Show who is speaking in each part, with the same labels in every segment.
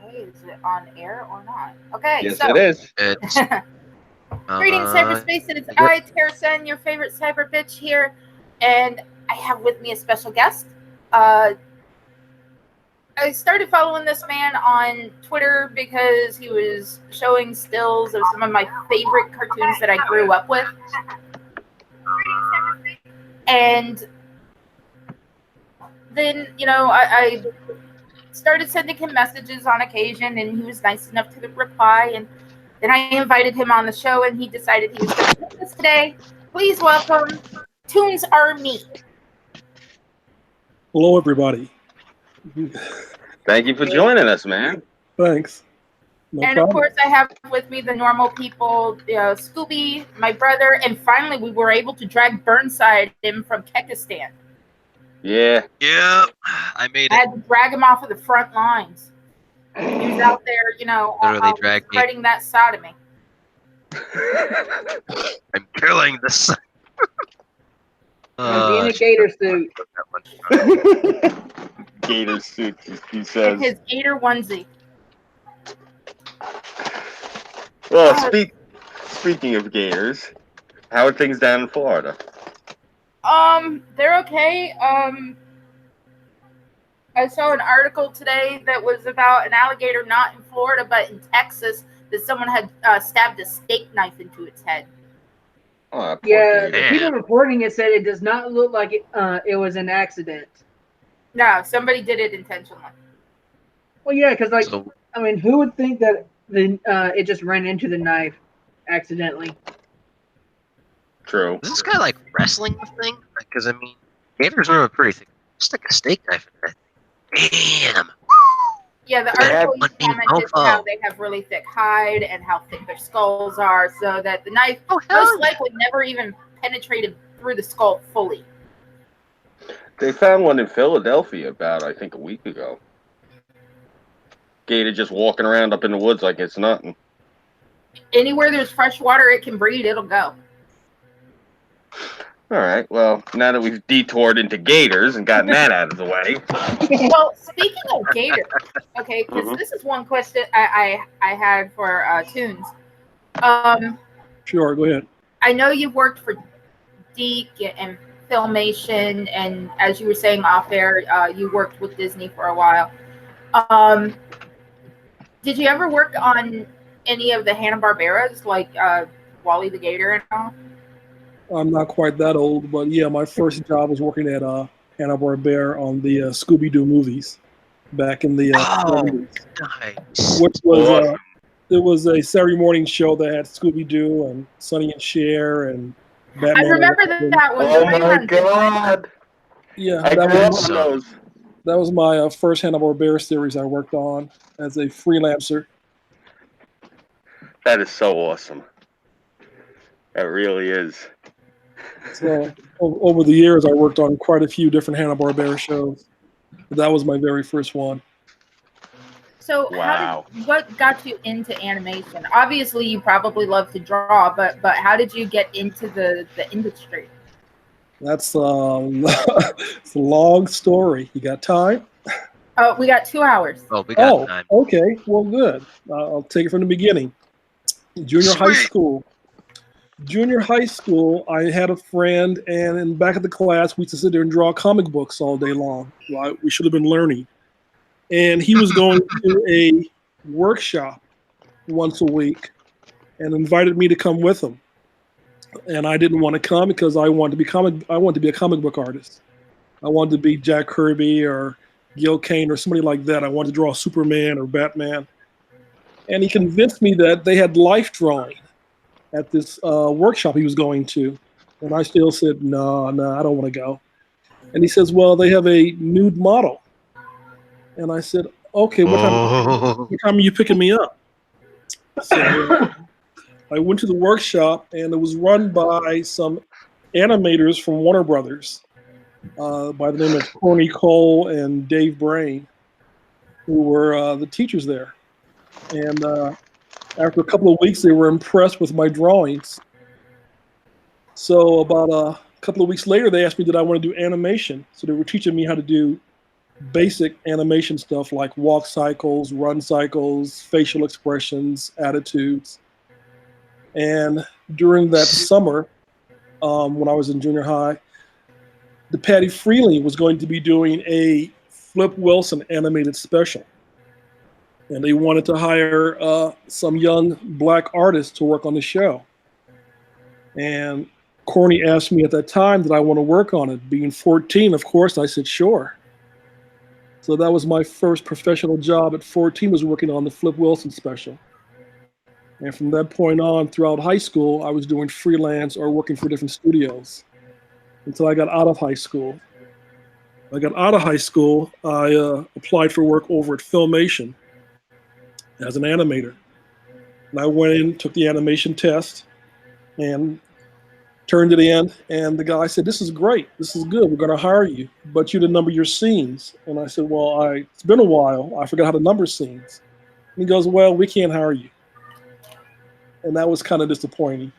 Speaker 1: Okay, is it on air or not? Okay,
Speaker 2: Yes, it
Speaker 1: so
Speaker 2: is.
Speaker 3: It's
Speaker 1: greetings, cyberspace, and it's
Speaker 3: yep.
Speaker 1: I, Terrasen, your favorite cyber bitch here, and I have with me a special guest. Uh, I started following this man on Twitter because he was showing stills of some of my favorite cartoons that I grew up with, and then I started sending him messages on occasion, and he was nice enough to reply. And then I invited him on the show, and he decided he was going to do this today. Please welcome Toons Are Me.
Speaker 4: Hello, everybody.
Speaker 2: Thank you for joining us, man.
Speaker 4: Thanks. No
Speaker 1: And
Speaker 4: problem.
Speaker 1: of course, I have with me the normal people, Scooby, my brother, and finally we were able to drag Burnside in from Kekistan.
Speaker 2: Yeah.
Speaker 3: Yeah, I made
Speaker 1: I
Speaker 3: it.
Speaker 1: had to drag him off of the front lines. He was out there,
Speaker 3: Literally dragged me.
Speaker 1: spreading that sodomy.
Speaker 3: I'm killing this.
Speaker 5: Be in a gator suit.
Speaker 2: Gator suit, he
Speaker 1: And
Speaker 2: says.
Speaker 1: his gator onesie.
Speaker 2: Well, speaking of gators, how are things down in Florida?
Speaker 1: They're okay. I saw an article today that was about an alligator not in Florida but in Texas that someone had stabbed a steak knife into its head.
Speaker 2: Oh, poor
Speaker 5: Yeah, the
Speaker 2: gator.
Speaker 5: people reporting it said it does not look like it was an accident.
Speaker 1: No, somebody did it intentionally.
Speaker 5: Well, yeah, because
Speaker 3: So,
Speaker 5: who would think that it just ran into the knife accidentally?
Speaker 2: True.
Speaker 3: is this guy like wrestling the thing? Because I mean, gators are pretty thick. Stick a steak knife in that thing. Damn.
Speaker 1: Yeah, the
Speaker 2: They have
Speaker 1: article commented how they have really thick hide and how thick their skulls are, so that the knife most likely never even penetrated through the skull fully.
Speaker 2: They found one in Philadelphia about, I think, a week ago. Gator just walking around up in the woods like it's nothing.
Speaker 1: Anywhere there's fresh water, it can breed, it'll go.
Speaker 2: All right, well, now that we've detoured into gators and gotten that out of the way.
Speaker 1: Well, speaking of gators, okay, because this is one question I had for Toons.
Speaker 4: Sure, go ahead.
Speaker 1: I know you've worked for Deke and Filmation, and as you were saying off air, you worked with Disney for a while. Did you ever work on any of the Hanna-Barberas, like Wally the Gator and all?
Speaker 4: I'm not quite that old, but yeah, my first job was working at Hanna-Barbera on the Scooby-Doo movies back in the 70s,
Speaker 3: Nice.
Speaker 4: which was it was a Saturday morning show that had Scooby-Doo and Sonny and Cher and Batman.
Speaker 1: I remember that one.
Speaker 2: Oh my god!
Speaker 4: Yeah,
Speaker 2: I grew up on those.
Speaker 4: That was my first Hanna-Barbera series I worked on as a freelancer.
Speaker 2: That is so awesome. That really is.
Speaker 4: So over the years, I worked on quite a few different Hanna-Barbera shows. But that was my very first one.
Speaker 1: So,
Speaker 2: Wow.
Speaker 1: what got you into animation? Obviously, you probably love to draw, but how did you get into the industry?
Speaker 4: That's it's a long story. You got time?
Speaker 1: Oh, we got 2 hours.
Speaker 3: Oh, we got time.
Speaker 4: Okay. Well, good. I'll take it from the beginning. Junior high school, I had a friend, and in the back of the class, we used to sit there and draw comic books all day long. Right? We should have been learning. And he was going to a workshop once a week and invited me to come with him. And I didn't want to come because I wanted to be a comic book artist. I wanted to be Jack Kirby or Gil Kane or somebody like that. I wanted to draw Superman or Batman. And he convinced me that they had life drawing at this workshop he was going to. And I still said, no, I don't want to go. And he says, well, they have a nude model. And I said, okay, what time are you picking me up? So I went to the workshop, and it was run by some animators from Warner Brothers by the name of Corny Cole and Dave Brain, who were the teachers there. And after a couple of weeks, they were impressed with my drawings. So about a couple of weeks later, they asked me did I want to do animation. So they were teaching me how to do basic animation stuff like walk cycles, run cycles, facial expressions, attitudes. And during that summer, when I was in junior high, the Patty Freeling was going to be doing a Flip Wilson animated special. And they wanted to hire some young black artists to work on the show. And Corny asked me at that time, did I want to work on it? Being 14, of course, I said, sure. So that was my first professional job at 14, was working on the Flip Wilson special. And from that point on, throughout high school, I was doing freelance or working for different studios until I got out of high school. I got out of high school, I applied for work over at Filmation as an animator. And I went in, took the animation test, and turned it in. And the guy said, this is great. This is good. We're going to hire you, but you didn't number your scenes. And I said, well, it's been a while. I forgot how to number scenes. And he goes, well, we can't hire you. And that was kind of disappointing.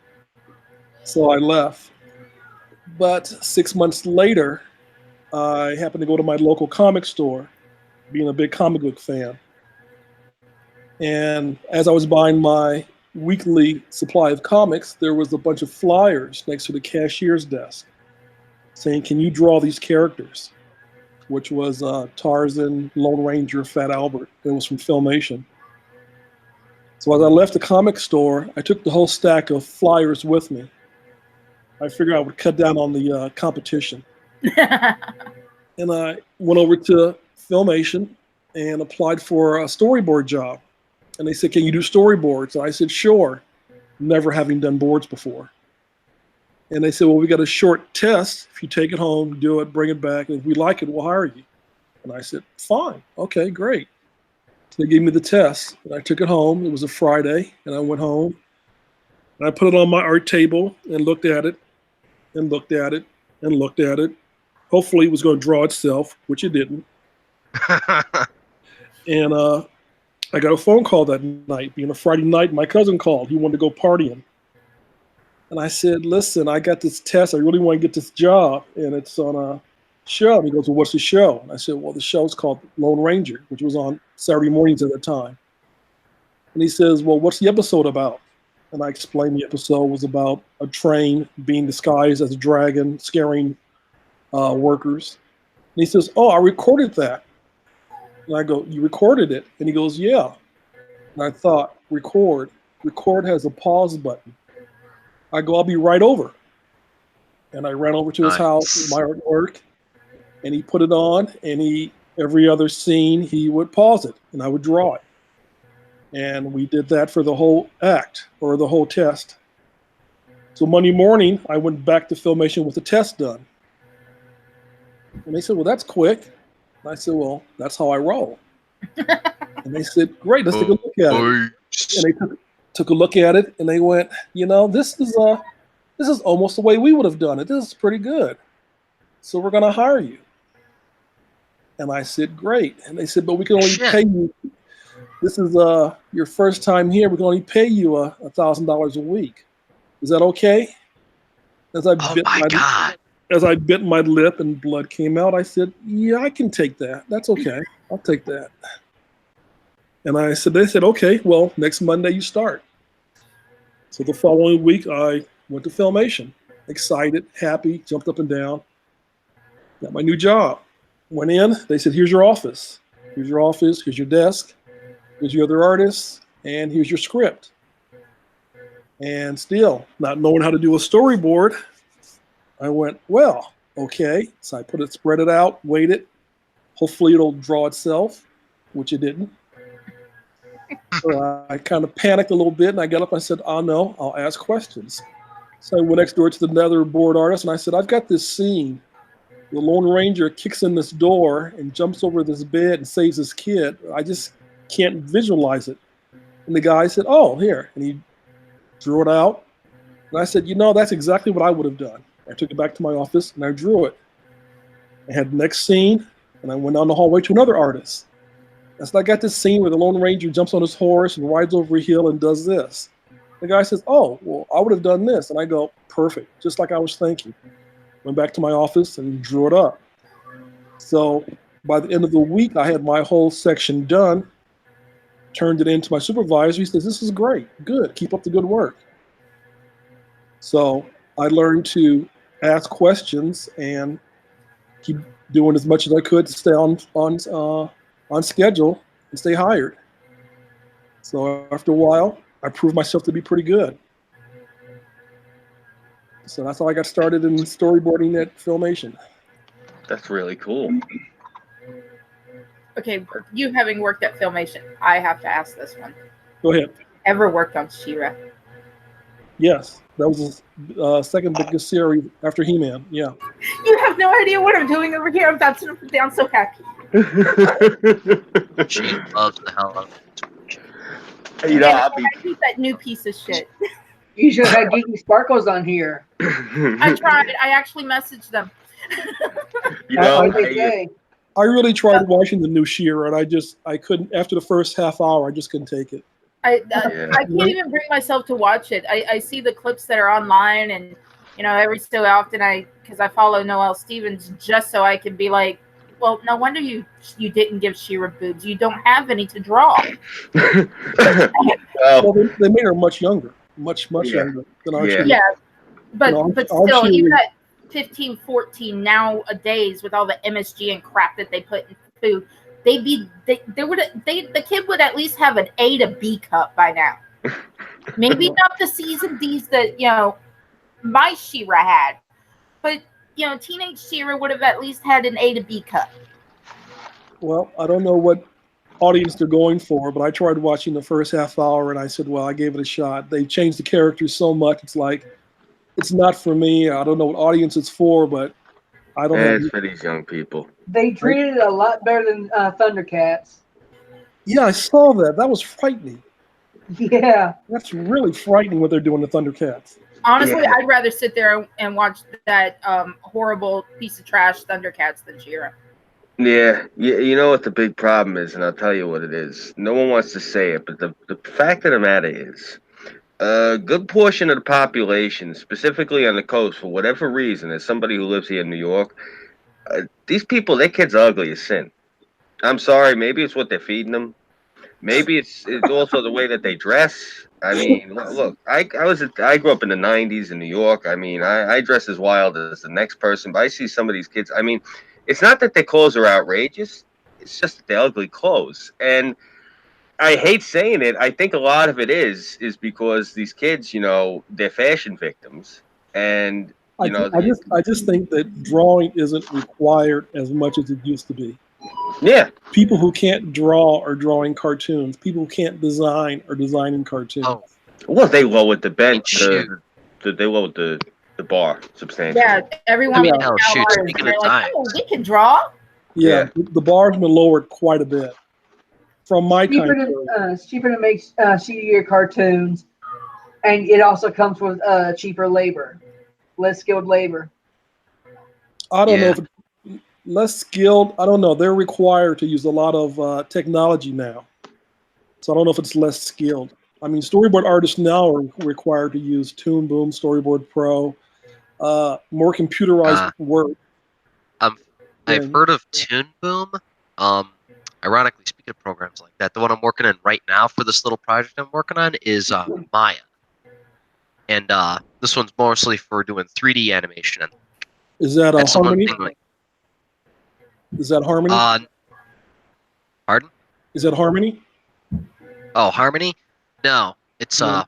Speaker 4: So I left. But 6 months later, I happened to go to my local comic store, being a big comic book fan. And as I was buying my weekly supply of comics, there was a bunch of flyers next to the cashier's desk saying, can you draw these characters? Which was Tarzan, Lone Ranger, Fat Albert. It was from Filmation. So as I left the comic store, I took the whole stack of flyers with me. I figured I would cut down on the competition. And I went over to Filmation and applied for a storyboard job. And they said, can you do storyboards? And I said, sure, never having done boards before. And they said, well, we got a short test. If you take it home, do it, bring it back, and if we like it, we'll hire you. And I said, fine, okay, great. So they gave me the test, and I took it home. It was a Friday, and I went home. And I put it on my art table and looked at it, and looked at it, and looked at it. Hopefully it was going to draw itself, which it didn't. And I got a phone call that night. Being a Friday night, my cousin called. He wanted to go partying. And I said, listen, I got this test. I really want to get this job. And it's on a show. And he goes, well, what's the show? And I said, well, the show's called Lone Ranger, which was on Saturday mornings at the time. And he says, well, what's the episode about? And I explained the episode was about a train being disguised as a dragon, scaring workers. And he says, oh, I recorded that. And I go, you recorded it? And he goes, yeah. And I thought, record. Record has a pause button. I go, I'll be right over. And I ran over to his house with my artwork, and he put it on, and every other scene, he would pause it, and I would draw it. And we did that for the whole act, or the whole test. So Monday morning, I went back to Filmation with the test done. And they said, well, that's quick. And I said, well, that's how I roll. And they said, great, let's take a look at it. And they took a look at it, and they went, this is almost the way we would have done it. This is pretty good. So we're going to hire you. And I said, great. And they said, but we can only pay you. This is your first time here. We can only pay you $1,000 a week. Is that okay? As I bit my lip and blood came out, I said, yeah, I can take that. That's okay. I'll take that. And they said, okay, well, next Monday you start. So the following week, I went to Filmation, excited, happy, jumped up and down, got my new job. Went in, they said, here's your office. Here's your office, here's your desk, here's your other artists, and here's your script. And still, not knowing how to do a storyboard, I went, well, okay. So I spread it out, waited. Hopefully it'll draw itself, which it didn't. So I kind of panicked a little bit, and I got up and I said, oh, no, I'll ask questions. So I went next door to another board artist, and I said, I've got this scene. The Lone Ranger kicks in this door and jumps over this bed and saves his kid. I just can't visualize it. And the guy said, oh, here. And he drew it out. And I said, that's exactly what I would have done. I took it back to my office, and I drew it. I had the next scene, and I went down the hallway to another artist. And so I got this scene where the Lone Ranger jumps on his horse and rides over a hill and does this. The guy says, oh, well, I would have done this. And I go, perfect, just like I was thinking. Went back to my office and drew it up. So By the end of the week, I had my whole section done, turned it into my supervisor. He says, "This is great. Good. Keep up the good work." So I learned to ask questions and keep doing as much as I could to stay on schedule and stay hired. So after a while, I proved myself to be pretty good. So that's how I got started in storyboarding at Filmation.
Speaker 2: That's really cool.
Speaker 1: Okay, you having worked at Filmation, I have to ask this one.
Speaker 4: Go ahead.
Speaker 1: Ever worked on She-Ra?
Speaker 4: Yes, that was the second biggest series after He-Man. Yeah.
Speaker 1: You have no idea what I'm doing over here. I'm bouncing up and down so happy.
Speaker 3: She loves the hell out of it.
Speaker 2: You know,
Speaker 1: And
Speaker 2: I'll be.
Speaker 1: I hate that new piece of shit.
Speaker 5: You should have had Geeky Sparkles on here.
Speaker 1: I tried. I actually messaged them.
Speaker 2: You know,
Speaker 5: What did they say?
Speaker 4: I really tried watching the new She-Ra, and I couldn't. After the first half hour, I just couldn't take it.
Speaker 1: I
Speaker 2: Yeah.
Speaker 1: can't even bring myself to watch it. I see the clips that are online, and every so often because I follow Noelle Stevens just so I can be like, well, no wonder you didn't give She-Ra boobs. You don't have any to draw.
Speaker 4: Well, they made her much younger, much
Speaker 2: Yeah.
Speaker 4: younger than our
Speaker 2: Yeah.
Speaker 4: She-Ra.
Speaker 1: Yeah, but
Speaker 4: No,
Speaker 1: but
Speaker 4: our
Speaker 1: still,
Speaker 4: She-Ra-
Speaker 1: even at 15, 14 nowadays with all the MSG and crap that they put in food, the kid would at least have an A to B cup by now. Maybe not the season D's that my She-Ra had, but teenage She-Ra would have at least had an A to B cup.
Speaker 4: Well, I don't know what audience they're going for, but I tried watching the first half hour, and I said, well, I gave it a shot. They changed the characters so much, it's like, it's not for me. I don't know what audience it's for, but I don't
Speaker 2: It's
Speaker 4: have.
Speaker 2: for these young people.
Speaker 5: They treated it a lot better than Thundercats.
Speaker 4: Yeah, I saw that. That was frightening.
Speaker 5: Yeah.
Speaker 4: That's really frightening what they're doing to Thundercats.
Speaker 1: Honestly,
Speaker 2: Yeah.
Speaker 1: I'd rather sit there and watch that horrible piece of trash Thundercats than She-Ra.
Speaker 2: Yeah, you know what the big problem is, and I'll tell you what it is. No one wants to say it, but the fact of the matter is, a good portion of the population, specifically on the coast, for whatever reason, as somebody who lives here in New York, these people, their kids are ugly as sin. I'm sorry, maybe it's what they're feeding them. Maybe it's also the way that they dress. I mean, look, I grew up in the '90s in New York. I mean, I dress as wild as the next person, but I see some of these kids. I mean, it's not that their clothes are outrageous. It's just that they're ugly clothes. And I hate saying it. I think a lot of it is because these kids, they're fashion victims. And,
Speaker 4: I just think that drawing isn't required as much as it used to be.
Speaker 2: yeah.
Speaker 4: People who can't draw are drawing cartoons. People who can't design are designing cartoons.
Speaker 3: Oh,
Speaker 2: Well, they lowered the bench.
Speaker 3: Shoot.
Speaker 2: They lowered the bar substantially.
Speaker 1: Yeah, everyone.
Speaker 4: Yeah.
Speaker 3: hell, shoot,
Speaker 1: They're
Speaker 3: speaking of
Speaker 1: like,
Speaker 3: time.
Speaker 1: oh, we can draw.
Speaker 4: Yeah, the bar's been lowered quite a bit from my time.
Speaker 5: It's cheaper to make shittier cartoons, and it also comes with cheaper labor, less skilled labor.
Speaker 4: I don't know
Speaker 3: Yeah.
Speaker 4: if it's less skilled. I don't know. They're required to use a lot of technology now, so I don't know if it's less skilled. I mean, storyboard artists now are required to use Toon Boom, Storyboard Pro, more computerized work.
Speaker 3: I've
Speaker 4: And-
Speaker 3: heard of Toon Boom. Ironically, speaking of programs like that, the one I'm working in right now for this little project I'm working on is Maya, and this one's mostly for doing 3D animation. And
Speaker 4: Is that
Speaker 3: that's the one
Speaker 4: Harmony?
Speaker 3: thing. Like,
Speaker 4: Is that Harmony?
Speaker 3: pardon?
Speaker 4: Is that Harmony?
Speaker 3: Oh, Harmony? No, it's
Speaker 4: No.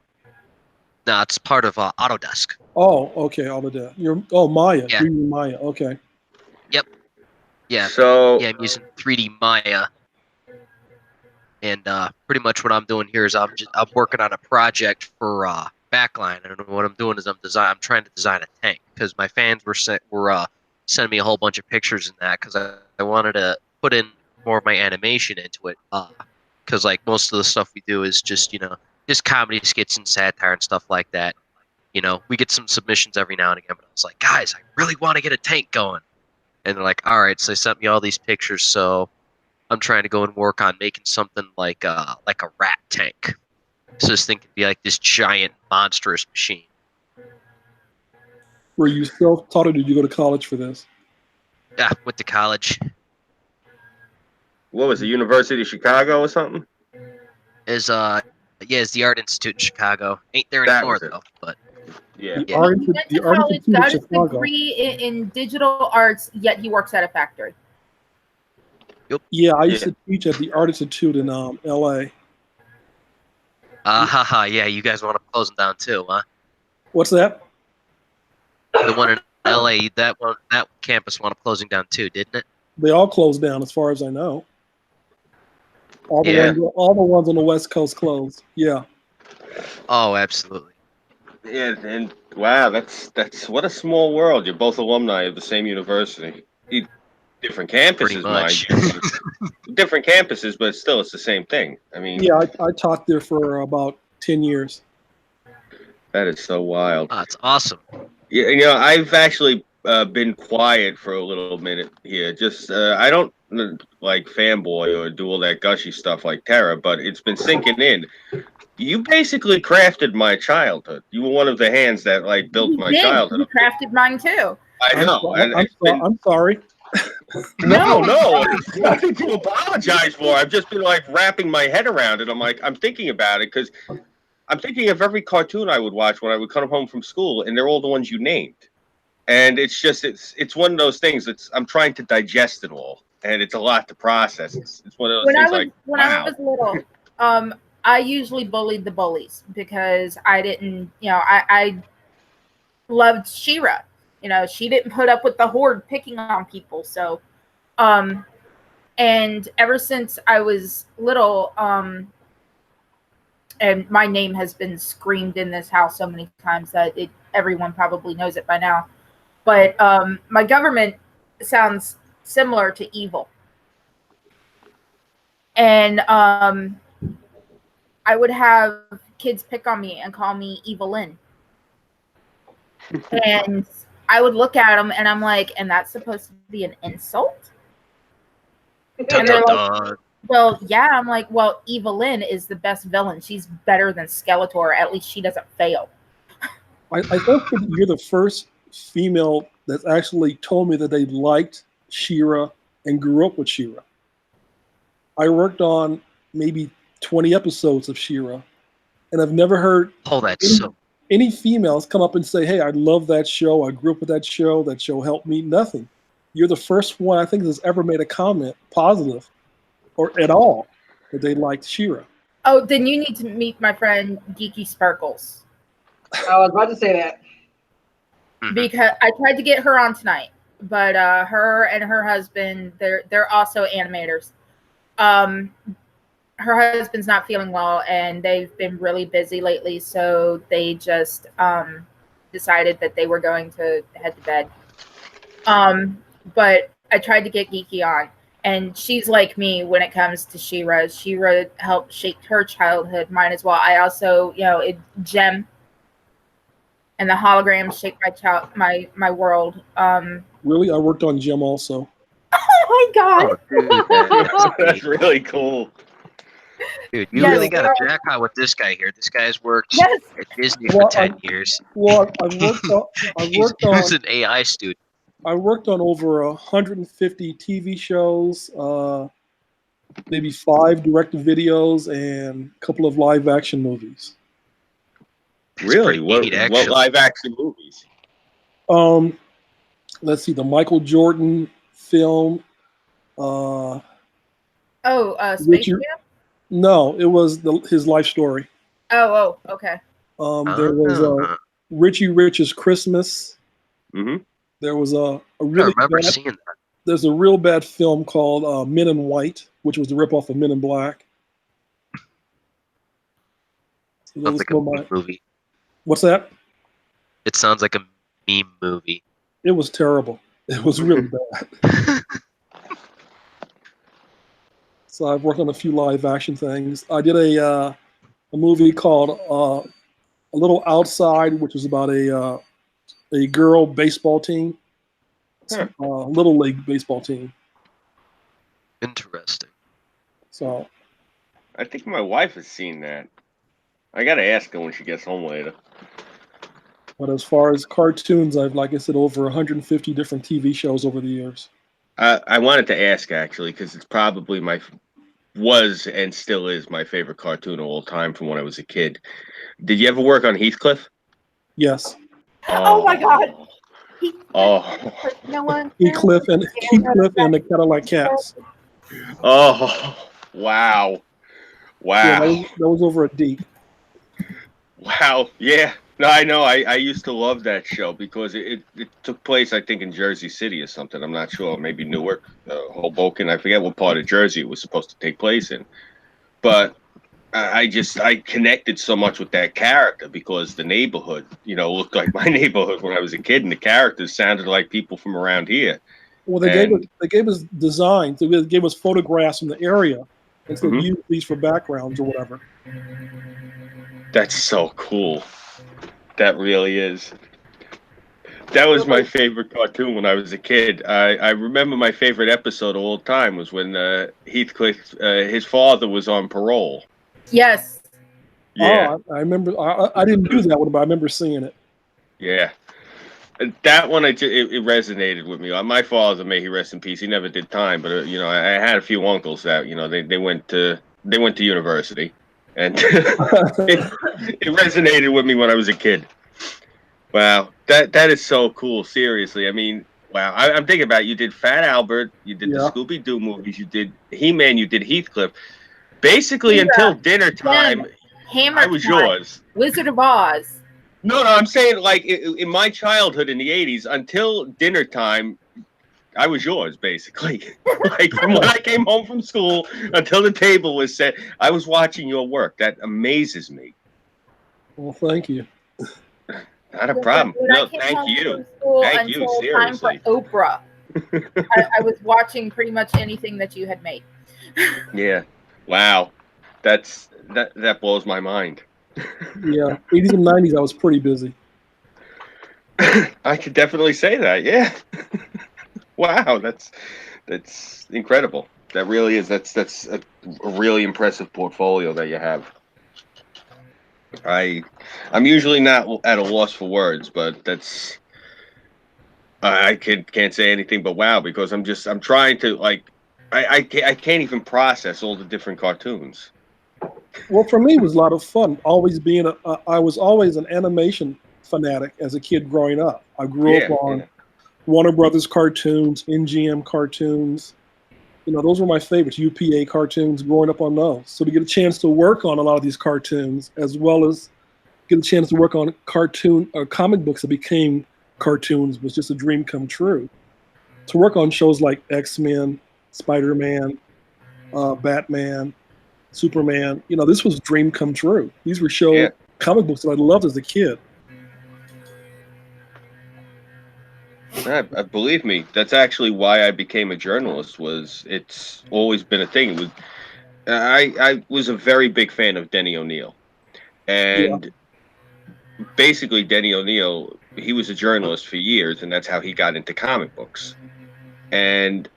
Speaker 3: no, it's part of Autodesk.
Speaker 4: Oh, okay. All of that. Maya.
Speaker 3: Yeah.
Speaker 4: 3D Maya. Okay.
Speaker 3: Yeah,
Speaker 2: So
Speaker 3: yeah, I'm using 3D Maya, and pretty much what I'm doing here is I'm working on a project for Backline, and what I'm doing is I'm trying to design a tank because my fans were sending me a whole bunch of pictures in that because I wanted to put in more of my animation into it because like most of the stuff we do is just comedy skits and satire and stuff like that. We get some submissions every now and again, but I was like, guys, I really want to get a tank going. And they're like, all right, so they sent me all these pictures, so I'm trying to go and work on making something like a rat tank. So this thing could be like this giant, monstrous machine.
Speaker 4: Were you self-taught or did you go to college for this?
Speaker 3: Yeah, went to college.
Speaker 2: What was it, University of Chicago or something?
Speaker 3: Is it's the Art Institute in Chicago. Ain't there
Speaker 2: That
Speaker 3: anymore
Speaker 2: was it.
Speaker 3: though. But
Speaker 2: Yeah.
Speaker 1: He
Speaker 3: Yeah.
Speaker 1: went to
Speaker 4: The Art
Speaker 1: college,
Speaker 4: Institute of
Speaker 1: got his
Speaker 4: Chicago.
Speaker 1: degree in digital arts, yet he works at a factory.
Speaker 4: Yeah, I used
Speaker 2: Yeah.
Speaker 4: to teach at the Art Institute in L.A.
Speaker 3: Yeah, you guys want to close them down too, huh?
Speaker 4: What's that?
Speaker 3: The one in LA, that campus wound up closing down too, didn't it?
Speaker 4: They all closed down, as far as I know. All the
Speaker 3: Yeah.
Speaker 4: ones on the West Coast closed. Yeah.
Speaker 3: Oh, absolutely.
Speaker 2: Yeah, and wow, that's what a small world. You're both alumni of the same university. Different
Speaker 3: Pretty
Speaker 2: campuses,
Speaker 3: much.
Speaker 2: mind you. Different campuses, but still, it's the same thing. I mean,
Speaker 4: Yeah, I taught there for about 10 years.
Speaker 2: that is so wild.
Speaker 3: Oh, it's awesome.
Speaker 2: Yeah, I've actually been quiet for a little minute here. Just I don't like fanboy or do all that gushy stuff like Tara, but it's been sinking in. You basically crafted my childhood. You were one of the hands that like built
Speaker 1: He
Speaker 2: my
Speaker 1: did.
Speaker 2: childhood.
Speaker 1: He crafted mine too.
Speaker 2: I know, and it's been
Speaker 4: I'm sorry.
Speaker 2: no, it's nothing to apologize for. I've just been like wrapping my head around it. I'm thinking about it because I'm thinking of every cartoon I would watch when I would come home from school, and they're all the ones you named. And it's just it's one of those things. I'm trying to digest it all, and it's a lot to process. It's one of those things like
Speaker 1: I was little, I usually bullied the bullies because I didn't, I loved Shira. She didn't put up with the horde picking on people. So, and ever since I was little, and my name has been screamed in this house so many times that everyone probably knows it by now. But my government sounds similar to evil. And I would have kids pick on me and call me Evelyn. And I would look at them and I'm like, and that's supposed to be an insult? And they're like, well, yeah. I'm like, well, Evelyn is the best villain. She's better than Skeletor. At least she doesn't fail.
Speaker 4: I think that you're the first female that's actually told me that they liked She-Ra and grew up with She-Ra. I worked on maybe 20 episodes of She-Ra, and I've never heard any females come up and say, hey, I love that show. I grew up with that show. That show helped me. Nothing. You're the first one I think that's ever made a comment, positive or at all, that they liked She-Ra.
Speaker 1: Oh, then you need to meet my friend Geeky Sparkles.
Speaker 5: I was about to say that.
Speaker 1: Because I tried to get her on tonight, but her and her husband, they're also animators. Her husband's not feeling well, and they've been really busy lately, so they just decided that they were going to head to bed. But I tried to get Geeky on, and she's like me when it comes to She-Ra. She-Ra helped shape her childhood, mine as well. I also, Gem and the holograms shaped my world.
Speaker 4: Really? I worked on Gem also.
Speaker 1: Oh my god.
Speaker 3: Oh, dude,
Speaker 2: that's really cool.
Speaker 3: Dude, you really got a jackpot with this guy here. This guy's worked at Disney for 10 years.
Speaker 4: Well,
Speaker 3: He was an AI student.
Speaker 4: I worked on over 150 TV shows, maybe 5 directed videos, and a couple of live action movies.
Speaker 2: Really? What live action movies?
Speaker 4: Let's see, the Michael Jordan film.
Speaker 1: Space Jam?
Speaker 4: No, it was his life story.
Speaker 1: Oh, okay.
Speaker 4: There was Richie Rich's Christmas.
Speaker 2: Mm-hmm.
Speaker 4: There was a really
Speaker 3: seeing that.
Speaker 4: There's a real bad film called Men in White, which was the ripoff of Men in Black. So
Speaker 3: sounds like a meme movie.
Speaker 4: What's that?
Speaker 3: It sounds like a meme movie.
Speaker 4: It was terrible. It was really bad. So I've worked on a few live action things. I did a movie called A Little Outside, which was about a girl baseball team, little league baseball team.
Speaker 3: Interesting.
Speaker 4: So,
Speaker 2: I think my wife has seen that. I gotta ask her when she gets home later.
Speaker 4: But as far as cartoons, I've, like I said, over 150 different TV shows over the years.
Speaker 2: I wanted to ask actually because it's probably was and still is my favorite cartoon of all time from when I was a kid. Did you ever work on Heathcliff?
Speaker 4: Yes.
Speaker 1: Oh my God.
Speaker 2: Oh.
Speaker 1: No one.
Speaker 4: Heathcliff and the Cadillac Cats.
Speaker 2: Oh. Wow.
Speaker 4: Yeah,
Speaker 2: Wow.
Speaker 4: that was over at Deep.
Speaker 2: Wow. Yeah. No, I know. I used to love that show because it took place, I think, in Jersey City or something. I'm not sure. Maybe Newark, Hoboken. I forget what part of Jersey it was supposed to take place in. But I connected so much with that character because the neighborhood, looked like my neighborhood when I was a kid, and the characters sounded like people from around here.
Speaker 4: Well, they gave us designs. They gave us photographs from the area and said use these for backgrounds or whatever.
Speaker 2: That's so cool. That really is. That was my favorite cartoon when I was a kid. I remember my favorite episode of all time was when Heathcliff, his father was on parole.
Speaker 1: Yes.
Speaker 2: Yeah.
Speaker 4: Oh, I remember. I didn't do that one, but I remember seeing it.
Speaker 2: Yeah. That one, it resonated with me. My father, may he rest in peace, he never did time, but I had a few uncles that they went to university, and it resonated with me when I was a kid. Wow, that is so cool. Seriously, I mean, wow. I'm thinking about it. You did Fat Albert, you did the Scooby Doo movies, you did He-Man, you did Heathcliff. Basically, until dinner time, I was yours.
Speaker 1: Wizard of Oz.
Speaker 2: No, I'm saying like in my childhood in the '80s, until dinner time, I was yours basically. Like from when I came home from school until the table was set, I was watching your work. That amazes me.
Speaker 4: Well, thank you.
Speaker 2: Not a problem. No, thank you. Thank you. Seriously.
Speaker 1: Time for Oprah. I was watching pretty much anything that you had made.
Speaker 2: Yeah. Wow. That blows my mind.
Speaker 4: Yeah, 80s and 90s, I was pretty busy.
Speaker 2: I could definitely say that. Yeah. Wow, that's incredible. That really is. That's a really impressive portfolio that you have. I'm usually not at a loss for words, but that's I can't say anything but wow because I'm trying to like I can't even process all the different cartoons.
Speaker 4: Well, for me, it was a lot of fun. Always being I was always an animation fanatic as a kid growing up. I grew up on Warner Brothers cartoons, NGM cartoons. Those were my favorites. UPA cartoons. Growing up on those, so to get a chance to work on a lot of these cartoons, as well as get a chance to work on cartoon or comic books that became cartoons, was just a dream come true. To work on shows like X-Men, Spider-Man, Batman, Superman, this was dream come true. These were comic books that I loved as a kid.
Speaker 2: Believe me, that's actually why I became a journalist. It's always been a thing. I was a very big fan of Denny O'Neil, and basically Denny O'Neil, he was a journalist for years, and that's how he got into comic books. And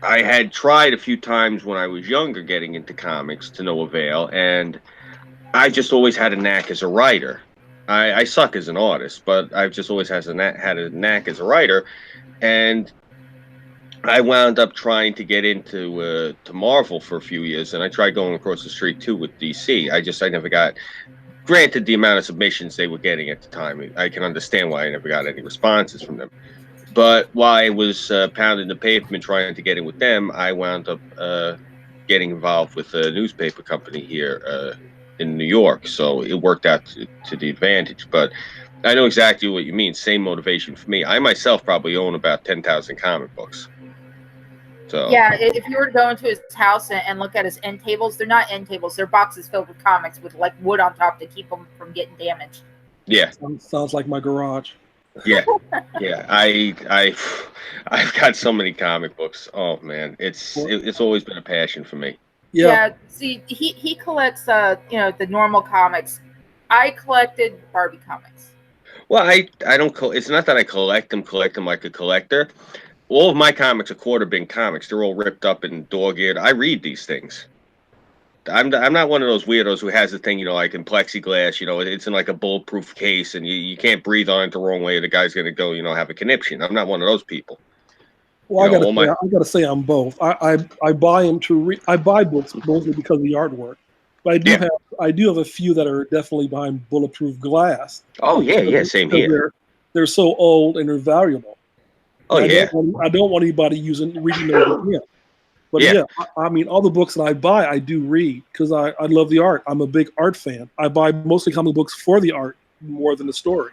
Speaker 2: I had tried a few times when I was younger getting into comics to no avail, and I just always had a knack as a writer. I suck as an artist, but I've just always had a knack as a writer, and I wound up trying to get into to Marvel for a few years, and I tried going across the street too with DC. I never got. Granted, the amount of submissions they were getting at the time, I can understand why I never got any responses from them. But while I was pounding the pavement trying to get in with them, I wound up getting involved with a newspaper company here in New York. So it worked out to the advantage. But I know exactly what you mean. Same motivation for me. I myself probably own about 10,000 comic books. So
Speaker 1: yeah, if you were to go into his house and look at his end tables, they're not end tables. They're boxes filled with comics with like wood on top to keep them from getting damaged.
Speaker 2: Yeah,
Speaker 4: sounds like my garage.
Speaker 2: Yeah, yeah. I've got so many comic books. Oh man, it's always been a passion for me.
Speaker 1: Yeah. See, he collects the normal comics. I collected Barbie comics.
Speaker 2: Well, I don't. It's not that I collect them like a collector. All of my comics are quarter bin comics. They're all ripped up and dog-eared. I read these things. I'm not one of those weirdos who has the thing, like in plexiglass, it's in like a bulletproof case and you can't breathe on it the wrong way. The guy's going to go, have a conniption. I'm not one of those people.
Speaker 4: Well,
Speaker 2: You know, all my
Speaker 4: I gotta say, I'm both. I buy them to read. I buy books mostly because of the artwork, but
Speaker 2: Yeah.
Speaker 4: I do have a few that are definitely behind bulletproof glass
Speaker 2: Oh yeah, same
Speaker 4: because
Speaker 2: here.
Speaker 4: they're so old and they're valuable.
Speaker 2: Oh
Speaker 4: And
Speaker 2: yeah,
Speaker 4: I don't want anybody reading those again. But
Speaker 2: yeah.
Speaker 4: yeah, I mean, all the books that I buy, I do read because I love the art. I'm a big art fan. I buy mostly comic books for the art more than the story.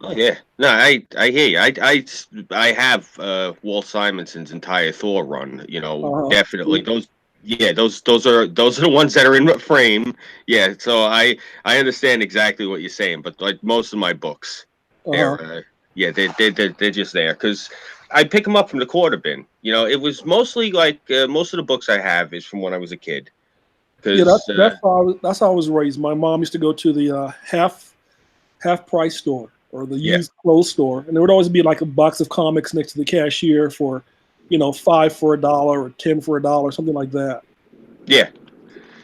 Speaker 2: Oh yeah. No, I hear you. I have Walt Simonson's entire Thor run. You know, definitely those. Yeah, those are the ones that are in frame. Yeah, so I understand exactly what you're saying, but like most of my books, they're yeah they're just there because I pick them up from the quarter bin. You know, it was mostly like most of the books I have is from when I was a kid.
Speaker 4: Yeah,
Speaker 2: Because
Speaker 4: that's how I was raised. My mom used to go to the half price store or the
Speaker 2: yeah,
Speaker 4: used clothes store, and there would always be like a box of comics next to the cashier for, $5 for $1 or 10 for $1, something like that.
Speaker 2: yeah.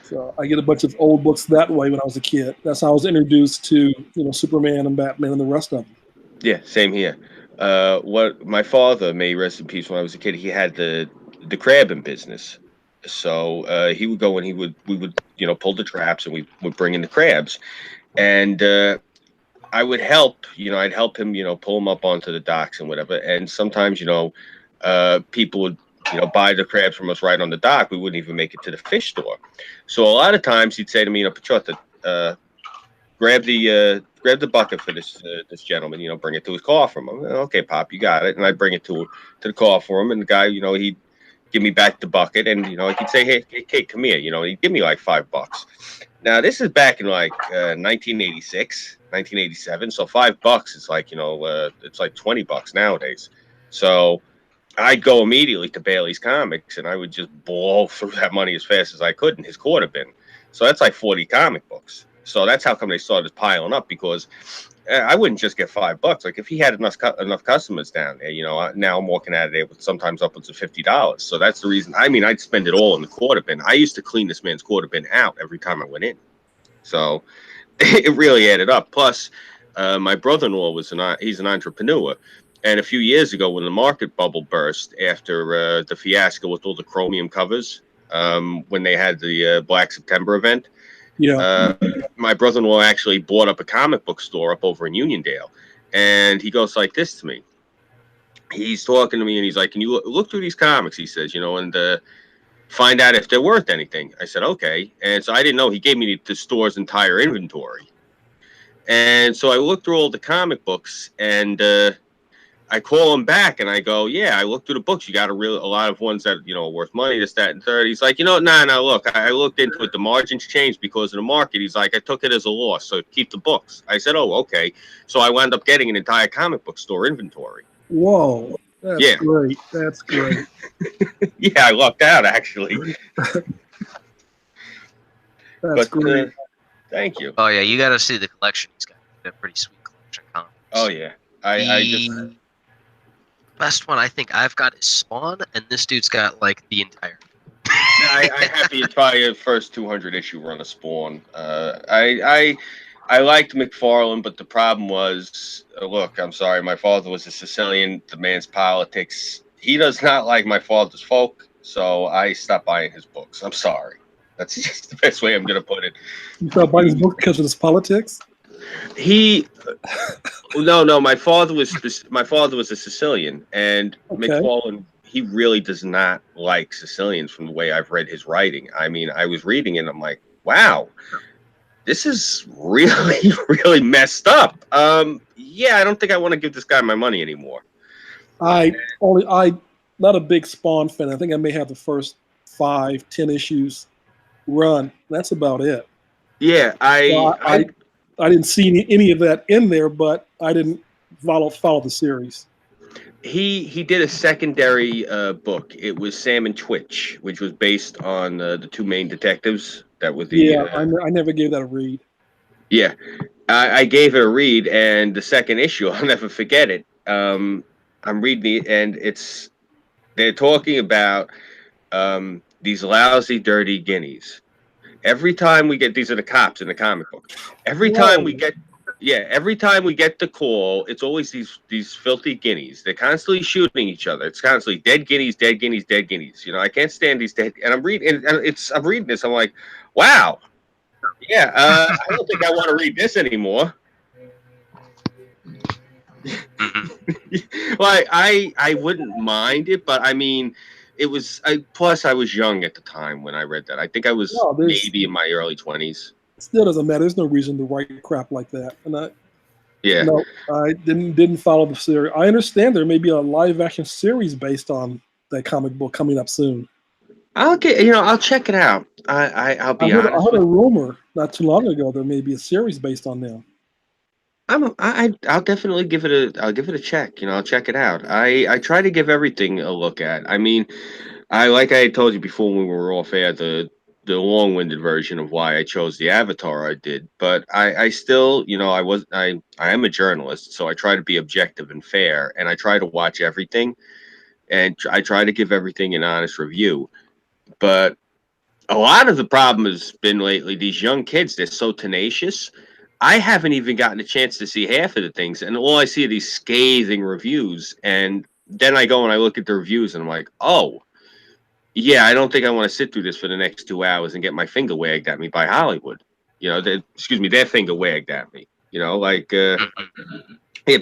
Speaker 4: So I get a bunch of old books that way when I was a kid. That's how I was introduced to Superman and Batman and the rest of them.
Speaker 2: Yeah, same here. What my father, may he rest in peace, when I was a kid, he had the crabbing business. So he would go and we would pull the traps and we would bring in the crabs, and I would help. I'd help him. Pull them up onto the docks and whatever. And sometimes people would buy the crabs from us right on the dock. We wouldn't even make it to the fish store. So a lot of times he'd say to me, Pachota, grab the bucket for this gentleman. Bring it to his car for him. Okay, Pop, you got it. And I bring it to the car for him. And the guy, he'd give me back the bucket, and he'd say, hey, come here. He'd give me like $5. Now this is back in like 1986, 1987. So $5 is like it's like $20 nowadays. So I'd go immediately to Bailey's Comics, and I would just blow through that money as fast as I could in his quarter bin. So that's like 40 comic books. So that's how come they started piling up, because I wouldn't just get $5. Like if he had enough customers down there, now I'm walking out of there with sometimes upwards of $50. So that's the reason. I mean, I'd spend it all in the quarter bin. I used to clean this man's quarter bin out every time I went in. So it really added up. Plus, my brother-in-law he's an entrepreneur. And a few years ago, when the market bubble burst after the fiasco with all the chromium covers, when they had the Black September event, my brother-in-law actually bought up a comic book store up over in Uniondale. And he goes like this to me. He's talking to me, and he's like, can you look through these comics, he says, and find out if they're worth anything. I said, okay. And so I didn't know he gave me the store's entire inventory. And so I looked through all the comic books, and I call him back and I go, yeah, I looked through the books. You got a lot of ones that, are worth money, this, that, and third. He's like, no, look, I looked into it. The margins changed because of the market. He's like, I took it as a loss, so keep the books. I said, oh, okay. So I wound up getting an entire comic book store inventory.
Speaker 4: Whoa, that's great. That's great.
Speaker 2: Yeah, I lucked out, actually.
Speaker 4: That's great.
Speaker 2: Thank you.
Speaker 3: Oh, yeah, you got to see the collection. He's got a pretty sweet collection of comics.
Speaker 2: Oh, yeah. I just...
Speaker 3: Best one I think I've got is Spawn, and this dude's got like the entire.
Speaker 2: I have the entire first 200 issue run of Spawn. I liked McFarlane, but the problem was, look, I'm sorry, my father was a Sicilian. The man's politics. He does not like my father's folk, so I stopped buying his books. I'm sorry. That's just the best way I'm going to put it.
Speaker 4: You stopped buying his books because of his politics?
Speaker 2: No. My father was a Sicilian, and McFarlane, he really does not like Sicilians from the way I've read his writing. I mean, I was reading it, and I'm like, wow, this is really, really messed up. Yeah, I don't think I want to give this guy my money anymore.
Speaker 4: I'm not a big Spawn fan. I think I may have the first 5-10 issues run. That's about it.
Speaker 2: Yeah,
Speaker 4: I didn't see any of that in there, but I didn't follow the series.
Speaker 2: He did a secondary book. It was Sam and Twitch, which was based on the two main detectives that were the.
Speaker 4: I never gave that a read.
Speaker 2: Yeah, I gave it a read, and the second issue, I'll never forget it. I'm reading it, and they're talking about these lousy, dirty guineas. Every time we get, these are the cops in the comic book. Every time we get Yeah, every time we get the call, it's always these filthy guineas. They're constantly shooting each other. It's constantly dead guineas, dead guineas, dead guineas. I can't stand these dead. And I'm reading this. I'm like, wow, yeah. I don't think I want to read this anymore. Like I wouldn't mind it, but I mean, it was. Plus, I was young at the time when I read that. I think I was
Speaker 4: No,
Speaker 2: maybe in my early 20s.
Speaker 4: Still doesn't matter. There's no reason to write crap like that. And
Speaker 2: Yeah.
Speaker 4: no, I didn't follow the series. I understand there may be a live action series based on that comic book coming up soon.
Speaker 2: I'll check it out. I'll be
Speaker 4: I
Speaker 2: honest
Speaker 4: heard
Speaker 2: with
Speaker 4: a rumor not too long ago there may be a series based on them.
Speaker 2: I'll definitely give it a check. I'll check it out. I try to give everything a look at. I mean, like I had told you before when we were off air, the long-winded version of why I chose the avatar I did, but I still, I am a journalist, so I try to be objective and fair, and I try to watch everything, and I try to give everything an honest review. But a lot of the problem has been lately, these young kids, they're so tenacious. I haven't even gotten a chance to see half of the things, and all I see are these scathing reviews, and then I go and I look at the reviews, and I'm like, oh, yeah, I don't think I want to sit through this for the next 2 hours and get my finger wagged at me by Hollywood. Their finger wagged at me. Yeah,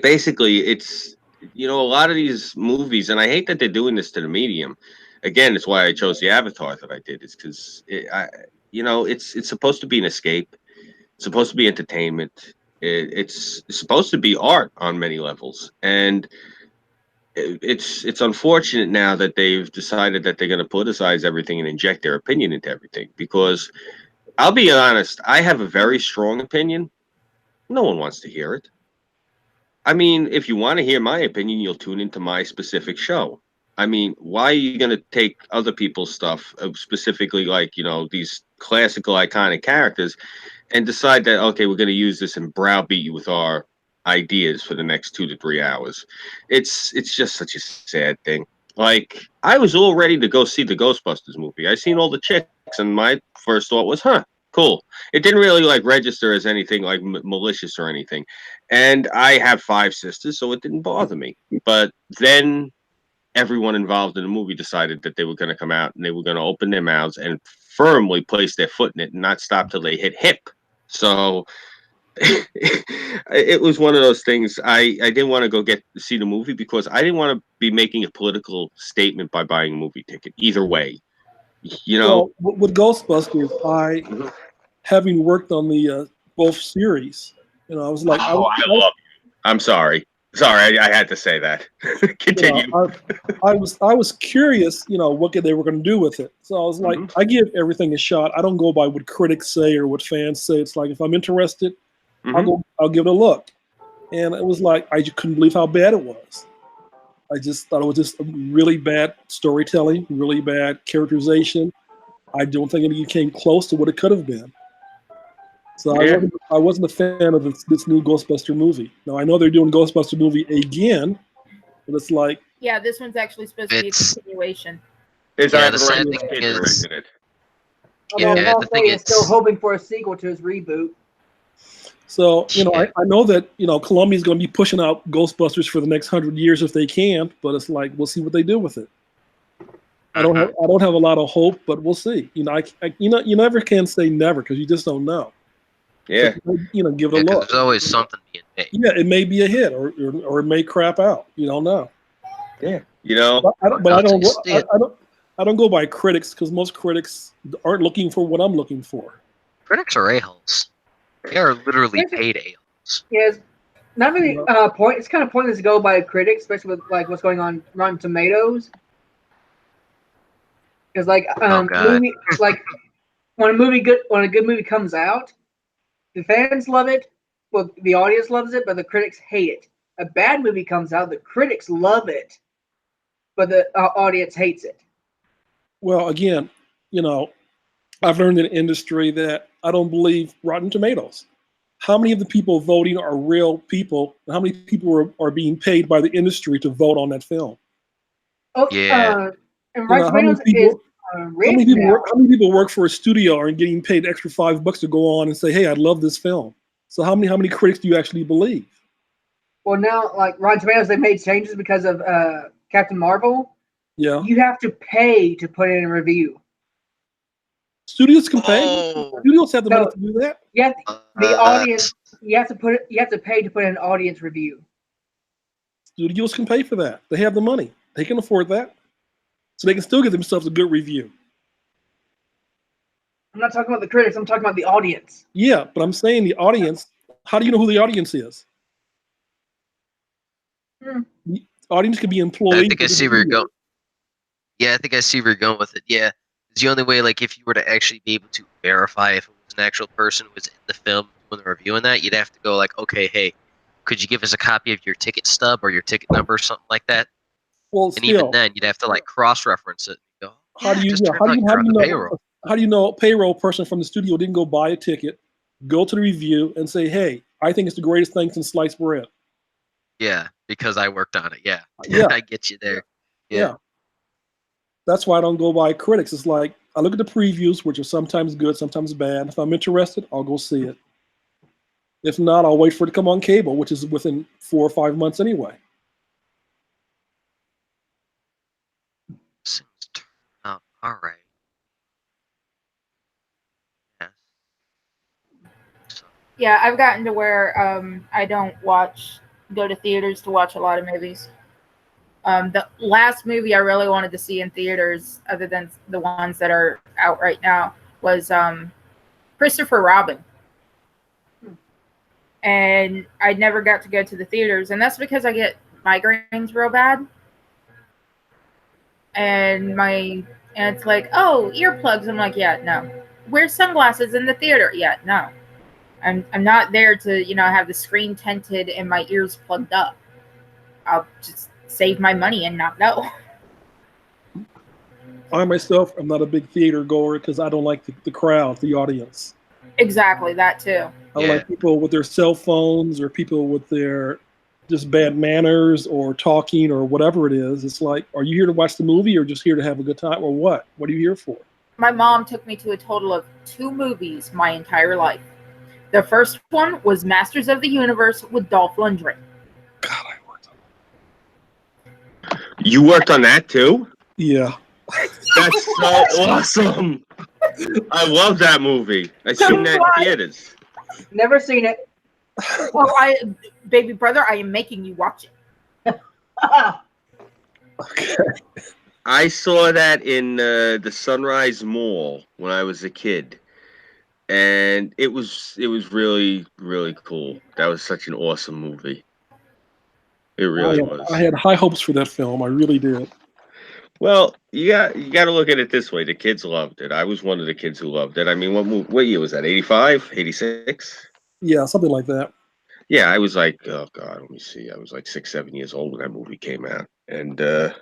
Speaker 2: basically, it's a lot of these movies, and I hate that they're doing this to the medium. Again, it's why I chose the Avatar that I did. Is because it's supposed to be an escape. It's supposed to be entertainment. It's supposed to be art on many levels, and it's unfortunate now that they've decided that they're going to politicize everything and inject their opinion into everything. Because I'll be honest, I have a very strong opinion. No one wants to hear it. I mean, if you want to hear my opinion, you'll tune into my specific show. I mean, why are you going to take other people's stuff, specifically like, these classical iconic characters, and decide that, okay, we're going to use this and browbeat you with our ideas for the next 2 to 3 hours? It's just such a sad thing. Like, I was all ready to go see the Ghostbusters movie. I seen all the chicks, and my first thought was, cool. It didn't really like register as anything like malicious or anything. And I have 5 sisters, so it didn't bother me. But then everyone involved in the movie decided that they were going to come out and they were going to open their mouths and firmly place their foot in it and not stop till they hit hip. So it was one of those things. I didn't want to go see the movie because I didn't want to be making a political statement by buying a movie ticket. Either way,
Speaker 4: Well, with Ghostbusters, having worked on the both series, I was like,
Speaker 2: I love you. I'm sorry. Sorry, I had to say that. Continue.
Speaker 4: I was curious, what they were going to do with it. So I was like, I give everything a shot. I don't go by what critics say or what fans say. It's like if I'm interested, I'll give it a look. And it was like I just couldn't believe how bad it was. I just thought it was just really bad storytelling, really bad characterization. I don't think it came close to what it could have been. So I wasn't a fan of this new Ghostbuster movie. Now I know they're doing Ghostbuster movie again, but it's like
Speaker 1: this one's actually supposed to be a continuation.
Speaker 2: The
Speaker 3: sad thing is,
Speaker 5: the thing is still hoping for a sequel to his reboot.
Speaker 4: So I know that Columbia's going to be pushing out Ghostbusters for the next 100 years if they can, but it's like we'll see what they do with it. I don't have a lot of hope, but we'll see. You never can say never because you just don't know.
Speaker 2: Yeah.
Speaker 4: So, give it a look.
Speaker 3: There's always something being made.
Speaker 4: Yeah, it may be a hit or it may crap out. You don't know.
Speaker 2: Yeah.
Speaker 4: I don't go by critics because most critics aren't looking for what I'm looking for.
Speaker 3: Critics are a-holes. They are literally paid a-holes.
Speaker 5: Yes. Not really point. It's kind of pointless to go by critics, especially with like what's going on Rotten Tomatoes. Because when a good movie comes out, the fans love it, well, the audience loves it, but the critics hate it. A bad movie comes out, the critics love it, but the audience hates it.
Speaker 4: Well, again, I've learned in the industry that I don't believe Rotten Tomatoes. How many of the people voting are real people? How many people are being paid by the industry to vote on that film?
Speaker 5: Oh, yeah. And Rotten Tomatoes
Speaker 4: how many people work for a studio and getting paid extra $5 to go on and say, "Hey, I love this film"? So how many critics do you actually believe?
Speaker 5: Well, now, like Rotten Tomatoes, they made changes because of Captain Marvel.
Speaker 4: Yeah.
Speaker 5: You have to pay to put in a review.
Speaker 4: Studios can pay.
Speaker 3: Oh,
Speaker 4: Studios have the money
Speaker 5: No.
Speaker 4: to do that.
Speaker 5: You have the audience. You have to pay to put in an audience review.
Speaker 4: Studios can pay for that. They have the money. They can afford that. So they can still give themselves a good review.
Speaker 5: I'm not talking about the critics. I'm talking about the audience.
Speaker 4: Yeah, but I'm saying the audience, how do you know who the audience is? The audience could be employees.
Speaker 3: I think I see where you're going. Yeah, I think I see where you're going with it. Yeah, it's the only way. Like, if you were to actually be able to verify if it was an actual person who was in the film when they're reviewing that, you'd have to go like, okay, hey, could you give us a copy of your ticket stub or your ticket number or something like that?
Speaker 4: Well,
Speaker 3: And
Speaker 4: still,
Speaker 3: even then, you'd have to like cross-reference it. And go,
Speaker 4: how do you
Speaker 3: just
Speaker 4: yeah,
Speaker 3: turns
Speaker 4: how do
Speaker 3: out
Speaker 4: you
Speaker 3: you're on the payroll.
Speaker 4: how do you know a payroll person from the studio didn't go buy a ticket, go to the review, and say, hey, I think it's the greatest thing since sliced bread?
Speaker 3: Yeah, because I worked on it. Yeah,
Speaker 4: Yeah.
Speaker 3: I get you there.
Speaker 4: Yeah. That's why I don't go by critics. It's like I look at the previews, which are sometimes good, sometimes bad. If I'm interested, I'll go see it. If not, I'll wait for it to come on cable, which is within 4 or 5 months anyway.
Speaker 3: Seems to turn out all right. Yeah. So,
Speaker 1: Yeah, I've gotten to where I don't go to theaters to watch a lot of movies. The last movie I really wanted to see in theaters, other than the ones that are out right now, was Christopher Robin. And I never got to go to the theaters, and that's because I get migraines real bad. And it's like, oh, earplugs. I'm like, yeah, no. Wear sunglasses in the theater. Yeah, no. I'm not there to, have the screen tinted and my ears plugged up. I'll just save my money and not go.
Speaker 4: I myself am not a big theater goer because I don't like the crowd, the audience.
Speaker 1: Exactly, that too.
Speaker 4: I don't like people with their cell phones or people with their just bad manners or talking or whatever it is. It's like, are you here to watch the movie or just here to have a good time or what? What are you here for?
Speaker 1: My mom took me to a total of 2 movies my entire life. The first one was Masters of the Universe with Dolph Lundgren.
Speaker 4: God, I worked on
Speaker 2: You worked on that too?
Speaker 4: Yeah.
Speaker 2: That's so awesome. I love that movie. I seen that in theaters.
Speaker 5: Never seen it.
Speaker 1: Well, baby brother, I am making you watch it.
Speaker 4: Okay.
Speaker 2: I saw that in the Sunrise Mall when I was a kid, and it was really really cool. That was such an awesome movie. It really was.
Speaker 4: I had high hopes for that film. I really did.
Speaker 2: Well, you got to look at it this way. The kids loved it. I was one of the kids who loved it. I mean, what year was that? 85, 86?
Speaker 4: Yeah, something like that.
Speaker 2: Yeah, I was like, oh God, let me see. I was like 6, 7 years old when that movie came out, and that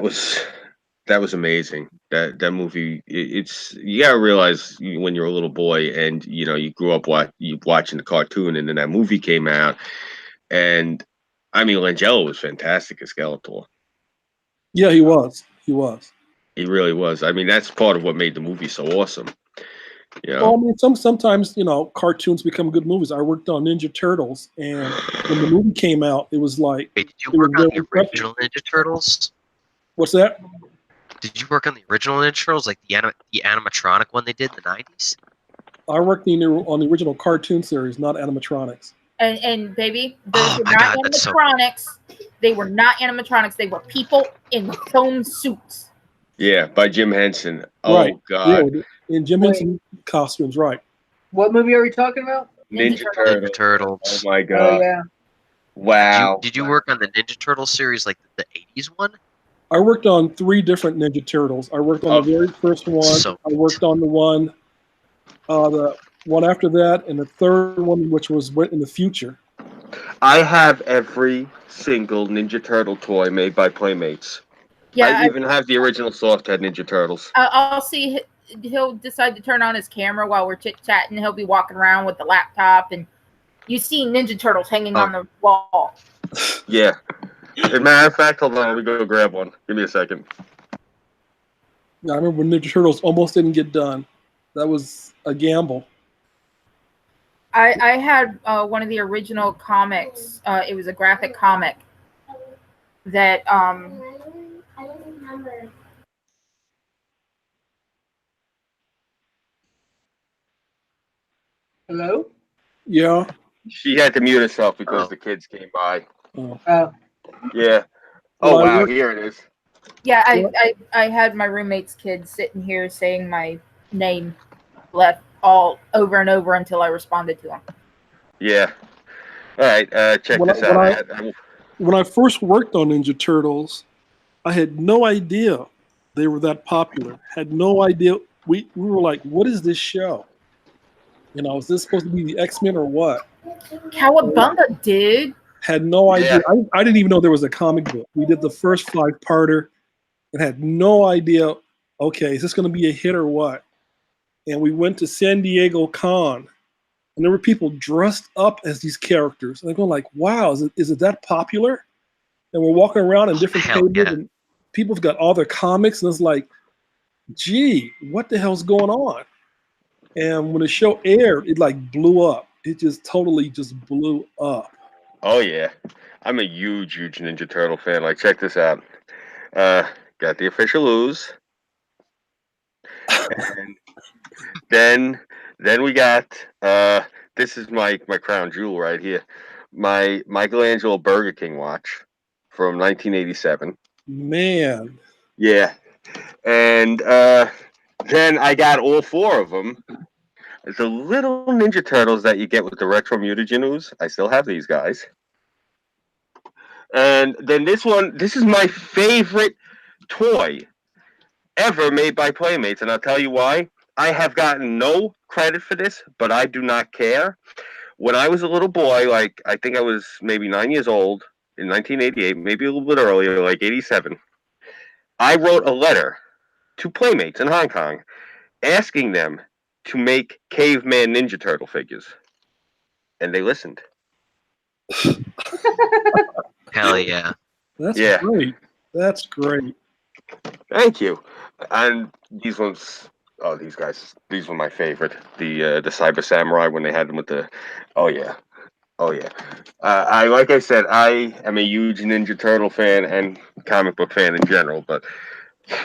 Speaker 2: was amazing. That movie, it's you gotta realize when you're a little boy and you grew up watching the cartoon, and then that movie came out, and I mean Langella was fantastic as Skeletor.
Speaker 4: Yeah, he was. He was.
Speaker 2: He really was. I mean, that's part of what made the movie so awesome.
Speaker 4: Well, I mean, sometimes cartoons become good movies. I worked on Ninja Turtles, and when the movie came out, it was like.
Speaker 3: wait, did you work on the original Ninja Turtles?
Speaker 4: What's that?
Speaker 3: Did you work on the original Ninja Turtles, like the animatronic one they did in the 90s?
Speaker 4: I worked on the original cartoon series, not animatronics.
Speaker 1: And baby, those
Speaker 3: Oh
Speaker 1: were
Speaker 3: my
Speaker 1: not
Speaker 3: God, that's
Speaker 1: animatronics. They were not animatronics. They were people in foam suits.
Speaker 2: Yeah, by Jim Henson. Oh
Speaker 4: Right.
Speaker 2: God.
Speaker 4: Yeah, in Jim Henson costumes, right?
Speaker 5: What movie are we talking about?
Speaker 2: Ninja
Speaker 3: Ninja Turtles.
Speaker 2: Oh my God.
Speaker 5: Oh yeah.
Speaker 2: Wow.
Speaker 3: Did you work on the Ninja Turtle series, like the 80s one?
Speaker 4: I worked on 3 different Ninja Turtles. I worked on the very first one. I worked on the one after that, and the third one, which was in the future.
Speaker 2: I have every single Ninja Turtle toy made by Playmates.
Speaker 1: Yeah,
Speaker 2: I even have the original Soft-Head Ninja Turtles.
Speaker 1: I'll see. He'll decide to turn on his camera while we're chit chatting. He'll be walking around with the laptop, and you see Ninja Turtles hanging on the wall.
Speaker 2: Yeah. As a matter of fact, hold on, let me go grab one. Give me a second.
Speaker 4: Yeah, I remember when Ninja Turtles almost didn't get done. That was a gamble.
Speaker 1: I had one of the original comics. It was a graphic comic that
Speaker 5: Hello?
Speaker 4: Yeah.
Speaker 2: She had to mute herself because
Speaker 3: Oh.
Speaker 2: the kids came by.
Speaker 4: Oh.
Speaker 2: Yeah.
Speaker 4: Well,
Speaker 2: Oh
Speaker 4: I
Speaker 2: wow,
Speaker 4: work-
Speaker 2: here it is.
Speaker 1: yeah,
Speaker 4: What?
Speaker 1: I had my roommate's kid sitting here saying my name left all over and over until I responded to him.
Speaker 2: Yeah. All right. Check
Speaker 4: When
Speaker 2: this
Speaker 4: I,
Speaker 2: out.
Speaker 4: when I when I first worked on Ninja Turtles, I had no idea they were that popular. Had no idea. We were like, what is this show? Is this supposed to be the X-Men or what?
Speaker 1: Cowabunga, dude.
Speaker 4: Had no idea.
Speaker 2: Yeah.
Speaker 4: I didn't even know there was a comic book. We did the first 5-parter and had no idea, okay, is this going to be a hit or what? And we went to San Diego Con, and there were people dressed up as these characters. And they're going like, wow, is it that popular? And we're walking around in different
Speaker 3: Hell
Speaker 4: tables,
Speaker 3: yeah.
Speaker 4: and people have got all their comics, and it's like, gee, what the hell's going on? And when the show aired, it like blew up. It just totally just blew up.
Speaker 2: Oh yeah. I'm a huge Ninja Turtle fan. Like, check this out. Got the official ooze, and then we got this is my crown jewel right here. My Michelangelo Burger King watch from 1987.
Speaker 4: Man,
Speaker 2: Yeah. And then I got all 4 of them. The little Ninja Turtles that you get with the retro mutagen ooze. I still have these guys. And then this is my favorite toy ever made by Playmates, and I'll tell you why. I have gotten no credit for this, but I do not care. When I was a little boy, like I think I was maybe 9 years old in 1988, maybe a little bit earlier, like 87, I wrote a letter to Playmates in Hong Kong asking them to make caveman Ninja Turtle figures. And they listened.
Speaker 3: Hell yeah.
Speaker 4: that's
Speaker 2: Yeah.
Speaker 4: great. That's great.
Speaker 2: Thank you. And these ones, oh, these were my favorite. The Cyber Samurai when they had them with the, oh yeah, oh yeah. Like I said, I am a huge Ninja Turtle fan and comic book fan in general. But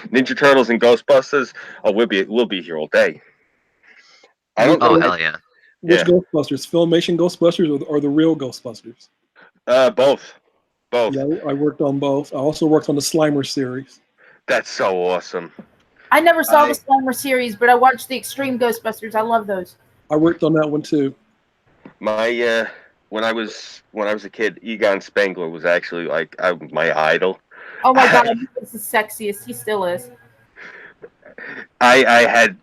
Speaker 2: Ninja Turtles and Ghostbusters, oh, we'll be here all day. I don't
Speaker 3: Oh
Speaker 2: know.
Speaker 3: hell yeah.
Speaker 4: Which
Speaker 2: Yeah.
Speaker 4: Ghostbusters? Filmation Ghostbusters or the real Ghostbusters?
Speaker 2: Both.
Speaker 4: Yeah, I worked on both. I also worked on the Slimer series.
Speaker 2: That's so awesome.
Speaker 1: I never saw the Slimer series, but I watched the Extreme Ghostbusters. I love those.
Speaker 4: I worked on that one too.
Speaker 2: My when I was a kid, Egon Spengler was actually like my idol.
Speaker 1: Oh my god, he was the sexiest. He still is.
Speaker 2: I had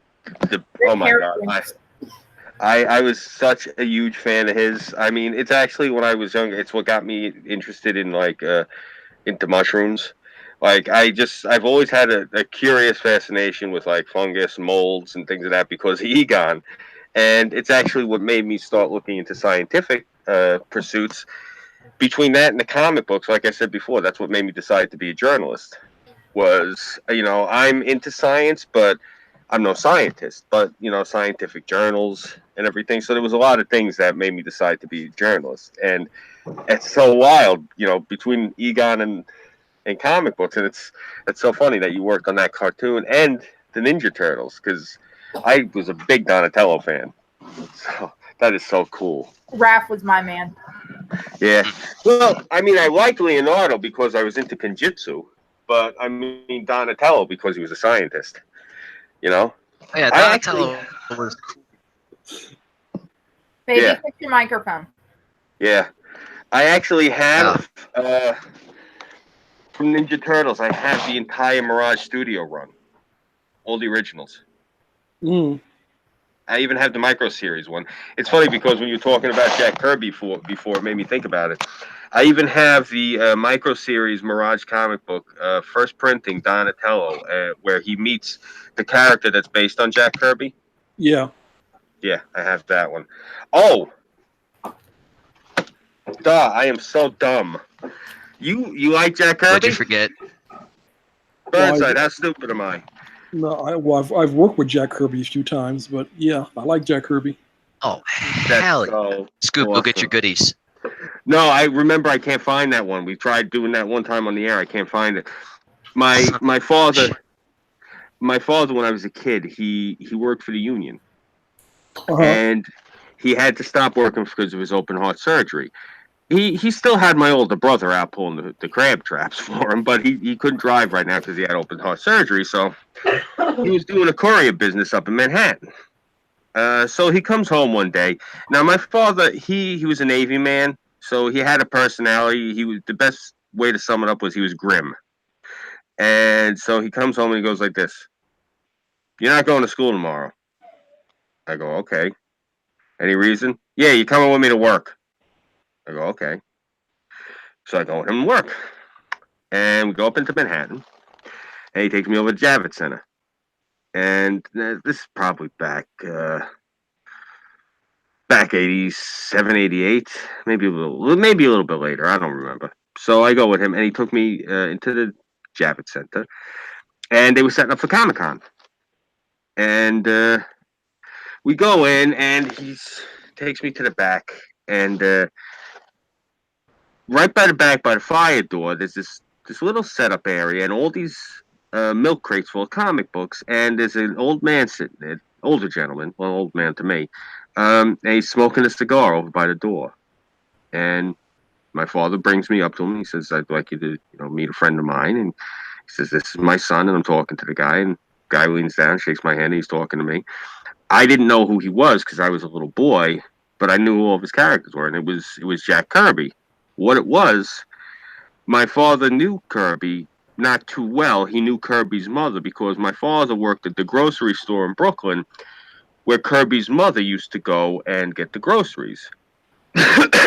Speaker 2: the
Speaker 1: Great
Speaker 2: oh my
Speaker 1: hair
Speaker 2: god.
Speaker 1: prints.
Speaker 2: I was such a huge fan of his. I mean, it's actually when I was younger, it's what got me interested in like into mushrooms. Like I've always had a curious fascination with like fungus, molds, and things of that because of Egon, and it's actually what made me start looking into scientific pursuits. Between that and the comic books, like I said before, that's what made me decide to be a journalist. Was I'm into science, but I'm no scientist. But scientific journals and everything. So there was a lot of things that made me decide to be a journalist, and it's so wild, between Egon and comic books, and it's so funny that you worked on that cartoon and the Ninja Turtles because I was a big Donatello fan. So that is so cool.
Speaker 1: Raph was my man.
Speaker 2: Yeah. Well, I mean, I liked Leonardo because I was into Kenjutsu, but I mean Donatello because he was a scientist.
Speaker 3: Oh, yeah,
Speaker 2: I
Speaker 3: Donatello was cool.
Speaker 1: Baby,
Speaker 2: Yeah.
Speaker 1: fix your microphone.
Speaker 2: Yeah. I actually have from Ninja Turtles. I have the entire Mirage Studio run, all the originals.
Speaker 4: Mm.
Speaker 2: I even have the Micro Series one. It's funny because when you were talking about Jack Kirby before, it made me think about it. I even have the Micro Series Mirage comic book, first printing Donatello, where he meets the character that's based on Jack Kirby.
Speaker 4: Yeah.
Speaker 2: Yeah, I have that one. Oh, duh! I am so dumb. You like Jack Kirby?
Speaker 3: What'd you forget?
Speaker 2: Burnside, how stupid am I?
Speaker 4: No, I've worked with Jack Kirby a few times, but yeah, I like Jack Kirby.
Speaker 3: Oh,
Speaker 2: That's
Speaker 3: hell yeah.
Speaker 2: so
Speaker 3: Scoop, go get
Speaker 2: awesome.
Speaker 3: your goodies.
Speaker 2: No, I remember I can't find that one. We tried doing that one time on the air. I can't find it. My father when I was a kid, he worked for the union,
Speaker 4: Uh-huh.
Speaker 2: and he had to stop working because of his open heart surgery. He still had my older brother out pulling the crab traps for him, but he couldn't drive right now because he had open heart surgery. So he was doing a courier business up in Manhattan. So he comes home one day. Now my father, he was a Navy man, so he had a personality. He was, the best way to sum it up was he was grim. And so he comes home and he goes like this: "You're not going to school tomorrow." I go, "Okay." Any reason? "Yeah, you're coming with me to work." I go, "Okay." So I go with him to work, and we go up into Manhattan, and he takes me over to Javits Center. And this is probably back 87, 88, maybe a little bit later. I don't remember. So I go with him, and he took me into the Javits Center, and they were setting up for Comic Con. And we go in, and he takes me to the back, and right by the back, by the fire door, there's this little setup area, and all these milk crates full of comic books, and there's an old man sitting there, older gentleman, well, old man to me, and he's smoking a cigar over by the door. And my father brings me up to him. He says, "I'd like you to, meet a friend of mine." And he says, "This is my son." And I'm talking to the guy, and the guy leans down, shakes my hand, and he's talking to me. I didn't know who he was because I was a little boy, but I knew who all of his characters were, and it was Jack Kirby. What it was, my father knew Kirby not too well. He knew Kirby's mother because my father worked at the grocery store in Brooklyn where Kirby's mother used to go and get the groceries.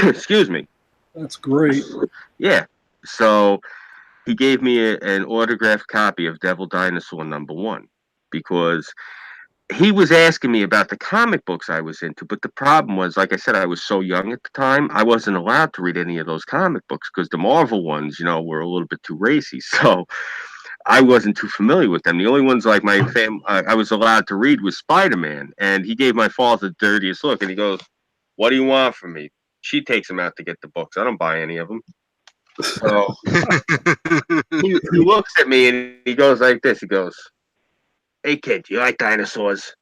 Speaker 2: Excuse me.
Speaker 4: That's great.
Speaker 2: Yeah. So he gave me an autographed copy of Devil Dinosaur #1 because he was asking me about the comic books I was into, but the problem was, like I said, I was so young at the time, I wasn't allowed to read any of those comic books because the Marvel ones, were a little bit too racy. So I wasn't too familiar with them. The only ones like I was allowed to read was Spider-Man, and he gave my father the dirtiest look, and he goes, "What do you want from me?" She takes him out to get the books. I don't buy any of them. So he looks at me and he goes like this. He goes, "Hey kid, do you like dinosaurs?"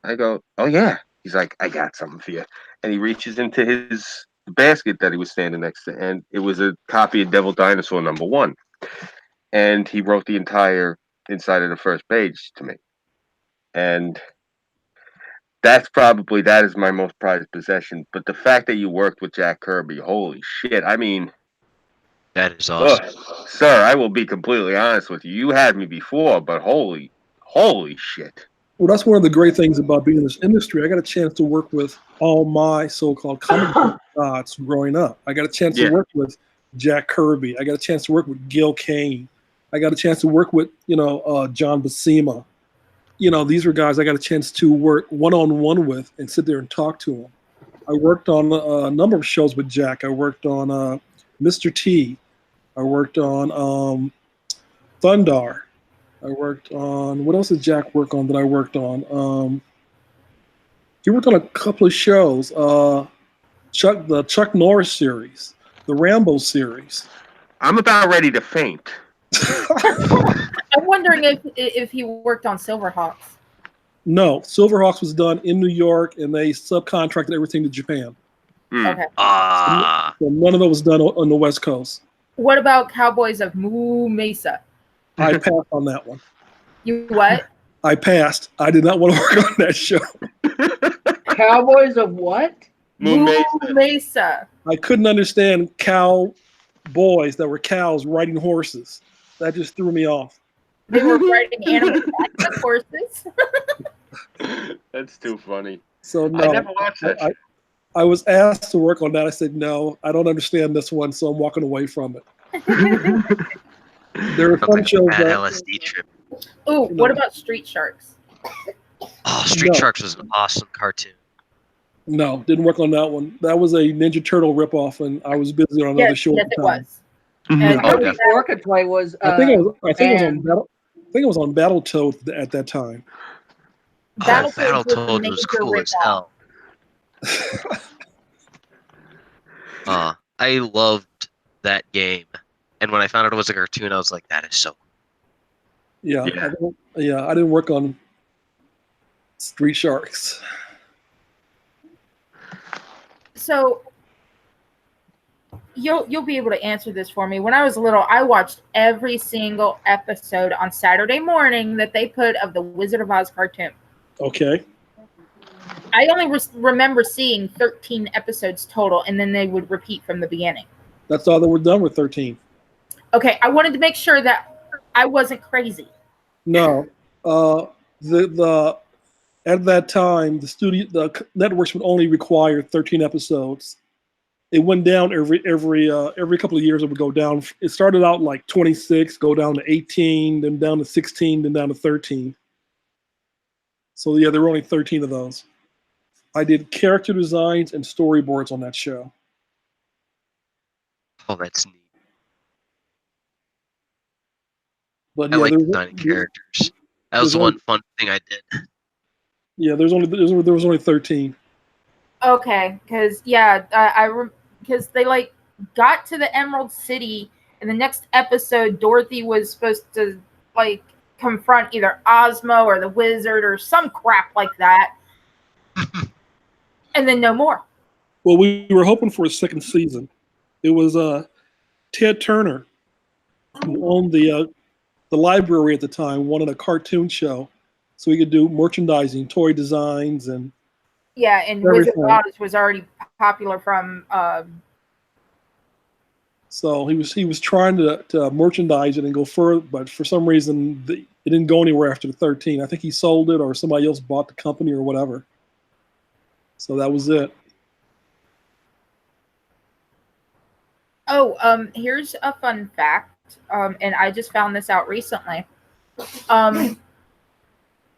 Speaker 2: I go, "Oh yeah." He's like, "I got something for you." And he reaches into his basket that he was standing next to, and it was a copy of Devil Dinosaur #1. And he wrote the entire inside of the first page to me. And that is my most prized possession. But the fact that you worked with Jack Kirby, holy shit. I mean,
Speaker 3: That is awesome.
Speaker 2: sir, I will be completely honest with you. You had me before, but holy shit.
Speaker 4: Well, that's one of the great things about being in this industry. I got a chance to work with all my so-called comic book gods growing up. I got a chance to work with Jack Kirby. I got a chance to work with Gil Kane. I got a chance to work with, John Buscema. These were guys I got a chance to work one-on-one with and sit there and talk to them. I worked on a number of shows with Jack. I worked on Mr. T. I worked on Thundar. I worked on, what else did Jack work on that I worked on? He worked on a couple of shows. The Chuck Norris series, the Rambo series.
Speaker 2: I'm about ready to faint.
Speaker 1: I'm wondering if he worked on Silverhawks.
Speaker 4: No, Silverhawks was done in New York, and they subcontracted everything to Japan.
Speaker 1: Okay.
Speaker 4: So none of that was done on the West Coast.
Speaker 1: What about Cowboys of Moo Mesa?
Speaker 4: I passed on that one.
Speaker 1: You what?
Speaker 4: I passed. I did not want to work on that show.
Speaker 5: Cowboys of what?
Speaker 1: Moo Mesa.
Speaker 4: I couldn't understand cowboys that were cows riding horses. That just threw me off.
Speaker 1: They were riding animals like horses.
Speaker 2: That's too funny.
Speaker 4: So no,
Speaker 2: I never watched that.
Speaker 4: I was asked to work on that. I said, no, I don't understand this one, so I'm walking away from it. There are some shows
Speaker 3: that
Speaker 4: that
Speaker 3: LSD trip.
Speaker 1: Ooh, what about Street Sharks?
Speaker 3: Oh, Street Sharks was an awesome cartoon.
Speaker 4: No, didn't work on that one. That was a Ninja Turtle ripoff, and I was busy on another show at the time.
Speaker 1: Yes, it was.
Speaker 5: And Orchid Play was.
Speaker 4: I think it was on Battletoads at that time.
Speaker 3: Battletoads was cool as hell. I loved that game, and when I found out it was a cartoon, I was like, "That is so cool."
Speaker 4: Yeah,
Speaker 2: Yeah.
Speaker 4: I didn't work on Street Sharks.
Speaker 1: So you'll be able to answer this for me. When I was little, I watched every single episode on Saturday morning that they put of the Wizard of Oz cartoon.
Speaker 4: Okay.
Speaker 1: I only remember seeing 13 episodes total, and then they would repeat from the beginning.
Speaker 4: That's all that we're done with 13.
Speaker 1: Okay, I wanted to make sure that I wasn't crazy.
Speaker 4: No. The at that time, the networks would only require 13 episodes. It went down every couple of years. It would go down. It started out like 26, go down to 18, then down to 16, then down to 13. So yeah, there were only 13 of those. I did character designs and storyboards on that show.
Speaker 3: Oh, that's neat.
Speaker 4: But
Speaker 3: I
Speaker 4: yeah,
Speaker 3: like designing characters. That was the one fun thing I did.
Speaker 4: Yeah, there was only 13.
Speaker 1: Okay, because because they like got to the Emerald City, and the next episode, Dorothy was supposed to like confront either Ozmo or the Wizard or some crap like that, and then no more.
Speaker 4: Well, we were hoping for a second season. It was Ted Turner, who owned the library at the time, wanted a cartoon show, so we could do merchandising, toy designs, and
Speaker 1: yeah, and Wizard of Oz was already popular from.
Speaker 4: So he was trying to merchandise it and go further, but for some reason it didn't go anywhere after the 13. I think he sold it, or somebody else bought the company, or whatever. So that was it.
Speaker 1: Oh, here's a fun fact, and I just found this out recently.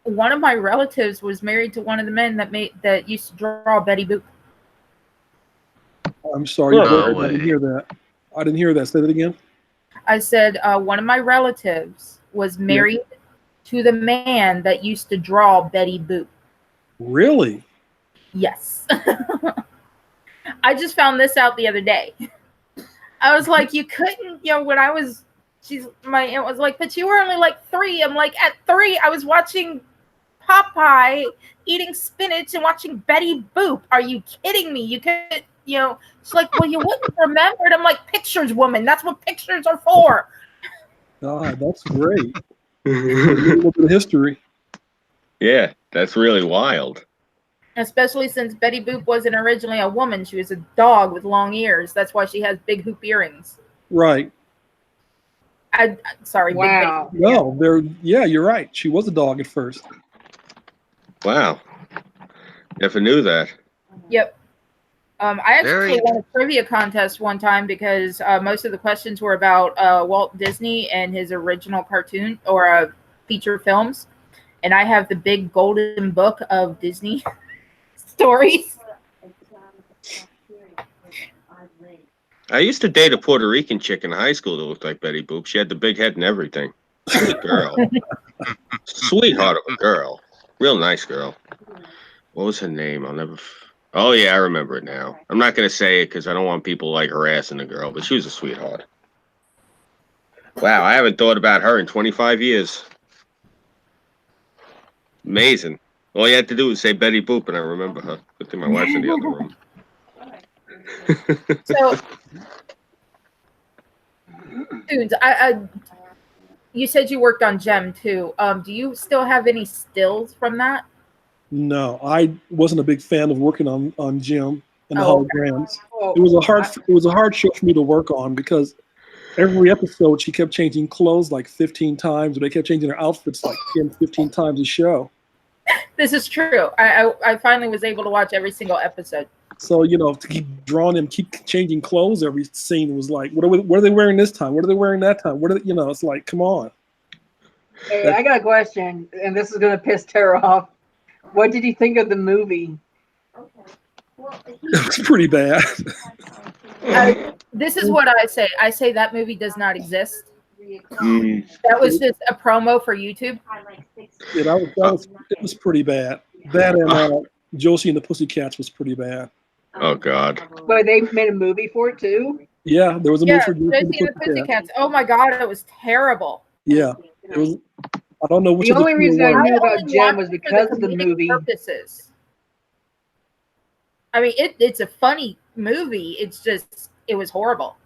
Speaker 1: One of my relatives was married to one of the men that used to draw Betty Boop.
Speaker 4: I'm sorry,
Speaker 3: No
Speaker 4: I didn't hear that. I didn't hear that. Say that again.
Speaker 1: I said one of my relatives was married to the man that used to draw Betty Boop.
Speaker 4: Really?
Speaker 1: Yes. I just found this out the other day. I was like, you couldn't, when I was, my aunt was like, but you were only like 3. I'm like, at 3, I was watching Popeye eating spinach and watching Betty Boop. Are you kidding me? You could, she's like, well, you wouldn't remember it. I'm like, pictures, woman. That's what pictures are for.
Speaker 4: God, that's great. A little bit of history.
Speaker 2: Yeah, that's really wild.
Speaker 1: Especially since Betty Boop wasn't originally a woman. She was a dog with long ears. That's why she has big hoop earrings.
Speaker 4: Right.
Speaker 1: Sorry.
Speaker 5: Wow.
Speaker 4: No, you're right. She was a dog at first.
Speaker 2: Wow. Never knew that.
Speaker 1: Yep. I actually won a trivia contest one time because most of the questions were about Walt Disney and his original cartoon or feature films. And I have the big golden book of Disney stories.
Speaker 2: I used to date a Puerto Rican chick in high school that looked like Betty Boop. She had the big head and everything. Sweet girl. Sweetheart of a girl. Real nice girl. What was her name? Oh, yeah, I remember it now. I'm not going to say it because I don't want people like harassing the girl, but she was a sweetheart. Wow, I haven't thought about her in 25 years. Amazing. All you had to do was say Betty Boop, and I remember her. Good thing my wife's in the other room.
Speaker 1: So, dudes, you said you worked on Gem too. Do you still have any stills from that?
Speaker 4: No, I wasn't a big fan of working on Jim and the holograms.
Speaker 5: Oh,
Speaker 4: It was a hard show for me to work on because every episode she kept changing clothes like 15 times, or they kept changing their outfits like 10, 15 times a show.
Speaker 1: This is true. I finally was able to watch every single episode.
Speaker 4: So, to keep drawing them, keep changing clothes every scene was like, what are they wearing this time? What are they wearing that time? It's like, come on.
Speaker 5: Hey, I got a question, and this is going to piss Tara off. What did you think of the movie?
Speaker 4: It's pretty bad.
Speaker 1: This is what I say. I say that movie does not exist.
Speaker 2: Mm.
Speaker 1: That was just a promo for YouTube.
Speaker 4: It was pretty bad. That Josie and the Pussycats was pretty bad.
Speaker 2: Oh God.
Speaker 5: But they made a movie for it too.
Speaker 4: Yeah, there was a movie
Speaker 1: Yeah,
Speaker 4: for Josie and
Speaker 1: Josie and the
Speaker 4: Pussycats.
Speaker 1: Pussycats. Oh my god, it was terrible.
Speaker 4: Yeah, it was. I don't know which
Speaker 5: The
Speaker 4: of the
Speaker 5: only
Speaker 4: two
Speaker 5: reason
Speaker 4: it
Speaker 5: I
Speaker 4: was.
Speaker 5: knew
Speaker 1: I
Speaker 5: about
Speaker 1: only
Speaker 5: Jem
Speaker 1: watched
Speaker 5: was
Speaker 1: it for
Speaker 5: because of the
Speaker 1: comedic
Speaker 5: movie.
Speaker 1: purposes. I mean, it's a funny movie. It's just it was horrible.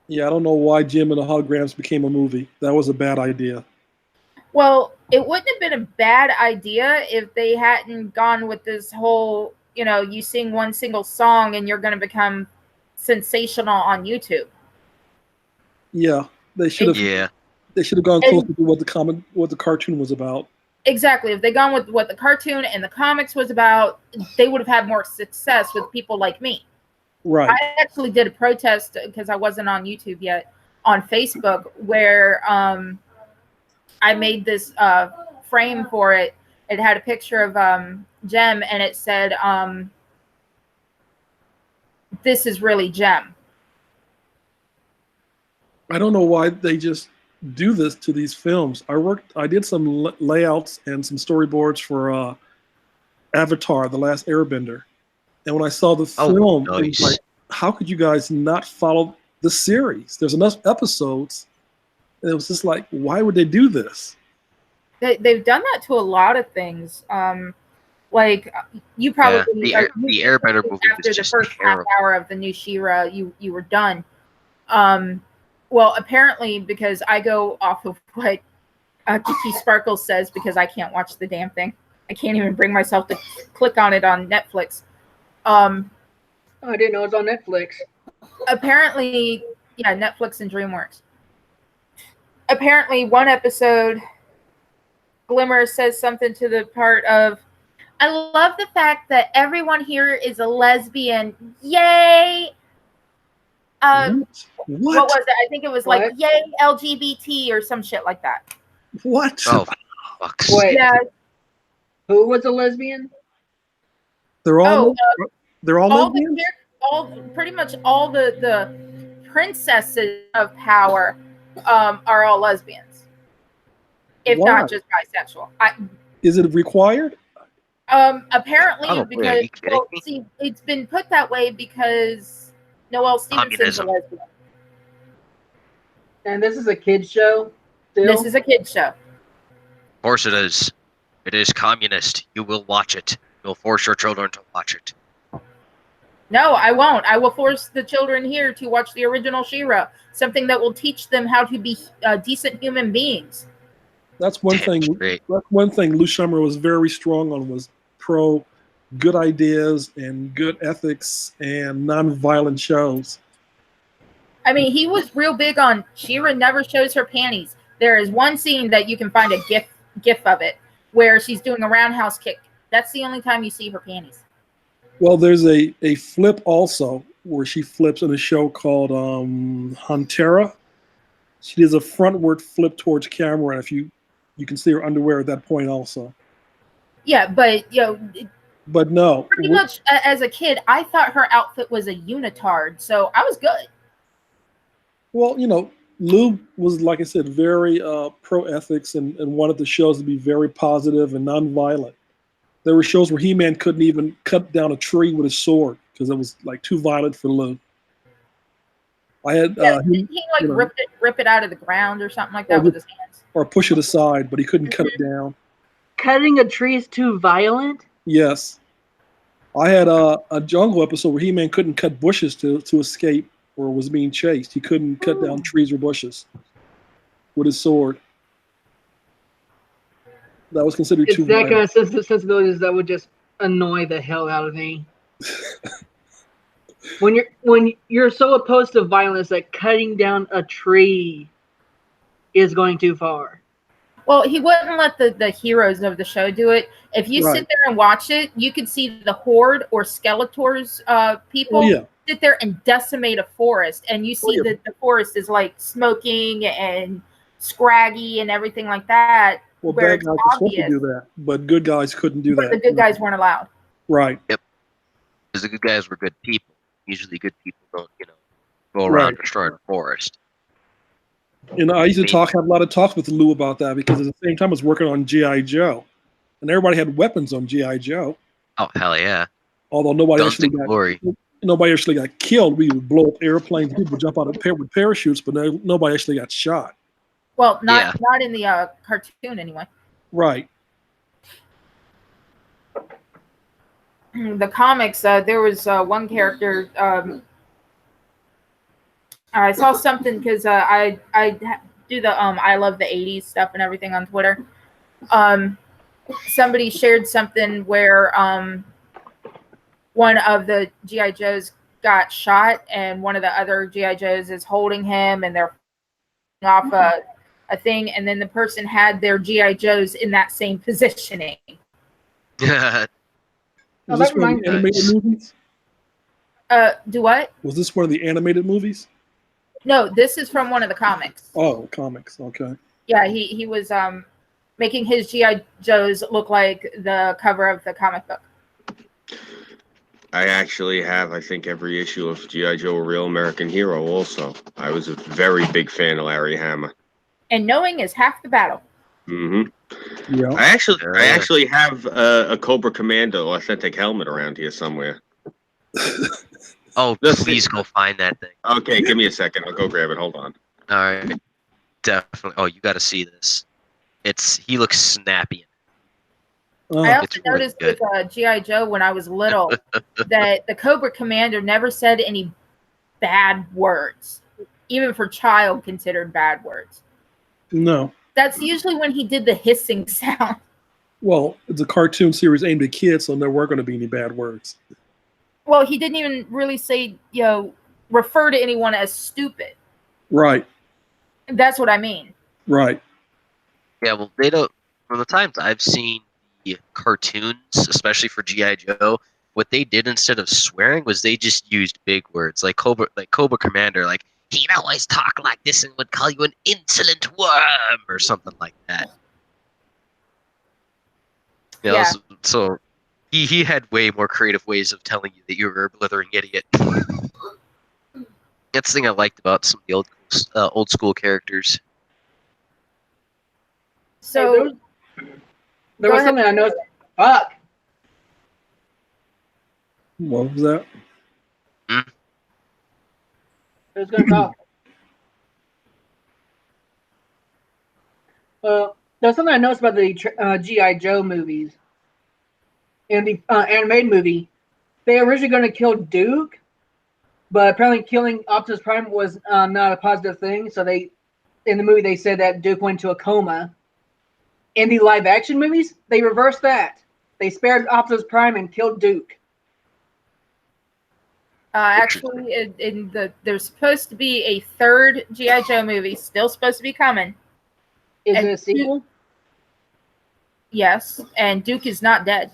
Speaker 4: Yeah, I don't know why Jim and the Holograms became a movie. That was a bad idea.
Speaker 1: Well, it wouldn't have been a bad idea if they hadn't gone with this whole, you sing one single song and you're going to become sensational on YouTube.
Speaker 4: Yeah, they should have.
Speaker 3: Yeah.
Speaker 4: They should have gone
Speaker 1: And-
Speaker 4: closer to what the cartoon was about.
Speaker 1: Exactly. If they'd gone with what the cartoon and the comics was about, they would have had more success with people like me.
Speaker 4: Right.
Speaker 1: I actually did a protest because I wasn't on YouTube yet on Facebook where I made this frame for it. It had a picture of Jem and it said, "This is really Jem."
Speaker 4: I don't know why they just do this to these films. I did some layouts and some storyboards for Avatar: The Last Airbender, and when I saw the film, it was
Speaker 3: nice.
Speaker 4: like, how could you guys not follow the series? There's enough episodes, and it was just like, why would they do this?
Speaker 1: They've done that to a lot of things. Like you probably
Speaker 3: the Airbender movie
Speaker 1: after
Speaker 3: was
Speaker 1: the
Speaker 3: just
Speaker 1: first
Speaker 3: terrible.
Speaker 1: half hour of the new She-Ra, you were done. Well, apparently because I go off of what Kiki Sparkles says because I can't watch the damn thing. I can't even bring myself to click on it on Netflix.
Speaker 5: Oh, I didn't know it was on Netflix.
Speaker 1: Apparently, yeah, Netflix and DreamWorks. Apparently, one episode, Glimmer says something to the part of, "I love the fact that everyone here is a lesbian. Yay!" What was it? I think it was like,
Speaker 5: What?
Speaker 1: "Yay LGBT" or some shit like that.
Speaker 4: What?
Speaker 3: Oh, fuck.
Speaker 5: Wait,
Speaker 1: Yeah.
Speaker 5: who was a lesbian?
Speaker 4: They're all they're all
Speaker 1: All
Speaker 4: lesbians?
Speaker 1: pretty much all the princesses of power are all lesbians, if
Speaker 4: Why?
Speaker 1: not just bisexual.
Speaker 4: Is it required?
Speaker 1: Apparently,
Speaker 3: Probably. Are
Speaker 1: because
Speaker 3: you kidding me?
Speaker 1: see, it's been put that way because Noelle Stevenson's a
Speaker 3: Communism.
Speaker 1: lesbian.
Speaker 5: And this is a kids show. Still?
Speaker 1: This is a kid's show.
Speaker 3: Of course it is. It is communist. You will watch it. You'll force your children to watch it.
Speaker 1: No, I won't. I will force the children here to watch the original She-Ra, something that will teach them how to be decent human beings.
Speaker 4: That's one
Speaker 3: Damn
Speaker 4: thing.
Speaker 3: straight.
Speaker 4: That's one thing Lou Scheimer was very strong on, was pro good ideas and good ethics and non-violent shows.
Speaker 1: I mean, he was real big on She-Ra never shows her panties. There is one scene that you can find a gif of it where she's doing a roundhouse kick. That's the only time you see her panties.
Speaker 4: Well, there's a flip also where she flips in a show called Huntera. She does a frontward flip towards camera, and if you can see her underwear at that point also.
Speaker 1: Yeah, but
Speaker 4: But no,
Speaker 1: pretty much as a kid, I thought her outfit was a unitard, so I was good.
Speaker 4: well, Lou was, like I said, very pro ethics and wanted the shows to be very positive and non-violent. There were shows where He-Man couldn't even cut down a tree with his sword because it was like too violent for Lou. I had
Speaker 1: Didn't he rip it out of the ground or something like that with his hands?
Speaker 4: or push it aside, but he couldn't cut it down.
Speaker 5: Cutting a tree is too violent?
Speaker 4: Yes, I had a jungle episode where He-Man couldn't cut bushes to escape or was being chased. He couldn't cut down trees or bushes with his sword. That was considered
Speaker 5: It's
Speaker 4: too
Speaker 5: that
Speaker 4: violent.
Speaker 5: kind of sensibilities that would just annoy the hell out of me. when you're so opposed to violence that cutting down a tree is going too far.
Speaker 1: Well, he wouldn't let the heroes of the show do it. If you sit there and watch it, you could see the Horde or Skeletor's people sit there and decimate a forest, and you see that the forest is like smoking and scraggy and everything like that.
Speaker 4: Well, bad guys were supposed to do that, but good guys couldn't do that.
Speaker 1: The good guys weren't allowed.
Speaker 4: Right.
Speaker 3: Yep. Because the good guys were good people. Usually good people don't, go around destroying the forest.
Speaker 4: And I used to have a lot of talks with Lou about that because at the same time I was working on G.I. Joe. and everybody had weapons on GI Joe.
Speaker 3: Oh hell yeah!
Speaker 4: Although
Speaker 3: Guns to glory.
Speaker 4: nobody actually got killed. We would blow up airplanes, people jump out of with parachutes, but nobody actually got shot.
Speaker 1: Well, not in the cartoon anyway.
Speaker 4: Right.
Speaker 1: The comics, there was one character. I saw something because I do the I love the '80s stuff and everything on Twitter. Somebody shared something where one of the GI Joes got shot, and one of the other GI Joes is holding him, and they're off a thing, and then the person had their GI Joes in that same positioning.
Speaker 4: Was this one of the animated movies?
Speaker 1: Do what?
Speaker 4: Was this one of the animated movies?
Speaker 1: No, this is from one of the comics.
Speaker 4: Oh, comics. Okay.
Speaker 1: Yeah, he was making his GI Joes look like the cover of the comic book.
Speaker 2: I actually have, I think, every issue of G.I. Joe: A Real American Hero also. I was a very big fan of Larry Hama.
Speaker 1: And knowing is half the battle.
Speaker 2: Mm-hmm.
Speaker 4: Yeah.
Speaker 2: I actually have a Cobra Commando authentic helmet around here somewhere.
Speaker 3: Oh, please go find that thing.
Speaker 2: Okay, give me a second. I'll go grab it. Hold on.
Speaker 3: All right, definitely. Oh, you got to see this. He looks snappy.
Speaker 1: I also
Speaker 3: really
Speaker 1: noticed
Speaker 3: good.
Speaker 1: with G.I. Joe when I was little that the Cobra Commander never said any bad words, even for child considered bad words.
Speaker 4: No.
Speaker 1: That's usually when he did the hissing sound.
Speaker 4: Well, it's a cartoon series aimed at kids, so there weren't going to be any bad words.
Speaker 1: Well, he didn't even really say, refer to anyone as stupid.
Speaker 4: Right.
Speaker 1: That's what I mean.
Speaker 4: Right.
Speaker 3: Yeah, well, they don't. From the times I've seen the cartoons, especially for GI Joe, what they did instead of swearing was they just used big words like Cobra Commander, like he'd always talk like this and would call you an insolent worm or something like that.
Speaker 1: Yeah.
Speaker 3: So he had way more creative ways of telling you that you were a blithering idiot. That's the thing I liked about some of the old school characters.
Speaker 1: So
Speaker 5: there was something I noticed. Fuck.
Speaker 4: What was that?
Speaker 5: Who's going to talk? Well, there's something I noticed about the G.I. Joe movies. In the animated movie, they were originally going to kill Duke, but apparently killing Optimus Prime was not a positive thing. So in the movie, they said that Duke went into a coma. In the live-action movies, they reversed that. They spared Optimus Prime and killed Duke.
Speaker 1: actually, there's supposed to be a third G.I. Joe movie, still supposed to be coming.
Speaker 5: Is it a sequel?
Speaker 1: Yes, and Duke is not dead.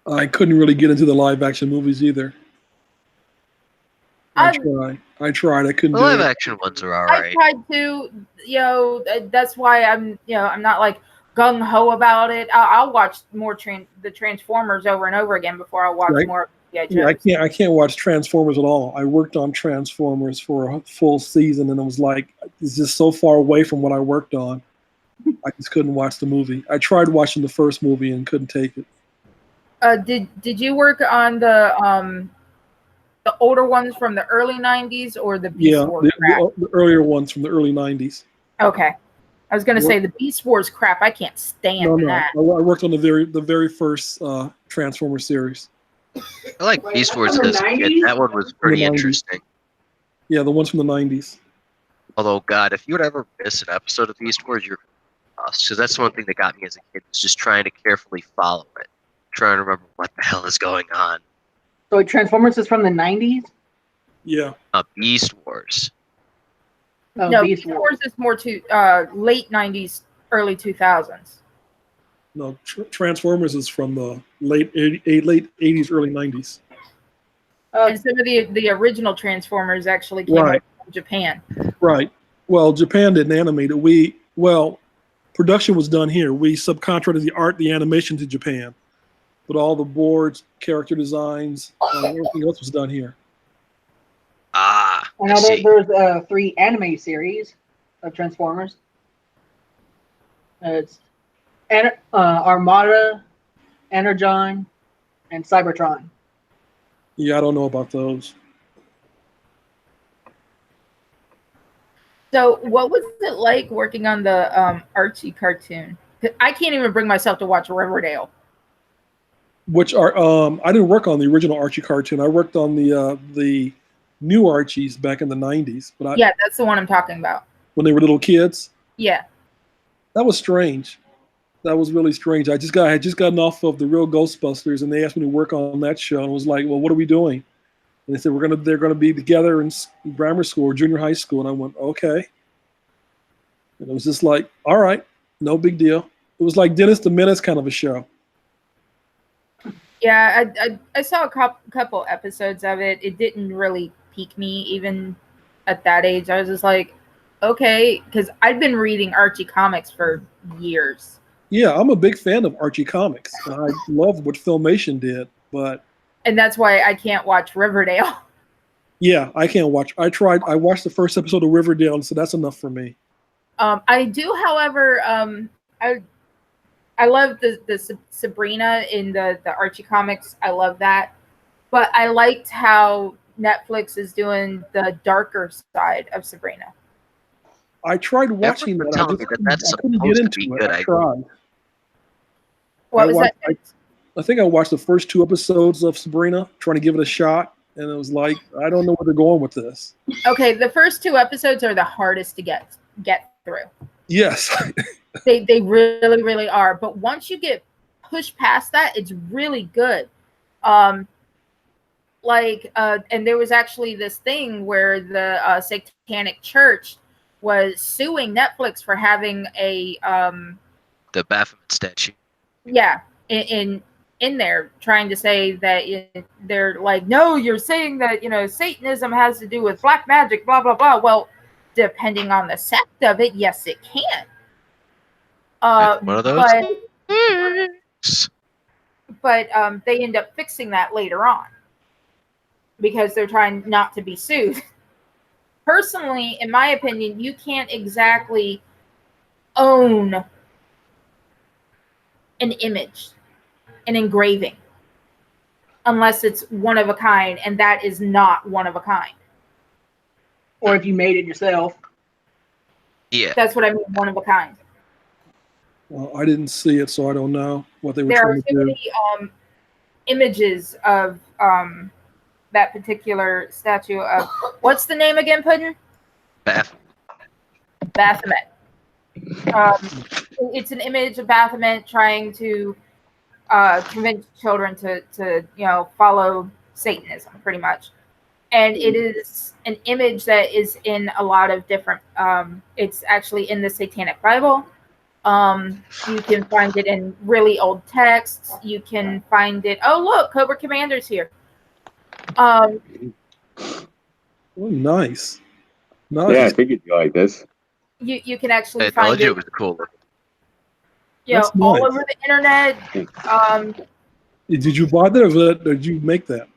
Speaker 4: I couldn't really get into the live action movies either. I tried. I couldn't
Speaker 3: The
Speaker 4: do
Speaker 3: live
Speaker 4: it.
Speaker 3: action ones are alright.
Speaker 1: I tried to, that's why I'm not like gung ho about it. I'll watch more the Transformers over and over again before I watch more.
Speaker 4: Yeah, I can't watch Transformers at all. I worked on Transformers for a full season, and it was like it's just so far away from what I worked on. I just couldn't watch the movie. I tried watching the first movie and couldn't take it.
Speaker 1: Did you work on the older ones from the early '90s or the Beast Wars crap?
Speaker 4: The earlier ones from the early '90s.
Speaker 1: Okay, I was gonna say the Beast Wars crap. I can't stand that.
Speaker 4: I worked on the very first Transformers series.
Speaker 3: I like Beast Wars as a kid. That one was pretty interesting.
Speaker 4: Yeah, the ones from the '90s.
Speaker 3: Although, God, if you would ever miss an episode of Beast Wars, you're lost. Because that's one thing that got me as a kid, was just trying to carefully follow it. Trying to remember what the hell is going on.
Speaker 5: So Transformers is from the 90s?
Speaker 4: Yeah.
Speaker 3: Beast Wars.
Speaker 5: Oh,
Speaker 1: no, Beast Wars is more to late '90s, early 2000s.
Speaker 4: No, Transformers is from the late '80s, early '90s.
Speaker 1: And some of the original Transformers actually came from Japan.
Speaker 4: Right. Well, Japan didn't animate it. Production was done here. We subcontracted the animation to Japan. But all the boards, character designs, everything else was done here.
Speaker 3: I
Speaker 5: know there's 3 anime series of Transformers. It's Armada, Energon, and Cybertron.
Speaker 4: Yeah, I don't know about those.
Speaker 1: So, what was it like working on the Archie cartoon? I can't even bring myself to watch Riverdale.
Speaker 4: Which are I didn't work on the original Archie cartoon. I worked on the new Archies back in the '90s, but
Speaker 1: Yeah, that's the one I'm talking about.
Speaker 4: when they were little kids.
Speaker 1: Yeah.
Speaker 4: That was strange. That was really strange. I had just gotten off of the Real Ghostbusters, and they asked me to work on that show, and was like, "Well, what are we doing?" And they said they're gonna be together in grammar school or junior high school, and I went, "Okay." And it was just like, "All right, no big deal." It was like Dennis the Menace kind of a show.
Speaker 1: Yeah, I saw a couple episodes of it. It didn't really pique me even at that age. I was just like, okay, because I'd been reading Archie comics for years.
Speaker 4: Yeah, I'm a big fan of Archie comics, and I love what Filmation did, but
Speaker 1: And that's why I can't watch Riverdale.
Speaker 4: yeah, I can't watch. I watched the first episode of Riverdale, and so that's enough for me.
Speaker 1: I do, however, I love the Sabrina in the Archie comics. I love that, but I liked how Netflix is doing the darker side of Sabrina.
Speaker 4: I tried watching
Speaker 3: Everyone's
Speaker 4: that.
Speaker 3: telling me that's
Speaker 4: I couldn't get
Speaker 3: supposed to be
Speaker 4: into it.
Speaker 3: good.
Speaker 4: I tried.
Speaker 1: What
Speaker 4: I
Speaker 1: was
Speaker 4: watched-
Speaker 1: that?
Speaker 4: I think I watched the first 2 episodes of Sabrina, trying to give it a shot, and it was like, I don't know where they're going with this.
Speaker 1: Okay, the first 2 episodes are the hardest to get through.
Speaker 4: Yes.
Speaker 1: They really are. But once you get pushed past that, it's really good. And there was actually this thing where the Satanic Church was suing Netflix for having a
Speaker 3: The Baphomet statue.
Speaker 1: yeah in there, trying to say that they're like, no, you're saying that Satanism has to do with black magic, blah blah blah. Well, depending on the sect of it, yes, it can.
Speaker 3: One of those.
Speaker 1: But they end up fixing that later on because they're trying not to be sued. Personally, in my opinion, you can't exactly own an image, an engraving, unless it's one of a kind, and that is not one of a kind.
Speaker 5: Or if you made it yourself.
Speaker 3: Yeah.
Speaker 1: That's what I mean, one of a kind.
Speaker 4: Well, I didn't see it, so I don't know what they were
Speaker 1: There are
Speaker 4: trying to
Speaker 1: so
Speaker 4: do.
Speaker 1: many images of that particular statue of, what's the name again, Puddin'? Baphomet. It's an image of Baphomet trying to convince children to follow Satanism, pretty much. And it is an image that is in a lot of different. It's actually in the Satanic Bible. You can find it in really old texts. You can find it. Oh, look, Cobra Commander's here.
Speaker 4: Oh, nice. Nice.
Speaker 2: Yeah, I figured you like this.
Speaker 1: You can actually
Speaker 3: I
Speaker 1: find
Speaker 3: told you
Speaker 1: it.
Speaker 3: it was cool.
Speaker 4: That's
Speaker 1: All
Speaker 4: nice.
Speaker 1: over the internet.
Speaker 4: Did you buy that, or did you make that?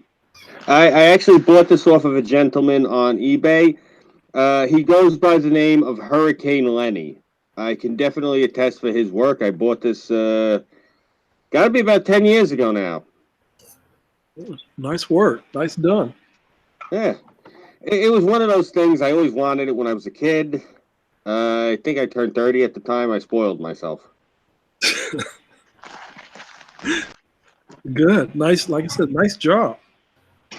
Speaker 2: I actually bought this off of a gentleman on eBay. He goes by the name of Hurricane Lenny. I can definitely attest for his work. I bought this, got to be about 10 years ago now.
Speaker 4: Nice work. Nice done.
Speaker 2: Yeah. It was one of those things. I always wanted it when I was a kid. I think I turned 30 at the time. I spoiled myself.
Speaker 4: Good. Nice. Like I said, nice job.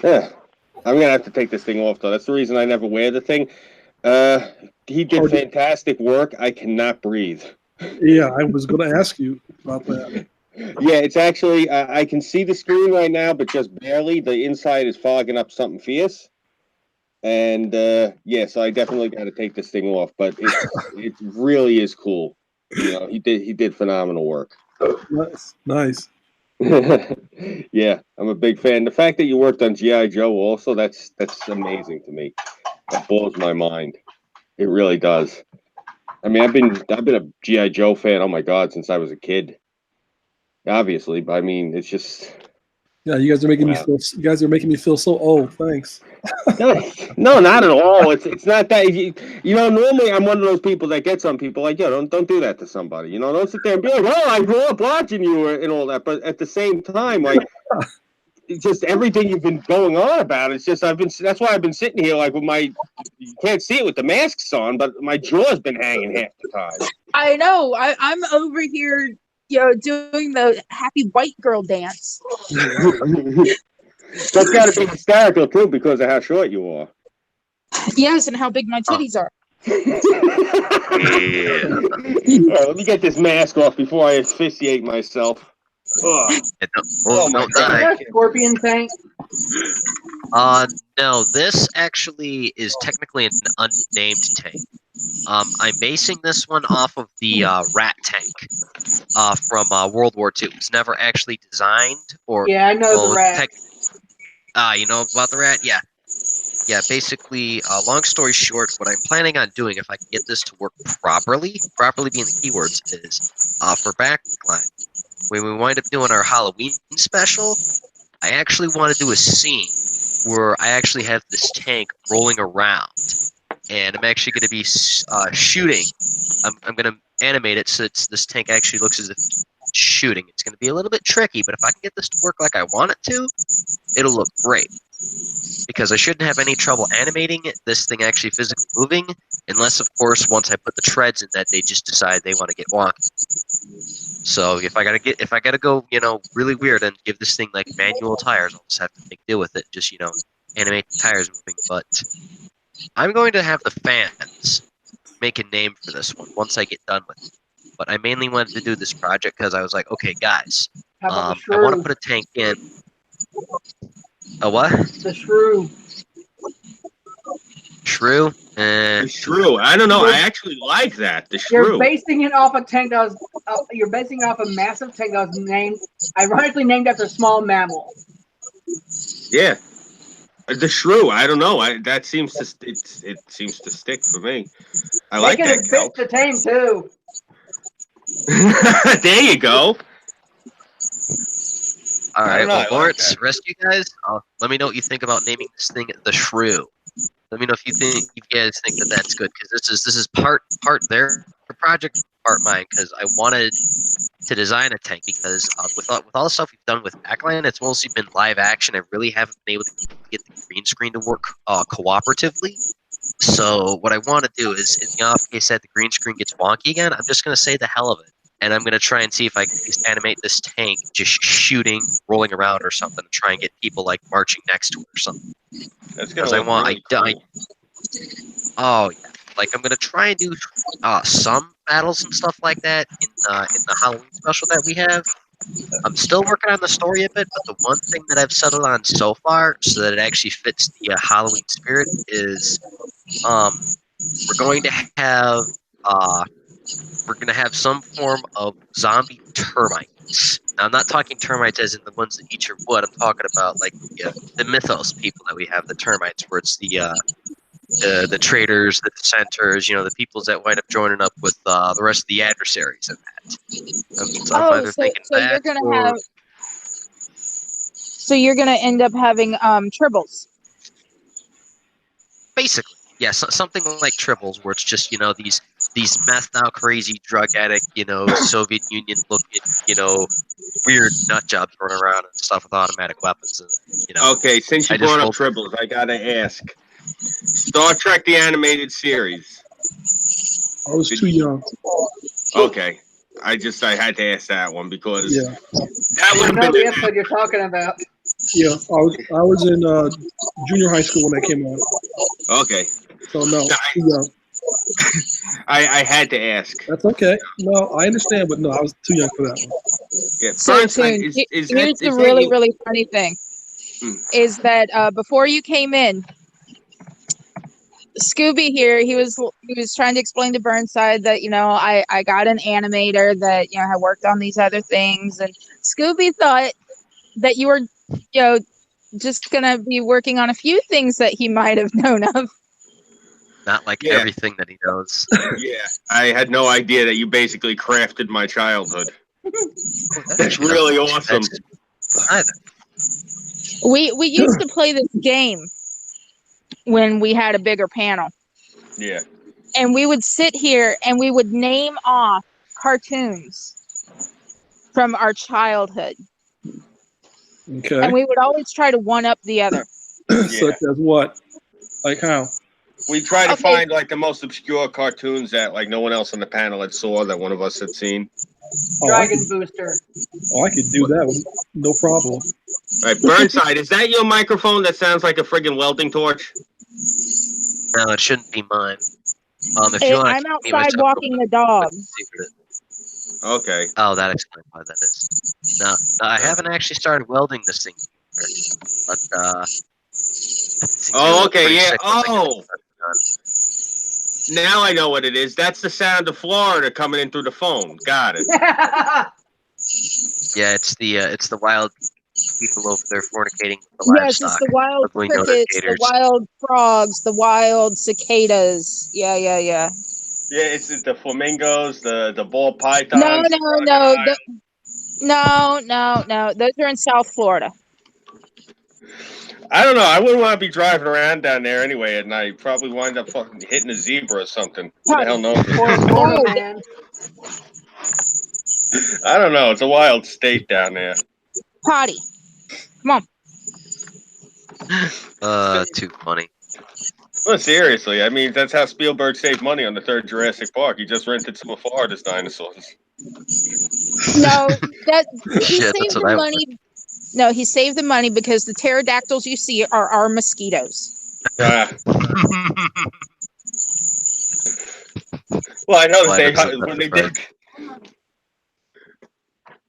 Speaker 2: Yeah. I'm going to have to take this thing off, though. That's the reason I never wear the thing. He did fantastic work. I cannot breathe.
Speaker 4: Yeah, I was going to ask you about that.
Speaker 2: Yeah, it's actually, I can see the screen right now, but just barely. The inside is fogging up something fierce. And yeah, so I definitely got to take this thing off, but it really is cool. He did phenomenal work.
Speaker 4: Nice.
Speaker 2: Yeah, I'm a big fan. The fact that you worked on G.I. Joe also, that's amazing to me. That blows my mind. It really does. I mean, I've been a G.I. Joe fan, oh my God, since I was a kid. Obviously, but I mean, it's just
Speaker 4: Yeah, you guys are making me feel. You guys are making me feel so old. Thanks.
Speaker 2: No, not at all. It's not that. Normally I'm one of those people that gets on people like, don't do that to somebody. Don't sit there and be like, oh, I grew up watching you and all that. But at the same time, like, it's just everything you've been going on about. It's just that's why I've been sitting here like with you can't see it with the masks on, but my jaw's been hanging half the time.
Speaker 1: I know. I'm over here, doing the happy white girl dance.
Speaker 2: That's got to be hysterical too because of how short you are.
Speaker 1: Yes, and how big my titties are.
Speaker 3: Yeah.
Speaker 2: All right, let me get this mask off before I asphyxiate myself. Ugh.
Speaker 3: Oh,
Speaker 2: my
Speaker 3: don't
Speaker 2: God.
Speaker 3: die.
Speaker 5: Is that a scorpion tank?
Speaker 3: No, this actually is technically an unnamed tank. I'm basing this one off of the rat tank from World War II. It was never actually designed or
Speaker 5: Yeah, I know the rat.
Speaker 3: you know about the rat? Yeah. Yeah, basically, long story short, what I'm planning on doing, if I can get this to work properly being the keywords, is for backline. When we wind up doing our Halloween special, I actually want to do a scene where I actually have this tank rolling around, and I'm actually going to be shooting. I'm going to animate it so this tank actually looks as if it's shooting. It's going to be a little bit tricky, but if I can get this to work like I want it to, it'll look great. Because I shouldn't have any trouble animating this thing actually physically moving, unless, of course, once I put the treads in that they just decide they want to get wonky. So if I gotta go, really weird and give this thing like manual tires, I'll just have to make deal with it. Just animate the tires moving. But I'm going to have the fans make a name for this one once I get done with it. But I mainly wanted to do this project because I was like, okay, guys,
Speaker 5: How about the
Speaker 3: I want to
Speaker 5: shrew?
Speaker 3: put a tank in. A what?
Speaker 5: The shrew.
Speaker 3: Shrew?
Speaker 2: The shrew. I don't know. I actually like that. The
Speaker 5: You're
Speaker 2: shrew.
Speaker 5: basing it off a tank that was. You're basing it off a massive tank that was ironically named after a small mammal.
Speaker 2: Yeah. The shrew. I don't know. That seems to it seems to stick for me. I like
Speaker 5: Make it
Speaker 2: that.
Speaker 5: a bit to tame too.
Speaker 2: There you go.
Speaker 3: All
Speaker 2: I
Speaker 3: right,
Speaker 2: don't know,
Speaker 3: well,
Speaker 2: I like
Speaker 3: Lawrence,
Speaker 2: that.
Speaker 3: rescue guys, let me know what you think about naming this thing the Shrew. Let me know if you guys think that that's good, because this is part their project, part mine, because I wanted to design a tank, because with all the stuff we've done with Backline, it's mostly been live action. I really haven't been able to get the green screen to work cooperatively. So what I want to do is, in the off case that the green screen gets wonky again, I'm just going to say the hell of it. And I'm going to try and see if I can at least animate this tank just shooting, rolling around or something, and try and get people like marching next to it or something.
Speaker 2: That's gonna
Speaker 3: Because I
Speaker 2: look
Speaker 3: want,
Speaker 2: really cool.
Speaker 3: oh yeah, like I'm going to try and do some battles and stuff like that in the Halloween special that we have. I'm still working on the story a bit, but the one thing that I've settled on so far, so that it actually fits the Halloween spirit, is we're going to have some form of zombie termites. Now, I'm not talking termites as in the ones that eat your wood. I'm talking about like the mythos people that we have, the termites, where it's the traitors, the dissenters, the peoples that wind up joining up with the rest of the adversaries in that. I'm either thinking
Speaker 1: so
Speaker 3: that,
Speaker 1: you're gonna
Speaker 3: or
Speaker 1: have. So you're gonna end up having tribbles.
Speaker 3: basically, yeah, something like tribbles, where it's just these methed out, crazy drug addict, Soviet Union looking, weird nut jobs running around and stuff with automatic weapons, and
Speaker 2: Okay, since you brought up tribbles, I gotta ask. Star Trek the animated series.
Speaker 4: I was too young.
Speaker 2: Okay. I had to ask that one because that
Speaker 5: I
Speaker 2: would have
Speaker 5: know
Speaker 2: been
Speaker 5: the episode you're talking about.
Speaker 4: Yeah, I was in junior high school when that came out.
Speaker 2: okay.
Speaker 4: So no, too young.
Speaker 2: I had to ask.
Speaker 4: That's okay. No, I understand, but no, I was too young for that one.
Speaker 2: Yeah,
Speaker 1: So
Speaker 2: Bernstein,
Speaker 1: here's the really funny thing, is that before you came in, Scooby here, he was trying to explain to Burnside that I got an animator that had worked on these other things, and Scooby thought that you were just gonna be working on a few things that he might have known of.
Speaker 3: not like everything that he knows.
Speaker 2: Yeah, I had no idea that you basically crafted my childhood. That's really awesome.
Speaker 3: Either.
Speaker 6: We used to play this game when we had a bigger panel.
Speaker 2: Yeah.
Speaker 6: And we would sit here and we would name off cartoons from our childhood.
Speaker 4: Okay.
Speaker 6: And we would always try to one up the other.
Speaker 4: Such as what? Like how?
Speaker 2: We try to
Speaker 6: Okay.
Speaker 2: find like the most obscure cartoons that like no one else on the panel had saw that one of us had seen.
Speaker 5: Dragon Booster.
Speaker 4: I could do that. No problem.
Speaker 2: All right, Burnside, is that your microphone that sounds like a friggin' welding torch?
Speaker 3: No, it shouldn't be mine. If you want,
Speaker 6: I'm outside walking the dog.
Speaker 2: Okay.
Speaker 3: Oh, that explains why that is. No, I haven't actually started welding this thing, but
Speaker 2: Oh, okay, yeah. Oh, now I know what it is. That's the sound of Florida coming in through the phone. Got it.
Speaker 3: Yeah, it's the wild people over there fornicating with the
Speaker 6: Yes,
Speaker 3: livestock.
Speaker 6: it's the wild
Speaker 3: Ugly
Speaker 6: crickets, the
Speaker 3: notificators.
Speaker 6: wild frogs, the wild cicadas. Yeah.
Speaker 2: Yeah, it's the flamingos, the ball pythons.
Speaker 6: No. Those are in South Florida.
Speaker 2: I don't know. I wouldn't want to be driving around down there anyway at night. Probably wind up fucking hitting a zebra or something. Who the hell knows?
Speaker 5: Or Florida man.
Speaker 2: I don't know. It's a wild state down there.
Speaker 6: Potty. Come on.
Speaker 3: Too funny.
Speaker 2: Well, seriously, I mean, that's how Spielberg saved money on the third Jurassic Park. He just rented some of Florida's dinosaurs.
Speaker 6: No, he
Speaker 3: Shit,
Speaker 6: saved
Speaker 3: that's
Speaker 6: the
Speaker 3: what I
Speaker 6: money. No, he saved the money because the pterodactyls you see are our mosquitoes.
Speaker 2: Ah. Well, I know that
Speaker 3: Why
Speaker 2: when they did.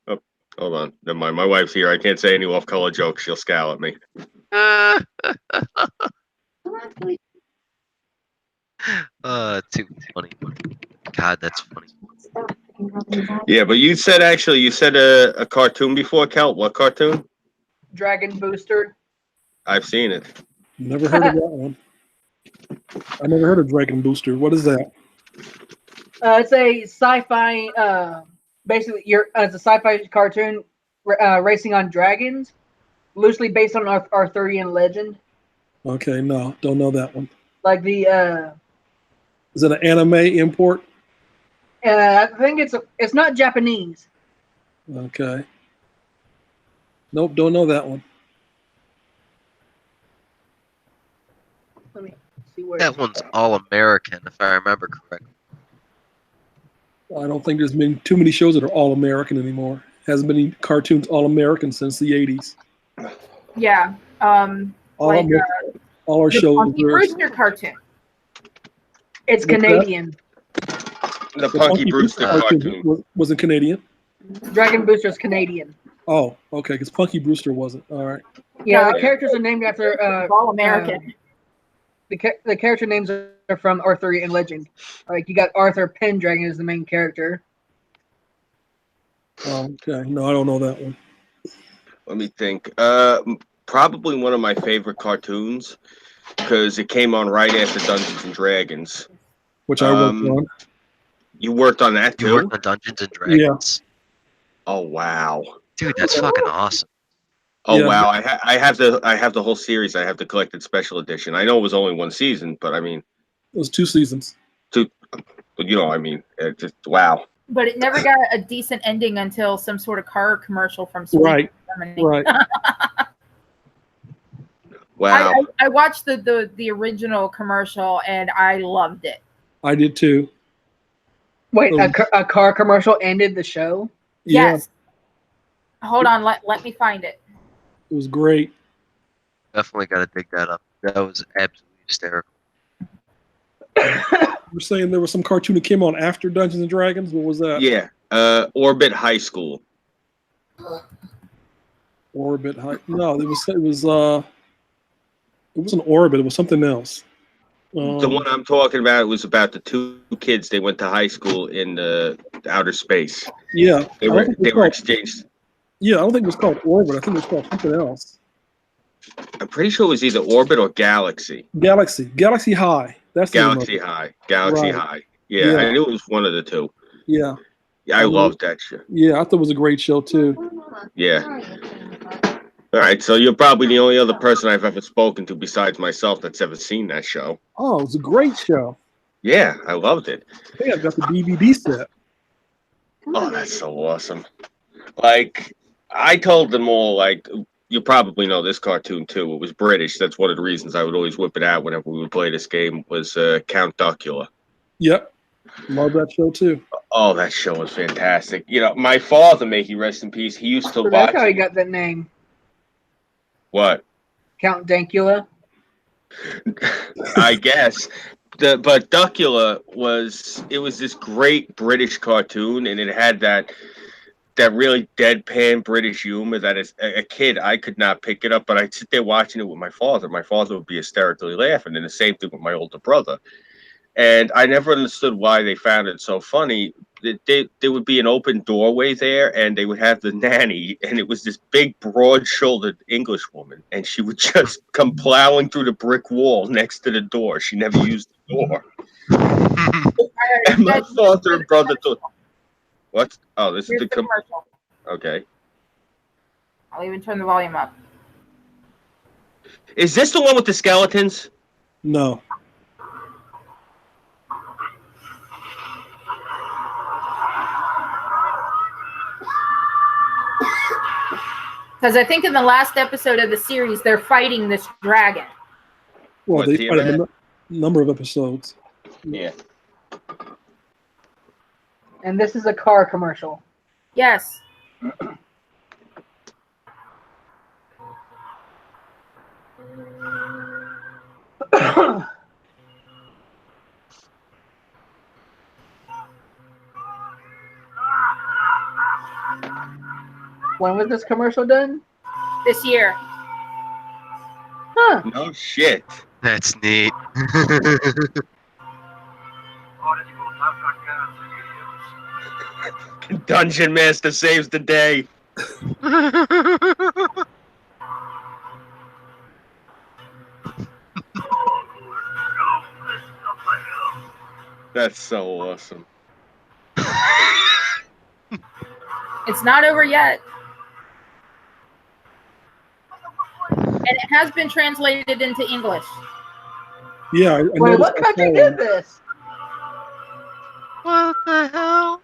Speaker 2: Oh, hold on. Never mind. My wife's here. I can't say any off-color jokes. She'll scowl at me.
Speaker 3: Too funny. God, that's funny.
Speaker 2: Yeah, but you said a cartoon before, Kel. What cartoon?
Speaker 5: Dragon Booster.
Speaker 2: I've seen it.
Speaker 4: Never heard of that one. I never heard of Dragon Booster. What is that?
Speaker 5: It's a sci-fi. Basically, it's a sci-fi cartoon racing on dragons, loosely based on Arthurian legend.
Speaker 4: Okay, no, don't know that one.
Speaker 5: Like the.
Speaker 4: Is it an anime import?
Speaker 5: I think it's not Japanese.
Speaker 4: Okay. Nope, don't know that one.
Speaker 5: Let me see where
Speaker 3: That one's all American, if I remember correctly.
Speaker 4: I don't think there's been too many shows that are all American anymore. Hasn't been any cartoons all American since the 80s.
Speaker 1: Yeah.
Speaker 4: All our
Speaker 1: The
Speaker 4: shows
Speaker 1: Punky
Speaker 4: were
Speaker 1: Brewster cartoon.
Speaker 5: It's
Speaker 4: What's
Speaker 5: Canadian.
Speaker 2: The Punky Brewster cartoon.
Speaker 4: wasn't Canadian.
Speaker 5: Dragon Booster's Canadian.
Speaker 4: Oh, okay, because Punky Brewster wasn't. All right.
Speaker 5: Yeah, the characters are named after
Speaker 1: All American.
Speaker 5: the character names are from Arthurian legend. Like you got Arthur Pendragon as the main character.
Speaker 4: Okay, no, I don't know that one.
Speaker 2: Let me think. Probably one of my favorite cartoons because it came on right after Dungeons and Dragons.
Speaker 4: Which I worked on.
Speaker 2: You worked on that too?
Speaker 3: You worked on Dungeons and Dragons?
Speaker 2: Yeah. Oh wow,
Speaker 3: dude, that's fucking awesome.
Speaker 2: Oh yeah. Wow, I have the whole series. I have the collected special edition. I know it was only one season, but I mean,
Speaker 4: it was 2 seasons.
Speaker 2: But I mean, it just wow.
Speaker 1: But it never got a decent ending until some sort of car commercial from Sweden.
Speaker 4: Right.
Speaker 2: Wow.
Speaker 1: I watched the original commercial and I loved it.
Speaker 4: I did too.
Speaker 5: Wait, a car commercial ended the show?
Speaker 4: Yeah.
Speaker 1: Yes. Hold on, let me find it.
Speaker 4: It was great.
Speaker 3: Definitely got to dig that up. That was absolutely hysterical.
Speaker 4: You're saying there was some cartoon that came on after Dungeons and Dragons? What was that?
Speaker 2: Yeah. Orbit High School.
Speaker 4: Orbit High. No, it wasn't Orbit. It was something else.
Speaker 2: The one I'm talking about was about the 2 kids. They went to high school in the outer space.
Speaker 4: Yeah,
Speaker 2: they were exchanged.
Speaker 4: Yeah, I don't think it was called Orbit. I think it was called something else.
Speaker 2: I'm pretty sure it was either Orbit or Galaxy.
Speaker 4: Galaxy High. That's
Speaker 2: Galaxy High. Galaxy High. Yeah, I knew it was one of the 2.
Speaker 4: Yeah.
Speaker 2: I loved that show.
Speaker 4: Yeah, I thought it was a great show too.
Speaker 2: Yeah. All right, so you're probably the only other person I've ever spoken to besides myself that's ever seen that show.
Speaker 4: Oh, it was a great show.
Speaker 2: Yeah, I loved it.
Speaker 4: I think I've got the DVD set.
Speaker 2: Oh, that's so awesome. Like, I told them all, like, you probably know this cartoon too. It was British. That's one of the reasons I would always whip it out whenever we would play this game was Count Duckula.
Speaker 4: Yep. Love that show too.
Speaker 2: Oh, that show was fantastic. You know, my father, may he rest in peace, he used to
Speaker 5: So
Speaker 2: watch
Speaker 5: that's how he
Speaker 2: it.
Speaker 5: got that name,
Speaker 2: What?
Speaker 5: Count Dankula.
Speaker 2: I guess. But Duckula was this great British cartoon, and it had that really deadpan British humor that as a kid I could not pick it up, but I'd sit there watching it with my father. My father would be hysterically laughing, and the same thing with my older brother. And I never understood why they found it so funny. There would be an open doorway there, and they would have the nanny, and it was this big, broad-shouldered English woman, and she would just come plowing through the brick wall next to the door. She never used the door. And my father and brother thought, what? Oh, this
Speaker 1: Here's
Speaker 2: is
Speaker 1: the
Speaker 2: the
Speaker 1: commercial.
Speaker 2: okay.
Speaker 1: I'll even turn the volume up.
Speaker 2: Is this the one with the skeletons?
Speaker 4: No.
Speaker 1: Because I think in the last episode of the series, they're fighting this dragon.
Speaker 4: Well,
Speaker 2: What,
Speaker 4: they
Speaker 2: the
Speaker 4: fight in a
Speaker 2: internet?
Speaker 4: number of episodes.
Speaker 2: Yeah.
Speaker 5: And this is a car commercial.
Speaker 1: Yes.
Speaker 5: When was this commercial done?
Speaker 1: This year.
Speaker 5: Huh.
Speaker 2: No shit.
Speaker 3: That's neat.
Speaker 2: Dungeon Master saves the day. That's so awesome.
Speaker 1: It's not over yet. And it has been translated into English.
Speaker 4: Yeah, I
Speaker 5: Wait,
Speaker 4: noticed
Speaker 5: what
Speaker 4: that
Speaker 5: country
Speaker 4: one.
Speaker 5: did this?
Speaker 3: What the hell?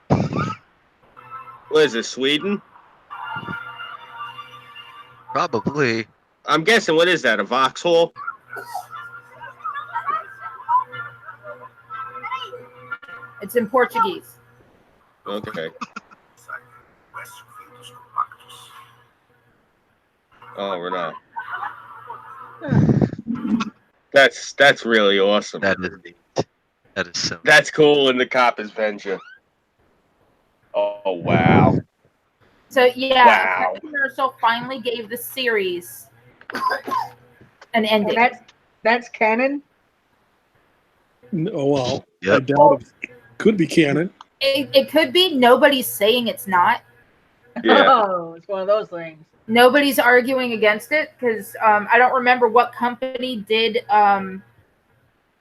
Speaker 2: What is it, Sweden?
Speaker 3: Probably.
Speaker 2: I'm guessing, what is that, a Vauxhall?
Speaker 1: It's in Portuguese.
Speaker 2: Okay. Oh, we're not. That's really awesome.
Speaker 3: That is neat. That is so.
Speaker 2: That's cool in the cop adventure. Oh, wow.
Speaker 1: So yeah,
Speaker 2: Wow.
Speaker 1: that commercial finally gave the series an
Speaker 5: And
Speaker 1: ending.
Speaker 5: that's canon?
Speaker 4: Oh, well,
Speaker 3: Yep.
Speaker 4: I doubt it. Could be canon.
Speaker 1: It could be. Nobody's saying it's not.
Speaker 2: Yeah.
Speaker 5: Oh, it's one of those things.
Speaker 1: Nobody's arguing against it because I don't remember what company did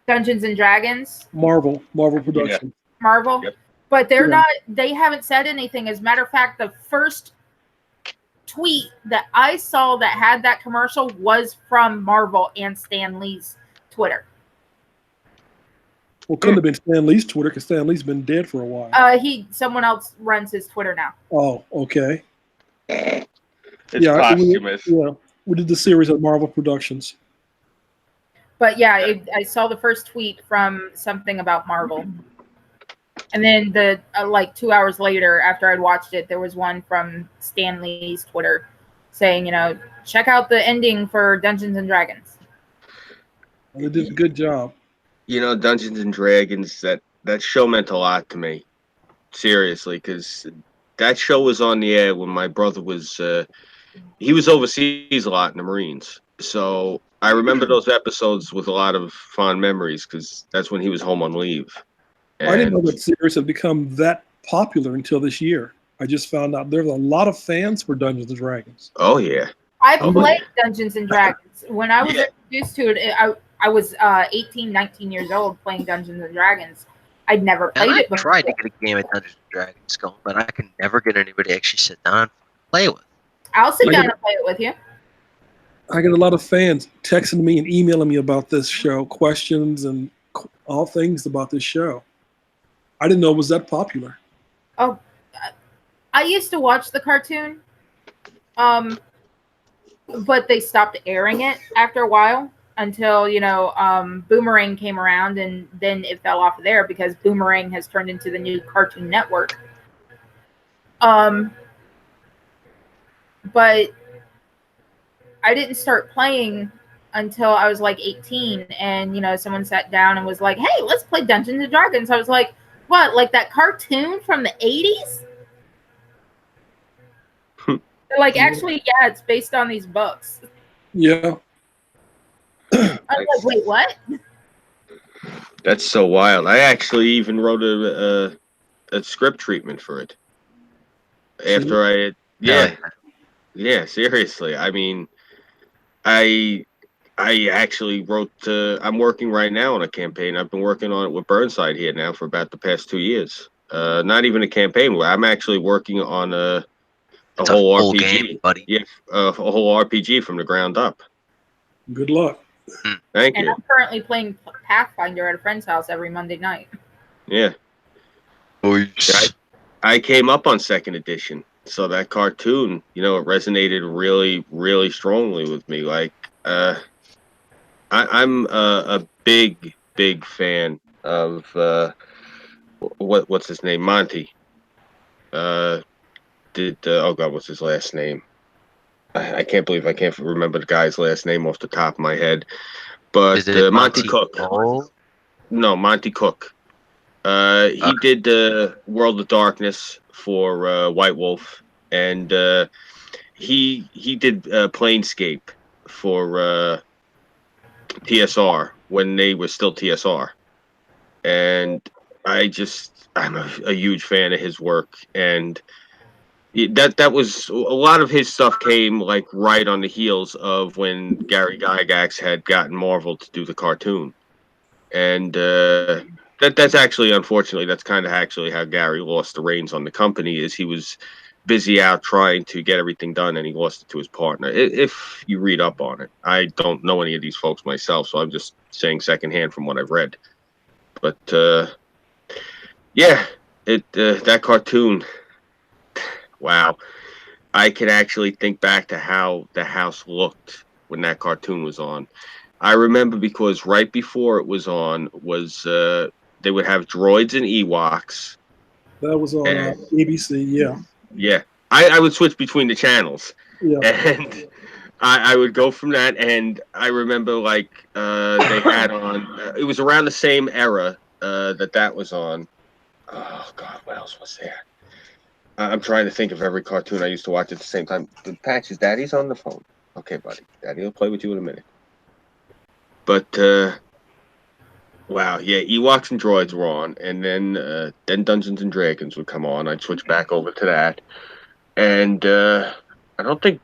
Speaker 1: Dungeons and Dragons.
Speaker 4: Marvel Productions.
Speaker 1: Marvel.
Speaker 2: Yep.
Speaker 1: But they're
Speaker 4: Yeah.
Speaker 1: not. They haven't said anything. As a matter of fact, the first tweet that I saw that had that commercial was from Marvel and Stan Lee's Twitter.
Speaker 4: Well, couldn't have been Stan Lee's Twitter because Stan Lee's been dead for a while.
Speaker 1: Someone else runs his Twitter now.
Speaker 4: Oh, okay.
Speaker 2: It's
Speaker 4: Yeah,
Speaker 2: posthumous.
Speaker 4: We did the series at Marvel Productions.
Speaker 1: But yeah, I saw the first tweet from something about Marvel. And then like 2 hours later, after I'd watched it, there was one from Stan Lee's Twitter saying, check out the ending for Dungeons and Dragons.
Speaker 4: Well, they did a good job.
Speaker 2: You know, Dungeons and Dragons, that show meant a lot to me. Seriously, because that show was on the air when my brother was, he was overseas a lot in the Marines. So I remember those episodes with a lot of fond memories because that's when he was home on leave.
Speaker 4: I didn't know
Speaker 2: And-
Speaker 4: that series had become that popular until this year. I just found out there's a lot of fans for Dungeons and Dragons.
Speaker 2: Oh, yeah.
Speaker 1: I
Speaker 2: Oh,
Speaker 1: played Dungeons and Dragons. When I was
Speaker 2: Yeah.
Speaker 1: introduced to it, I was 18, 19 years old playing Dungeons and Dragons. I'd never
Speaker 3: And
Speaker 1: played
Speaker 3: I
Speaker 1: it before.
Speaker 3: tried to get a game of Dungeons and Dragons going, but I can never get anybody to actually sit down and play with.
Speaker 1: I'll sit
Speaker 4: I
Speaker 1: down
Speaker 4: did-
Speaker 1: and play it with you.
Speaker 4: I get a lot of fans texting me and emailing me about this show, questions and all things about this show. I didn't know it was that popular.
Speaker 1: Oh, I used to watch the cartoon, but they stopped airing it after a while until Boomerang came around, and then it fell off of there because Boomerang has turned into the new Cartoon Network. But I didn't start playing until I was like 18, and someone sat down and was like, "Hey, let's play Dungeons and Dragons." I was like, "What? Like that cartoon from the 80s?" They're like, "Actually, yeah, it's based on these books."
Speaker 4: Yeah.
Speaker 1: I was like, "Wait, what?"
Speaker 2: That's so wild. I actually even wrote a script treatment for it. After I had, yeah, seriously. I mean, I actually wrote. I'm working right now on a campaign. I've been working on it with Burnside here now for about the past 2 years. Not even a campaign. Where I'm actually working on a whole
Speaker 3: full
Speaker 2: RPG,
Speaker 3: game, buddy.
Speaker 2: Yeah, a whole RPG from the ground up.
Speaker 4: Good luck.
Speaker 2: Thank
Speaker 1: And
Speaker 2: you.
Speaker 1: I'm currently playing Pathfinder at a friend's house every Monday night.
Speaker 2: Yeah, I came up on second edition, so that cartoon, it resonated really, really strongly with me. Like, I'm a big, big fan of what's his name, Monty. Oh God, what's his last name? I can't believe I can't remember the guy's last name off the top of my head. But
Speaker 3: Is it
Speaker 2: Monty Cook. No, Monty Cook. He did World of Darkness for White Wolf, and he did Planescape for TSR when they were still TSR, and I'm a huge fan of his work, and that was a lot of his stuff came like right on the heels of when Gary Gygax had gotten Marvel to do the cartoon, and that's actually, unfortunately, that's kind of actually how Gary lost the reins on the company. Is he was busy out trying to get everything done, and he lost it to his partner. If you read up on it, I don't know any of these folks myself, so I'm just saying secondhand from what I've read. But yeah, that cartoon. Wow, I can actually think back to how the house looked when that cartoon was on. I remember because right before it was on was they would have droids and Ewoks.
Speaker 4: That was on ABC. Yeah.
Speaker 2: Yeah, I would switch between the channels,
Speaker 4: Yeah.
Speaker 2: and I would go from that. And I remember like they had on. It was around the same era that was on. Oh God, what else was there? I'm trying to think of every cartoon I used to watch at the same time. The Patches, Daddy's on the phone. Okay, buddy. Daddy will play with you in a minute. But wow, yeah, Ewoks and Droids were on, and then Dungeons and Dragons would come on. I'd switch back over to that, and I don't think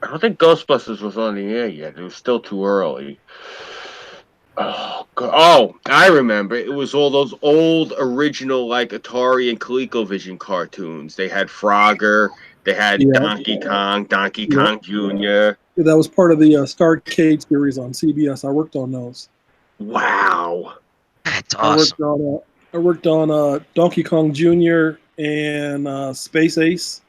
Speaker 2: Ghostbusters was on the air yet. It was still too early. Oh, God. Oh, I remember. It was all those old original like Atari and ColecoVision cartoons. They had Frogger. They had Donkey Kong Jr.
Speaker 4: Yeah, that was part of the Starcade series on CBS. I worked on those.
Speaker 2: Wow,
Speaker 3: that's awesome.
Speaker 4: I worked on Donkey Kong Jr. and Space Ace.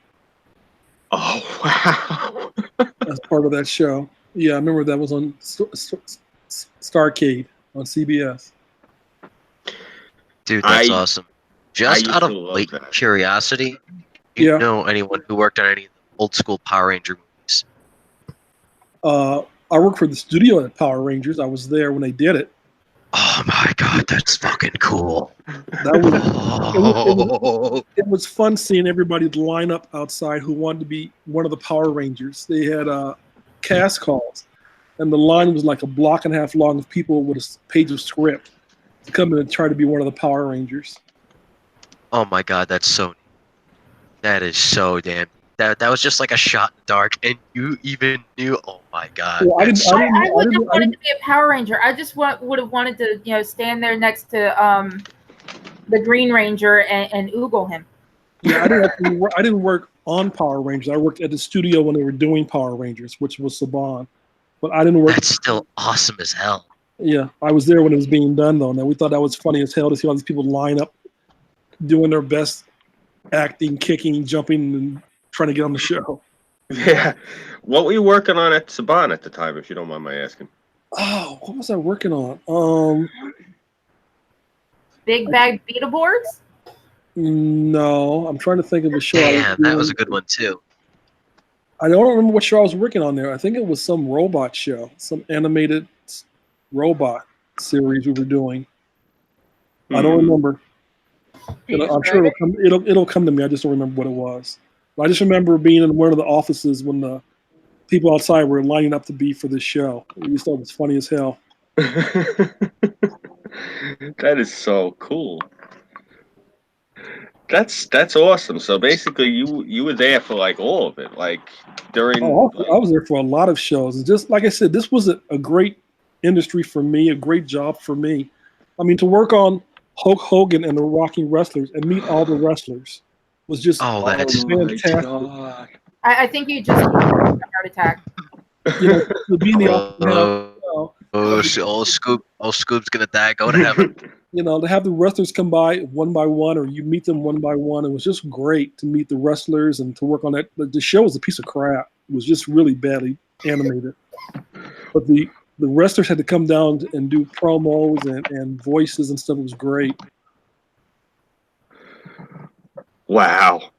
Speaker 2: Oh wow,
Speaker 4: as part of that show. Yeah, I remember that was on Starcade on CBS.
Speaker 3: Dude, that's awesome. Just out of blatant curiosity, do you know anyone who worked on any of the old school Power Ranger movies?
Speaker 4: I worked for the studio at Power Rangers. I was there when they did it.
Speaker 3: Oh my God, that's fucking cool.
Speaker 4: It was fun seeing everybody line up outside who wanted to be one of the Power Rangers. They had cast calls, and the line was like a block and a half long of people with a page of script to come in and try to be one of the Power Rangers.
Speaker 3: Oh my God, that's so neat. That is so damn. That was just like a shot in the dark, and you even knew. Oh my God!
Speaker 4: Well, I wouldn't have
Speaker 1: wanted to be a Power Ranger. I just would have wanted to, stand there next to the Green Ranger and oogle him.
Speaker 4: Yeah, I didn't work on Power Rangers. I worked at the studio when they were doing Power Rangers, which was Saban. but I didn't work.
Speaker 3: That's still awesome as hell.
Speaker 4: Yeah, I was there when it was being done though, and we thought that was funny as hell to see all these people line up, doing their best, acting, kicking, jumping, and trying to get on the show.
Speaker 2: Yeah. What were you working on at Saban at the time, if you don't mind my asking?
Speaker 4: Oh, what was I working on?
Speaker 1: Big Bag Beetleborgs?
Speaker 4: No, I'm trying to think of a show.
Speaker 3: Damn, that was a good one too.
Speaker 4: I don't remember what show I was working on there. I think it was some robot show, some animated robot series we were doing. I don't remember. I'm sure it'll come to me. I just don't remember what it was. But I just remember being in one of the offices when the people outside were lining up to be for this show. We just thought it was funny as hell.
Speaker 2: That is so cool. That's awesome. So basically, you were there for like all of it, like during.
Speaker 4: Oh, I was there for a lot of shows. And just like I said, this was a great industry for me, a great job for me. I mean, to work on Hulk Hogan and the Rocking Wrestlers and meet all the wrestlers was just fantastic.
Speaker 1: I think you just had a heart attack.
Speaker 4: You know, to be in the office,
Speaker 3: old Scoop's gonna die. Go to heaven.
Speaker 4: you know, to have the wrestlers come by one by one, or you meet them one by one, it was just great to meet the wrestlers and to work on that. The show was a piece of crap. It was just really badly animated. But the wrestlers had to come down and do promos and voices and stuff. It was great.
Speaker 2: Wow.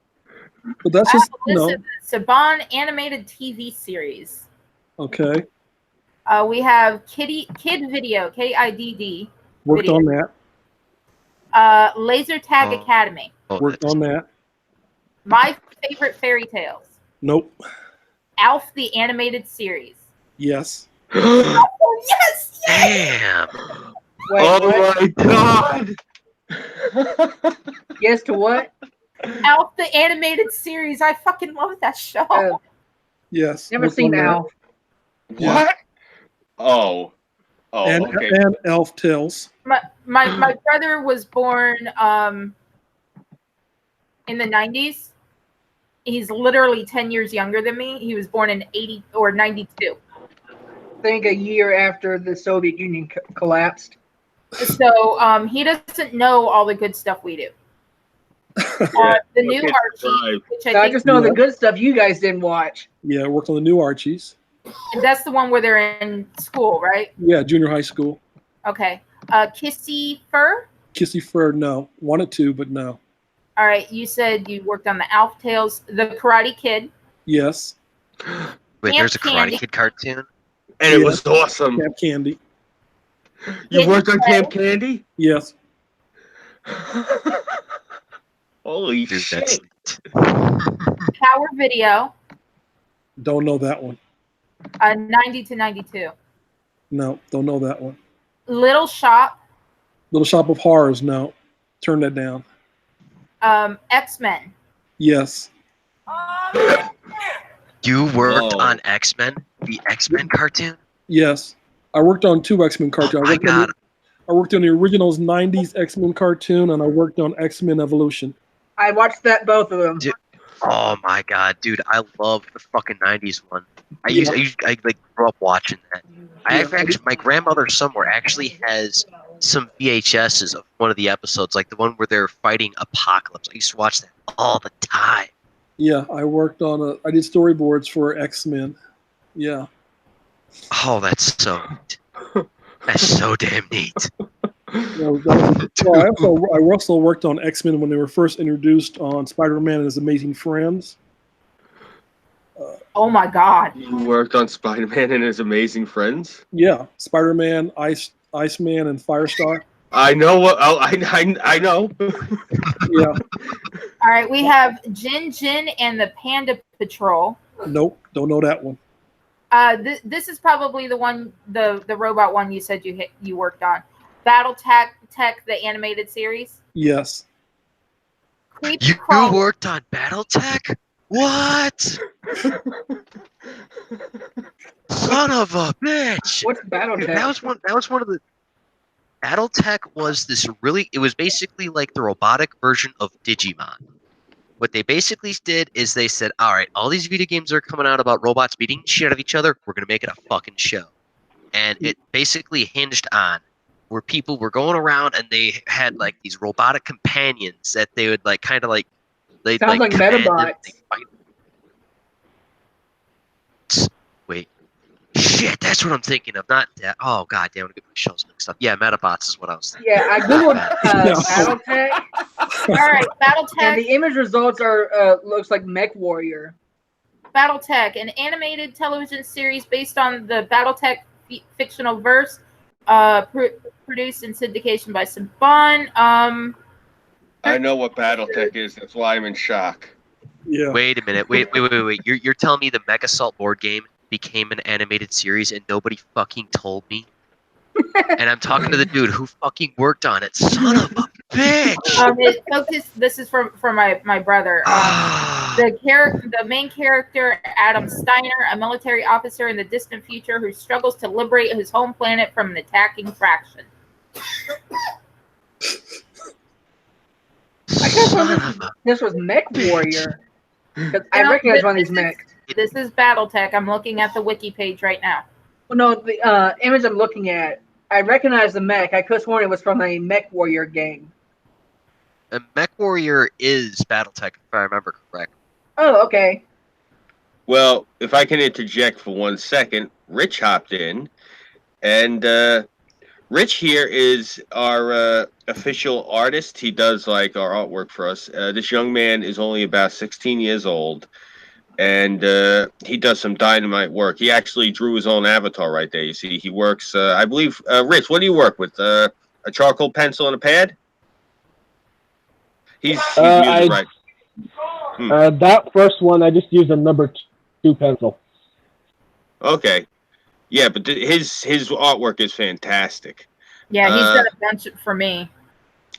Speaker 4: But that's just, you know.
Speaker 1: The Saban animated TV series.
Speaker 4: Okay.
Speaker 1: We have Kid Video, KIDD.
Speaker 4: Worked
Speaker 1: video.
Speaker 4: on that.
Speaker 1: Laser Tag Academy.
Speaker 4: Worked on that.
Speaker 1: My Favorite Fairy Tales.
Speaker 4: Nope.
Speaker 1: Alf the Animated Series.
Speaker 4: Yes.
Speaker 1: Oh, yes!
Speaker 3: Damn.
Speaker 5: Wait,
Speaker 2: Oh
Speaker 5: what?
Speaker 2: my god.
Speaker 5: Yes to what?
Speaker 1: Alf the Animated Series. I fucking love that show.
Speaker 4: Yes.
Speaker 5: Never
Speaker 4: worked
Speaker 5: seen
Speaker 4: on that.
Speaker 5: Alf.
Speaker 2: What? Oh. Oh,
Speaker 4: And,
Speaker 2: okay.
Speaker 4: and Elf Tales.
Speaker 1: My brother was born in the 90s. He's literally 10 years younger than me. He was born in 80 or 92.
Speaker 5: I think a year after the Soviet Union collapsed.
Speaker 1: So he doesn't know all the good stuff we do. The new
Speaker 2: Okay,
Speaker 1: Archie, which
Speaker 5: I just know the good stuff you guys didn't watch.
Speaker 4: Yeah, I worked on the new Archies.
Speaker 1: that's the one where they're in school, right?
Speaker 4: Yeah, junior high school.
Speaker 1: Okay. Kissy Fur.
Speaker 4: Kissy Fur, no. Wanted to, but no.
Speaker 1: All right. You said you worked on the Alf Tales, the Karate Kid.
Speaker 4: Yes.
Speaker 3: Wait,
Speaker 1: Camp
Speaker 3: there's a
Speaker 1: Candy.
Speaker 3: Karate Kid cartoon?
Speaker 2: And it was awesome.
Speaker 4: Camp Candy.
Speaker 2: You
Speaker 1: Hidden
Speaker 2: worked on
Speaker 1: Play.
Speaker 2: Camp Candy?
Speaker 4: Yes.
Speaker 2: Holy
Speaker 3: Dude,
Speaker 2: shit.
Speaker 1: Power Video.
Speaker 4: Don't know that one.
Speaker 1: 90 to 92.
Speaker 4: No, don't know that one.
Speaker 1: Little Shop.
Speaker 4: Little Shop of Horrors, no. Turn that down.
Speaker 1: X-Men.
Speaker 4: Yes.
Speaker 3: You worked
Speaker 2: Whoa.
Speaker 3: on X-Men? The X-Men cartoon?
Speaker 4: Yes. I worked on 2 X-Men
Speaker 3: Oh
Speaker 4: cartoons.
Speaker 3: my god.
Speaker 4: I worked on the originals 90s X-Men cartoon, and I worked on X-Men Evolution.
Speaker 5: I watched both of them.
Speaker 3: Dude, oh my god, dude! I love the fucking '90s one. I like grew up watching that. My grandmother somewhere actually has some VHSs of one of the episodes, like the one where they're fighting Apocalypse. I used to watch that all the time.
Speaker 4: Yeah, I worked on I did storyboards for X-Men. Yeah.
Speaker 3: Oh, that's so neat. That's so damn neat.
Speaker 4: I also worked on X-Men when they were first introduced on Spider-Man and His Amazing Friends.
Speaker 1: Oh my God.
Speaker 2: You worked on Spider-Man and His Amazing Friends?
Speaker 4: Yeah, Spider-Man, Iceman, and Firestar.
Speaker 2: I know what. Oh, I know.
Speaker 4: Yeah.
Speaker 1: All right. We have Jin Jin and the Panda Patrol.
Speaker 4: Nope, don't know that one.
Speaker 1: This is probably the one, the robot one you said you worked on. Battle Tech, the animated series.
Speaker 4: Yes.
Speaker 1: Creep
Speaker 3: You
Speaker 1: Crawl.
Speaker 3: worked on BattleTech? What? Son of a bitch!
Speaker 5: What's BattleTech?
Speaker 3: That was one of the. BattleTech was this really. It was basically like the robotic version of Digimon. what they basically did is they said, all right, all these video games are coming out about robots beating the shit out of each other. We're going to make it a fucking show. And it basically hinged on where people were going around and they had like these robotic companions that they would like kind of like, they'd
Speaker 5: Sounds like
Speaker 3: command them,
Speaker 5: Metabots.
Speaker 3: they'd fight. Wait. Shit, that's what I'm thinking of. Not that. Oh, god damn, I'm going to get my shows mixed up. Yeah, Metabots is what I was thinking.
Speaker 5: Yeah, I googled
Speaker 4: Yeah.
Speaker 5: BattleTech,
Speaker 1: All right,
Speaker 5: and
Speaker 1: BattleTech.
Speaker 5: the image results are looks like Mech Warrior.
Speaker 1: BattleTech, an animated television series based on the BattleTech fictional verse, produced in syndication by Saban.
Speaker 2: I know what BattleTech is. That's why I'm in shock.
Speaker 4: Yeah.
Speaker 3: Wait a minute. Wait. You're telling me the Mega Assault board game became an animated series and nobody fucking told me? And I'm talking to the dude who fucking worked on it. Son of a bitch!
Speaker 1: It focused. This is from my brother. The main character, Adam Steiner, a military officer in the distant future who struggles to liberate his home planet from an attacking faction.
Speaker 5: I guess this was Mech Warrior. 'Cause I recognize one of these mechs.
Speaker 1: This is BattleTech. I'm looking at the wiki page right now.
Speaker 5: Well, no, the image I'm looking at, I recognize the mech. I could have sworn it was from a Mech Warrior game.
Speaker 3: A Mech Warrior is BattleTech, if I remember correct.
Speaker 5: Oh, okay.
Speaker 2: Well, if I can interject for 1 second, Rich hopped in, and Rich here is our official artist. He does like our artwork for us. This young man is only about 16 years old, and he does some dynamite work. He actually drew his own avatar right there. You see, he works. I believe, Rich, what do you work with? A charcoal pencil and a pad? He's using right.
Speaker 7: That first one, I just used a number 2 pencil.
Speaker 2: Okay, yeah, but his artwork is fantastic.
Speaker 1: Yeah, he's done a bunch for me.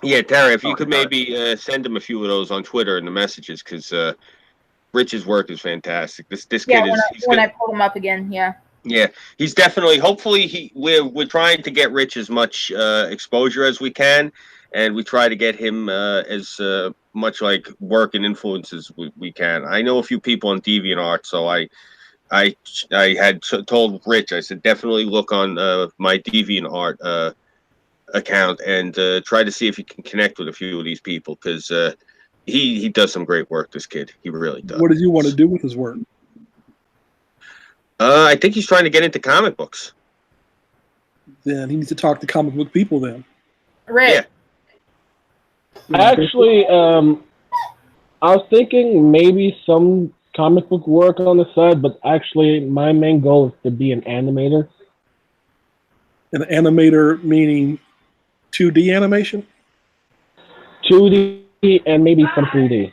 Speaker 2: Yeah, Tara, if you could maybe send him a few of those on Twitter in the messages, because Rich's work is fantastic. This kid is.
Speaker 1: When I pull him up again, yeah.
Speaker 2: Yeah, he's definitely. Hopefully, we're trying to get Rich as much exposure as we can, and we try to get him as much like work and influence as we can. I know a few people on DeviantArt, so I had told Rich, I said definitely look on my DeviantArt account and try to see if you can connect with a few of these people, because he does some great work. This kid, he really does.
Speaker 4: What does he want to do with his work?
Speaker 2: I think he's trying to get into comic books.
Speaker 4: Then he needs to talk to comic book people. Then.
Speaker 1: Rick.
Speaker 2: Yeah.
Speaker 7: Actually, I was thinking maybe some comic book work on the side, but actually my main goal is to be an animator.
Speaker 4: An animator meaning 2D animation?
Speaker 7: 2D and maybe some 3D.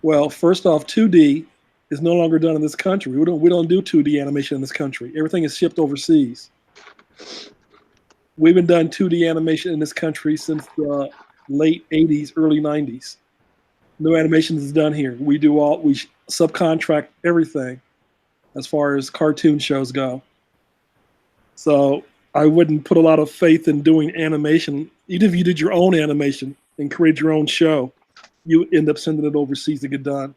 Speaker 4: Well, first off, 2D is no longer done in this country. We don't do 2D animation in this country. Everything is shipped overseas. We've been done 2D animation in this country since the late 80s, early 90s. No animation is done here. We subcontract everything as far as cartoon shows go. So I wouldn't put a lot of faith in doing animation. Even if you did your own animation and create your own show, you end up sending it overseas to get done.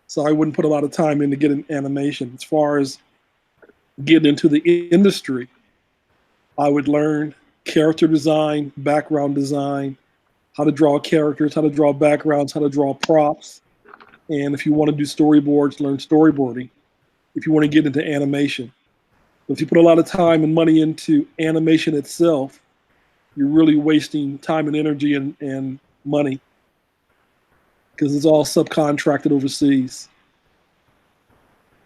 Speaker 4: So I wouldn't put a lot of time into getting animation. As far as getting into the industry, I would learn character design, background design, how to draw characters, how to draw backgrounds, how to draw props. And if you want to do storyboards, learn storyboarding. If you want to get into animation. But if you put a lot of time and money into animation itself, you're really wasting time and energy and money, because it's all subcontracted overseas.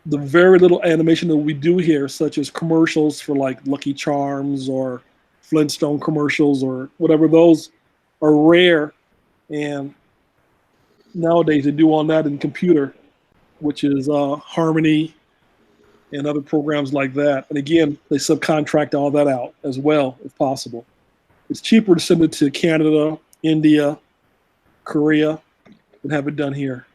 Speaker 4: The very little animation that we do here, such as commercials for like Lucky Charms or Flintstone commercials or whatever, those are rare. And nowadays they do all that in computer, which is Harmony and other programs like that. And again, they subcontract all that out as well, if possible. It's cheaper to send it to Canada, India, Korea, and have it done here.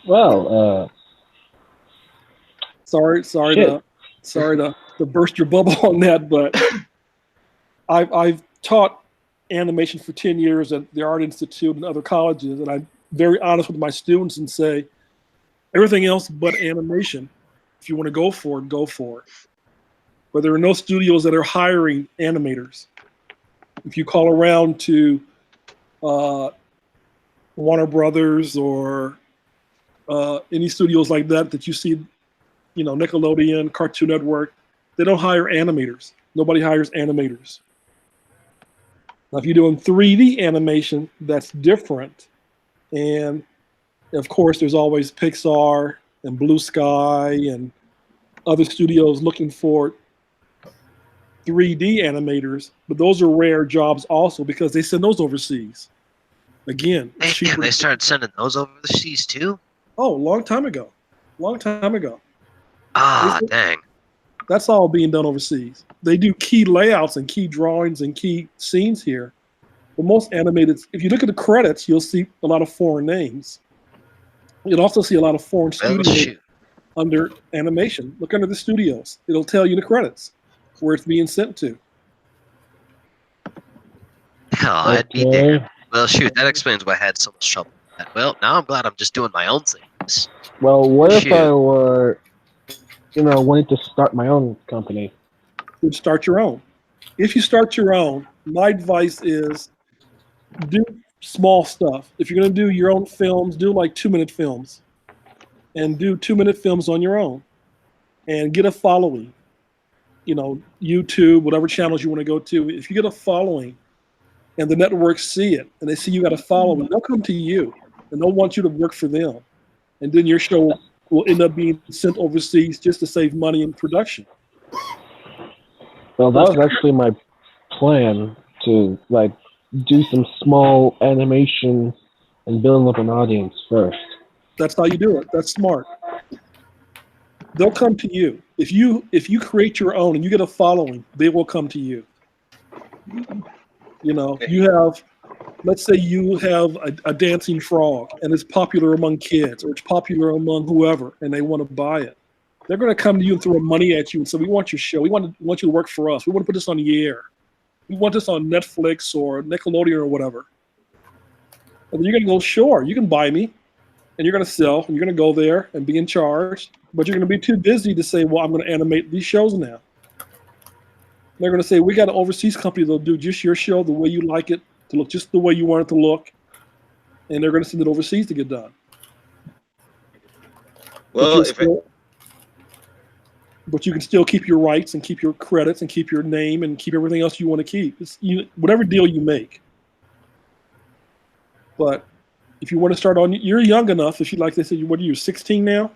Speaker 7: Well,
Speaker 4: sorry to burst your bubble on that, but I've taught animation for 10 years at the Art Institute and other colleges, and I'm very honest with my students and say, everything else but animation, if you want to go for it, go for it. But there are no studios that are hiring animators. If you call around to Warner Brothers or any studios like that you see, Nickelodeon, Cartoon Network, they don't hire animators. Nobody hires animators. Now, if you're doing 3D animation, that's different. And of course, there's always Pixar and Blue Sky and other studios looking for 3D animators, but those are rare jobs also because they send those overseas. Again,
Speaker 3: Damn, they started sending those overseas too?
Speaker 4: Oh, long time ago.
Speaker 3: Ah, dang.
Speaker 4: That's all being done overseas. They do key layouts and key drawings and key scenes here. But most animated, if you look at the credits, you'll see a lot of foreign names. You'll also see a lot of foreign studios under animation. Look under the studios. It'll tell you the credits, where it's being sent to.
Speaker 3: Oh, I'd be there. Well, shoot, that explains why I had so much trouble with that. Well, now I'm glad I'm just doing my own things.
Speaker 7: Well, what if I were, wanted to start my own company?
Speaker 4: You'd start your own. If you start your own, my advice is do small stuff. If you're going to do your own films, do like 2-minute films. And do 2-minute films on your own. And get a following. YouTube, whatever channels you want to go to. If you get a following and the networks see it and they see you got a following, they'll come to you and they'll want you to work for them. And then your show will end up being sent overseas just to save money in production.
Speaker 7: Well, that was actually my plan to do some small animation and build up an audience first.
Speaker 4: That's how you do it. That's smart. They'll come to you. If you create your own and you get a following, they will come to you. You have, let's say you have a dancing frog and it's popular among kids or it's popular among whoever and they want to buy it. They're going to come to you and throw money at you and say, we want your show. We want you to work for us. We want to put this on the air. We want this on Netflix or Nickelodeon or whatever. And then you're going to go, sure, you can buy me. And you're going to sell, and you're going to go there and be in charge. But you're going to be too busy to say, well, I'm going to animate these shows now. They're going to say, we got an overseas company that'll do just your show the way you like it, to look just the way you want it to look. And they're going to send it overseas to get done.
Speaker 2: Well,
Speaker 4: but you can still keep your rights and keep your credits and keep your name and keep everything else you want to keep. Whatever deal you make. But if you want to start on, you're young enough. If you like, they said, what are you, 16 now?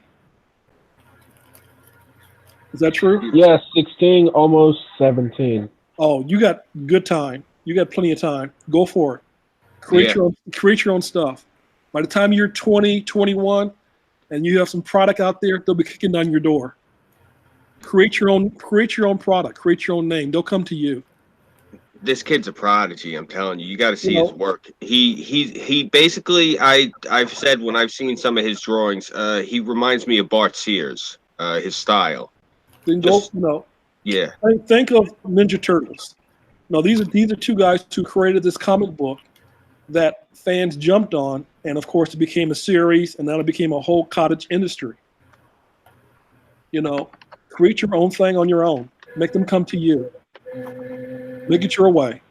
Speaker 4: Is that true?
Speaker 7: Yeah, 16, almost 17.
Speaker 4: Oh, you got good time. You got plenty of time. Go for it. Create your own stuff. By the time you're 20, 21, and you have some product out there, they'll be kicking down your door. Create your own product. Create your own name. They'll come to you.
Speaker 2: This kid's a prodigy. I'm telling you. You got to see his work. He basically. I've said when I've seen some of his drawings, he reminds me of Bart Sears. His style.
Speaker 4: Then go.
Speaker 2: Yeah.
Speaker 4: Think of Ninja Turtles. No, these are two guys who created this comic book that fans jumped on, and of course it became a series, and then it became a whole cottage industry. Create your own thing on your own. Make them come to you. Make it your way.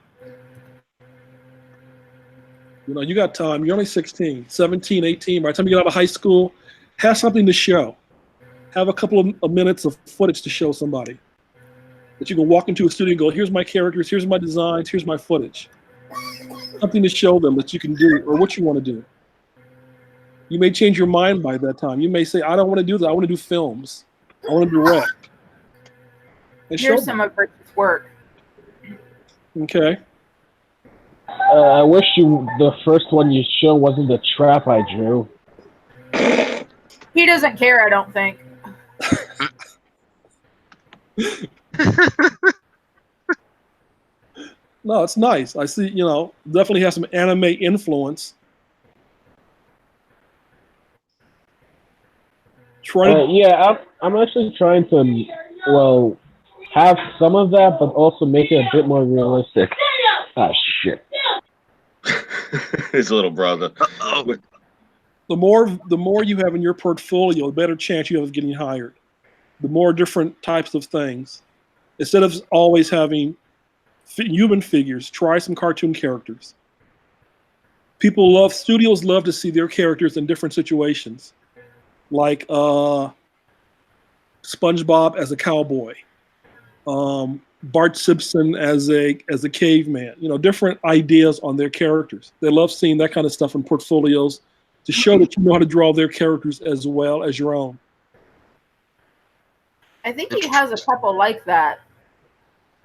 Speaker 4: You got time. You're only 16, 17, 18. By the time you get out of high school, have something to show. Have a couple of minutes of footage to show somebody. That you can walk into a studio and go, here's my characters, here's my designs, here's my footage. Something to show them that you can do or what you want to do. You may change your mind by that time. You may say, I don't want to do that. I want to do films. I want to direct. And
Speaker 1: here's some of Rich's work.
Speaker 4: Okay.
Speaker 7: I wish the first one you showed wasn't the trap I drew.
Speaker 1: He doesn't care, I don't think.
Speaker 4: No, it's nice. I see, definitely has some anime influence.
Speaker 7: I'm actually trying to, have some of that, but also make it a bit more realistic. Ah, shit.
Speaker 2: His little brother.
Speaker 3: Oh,
Speaker 4: The more you have in your portfolio, the better chance you have of getting hired. The more different types of things. Instead of always having human figures, try some cartoon characters. Studios love to see their characters in different situations, like SpongeBob as a cowboy, Bart Simpson as a caveman. Different ideas on their characters. They love seeing that kind of stuff in portfolios to show that you know how to draw their characters as well as your own.
Speaker 1: I think he has a couple like that.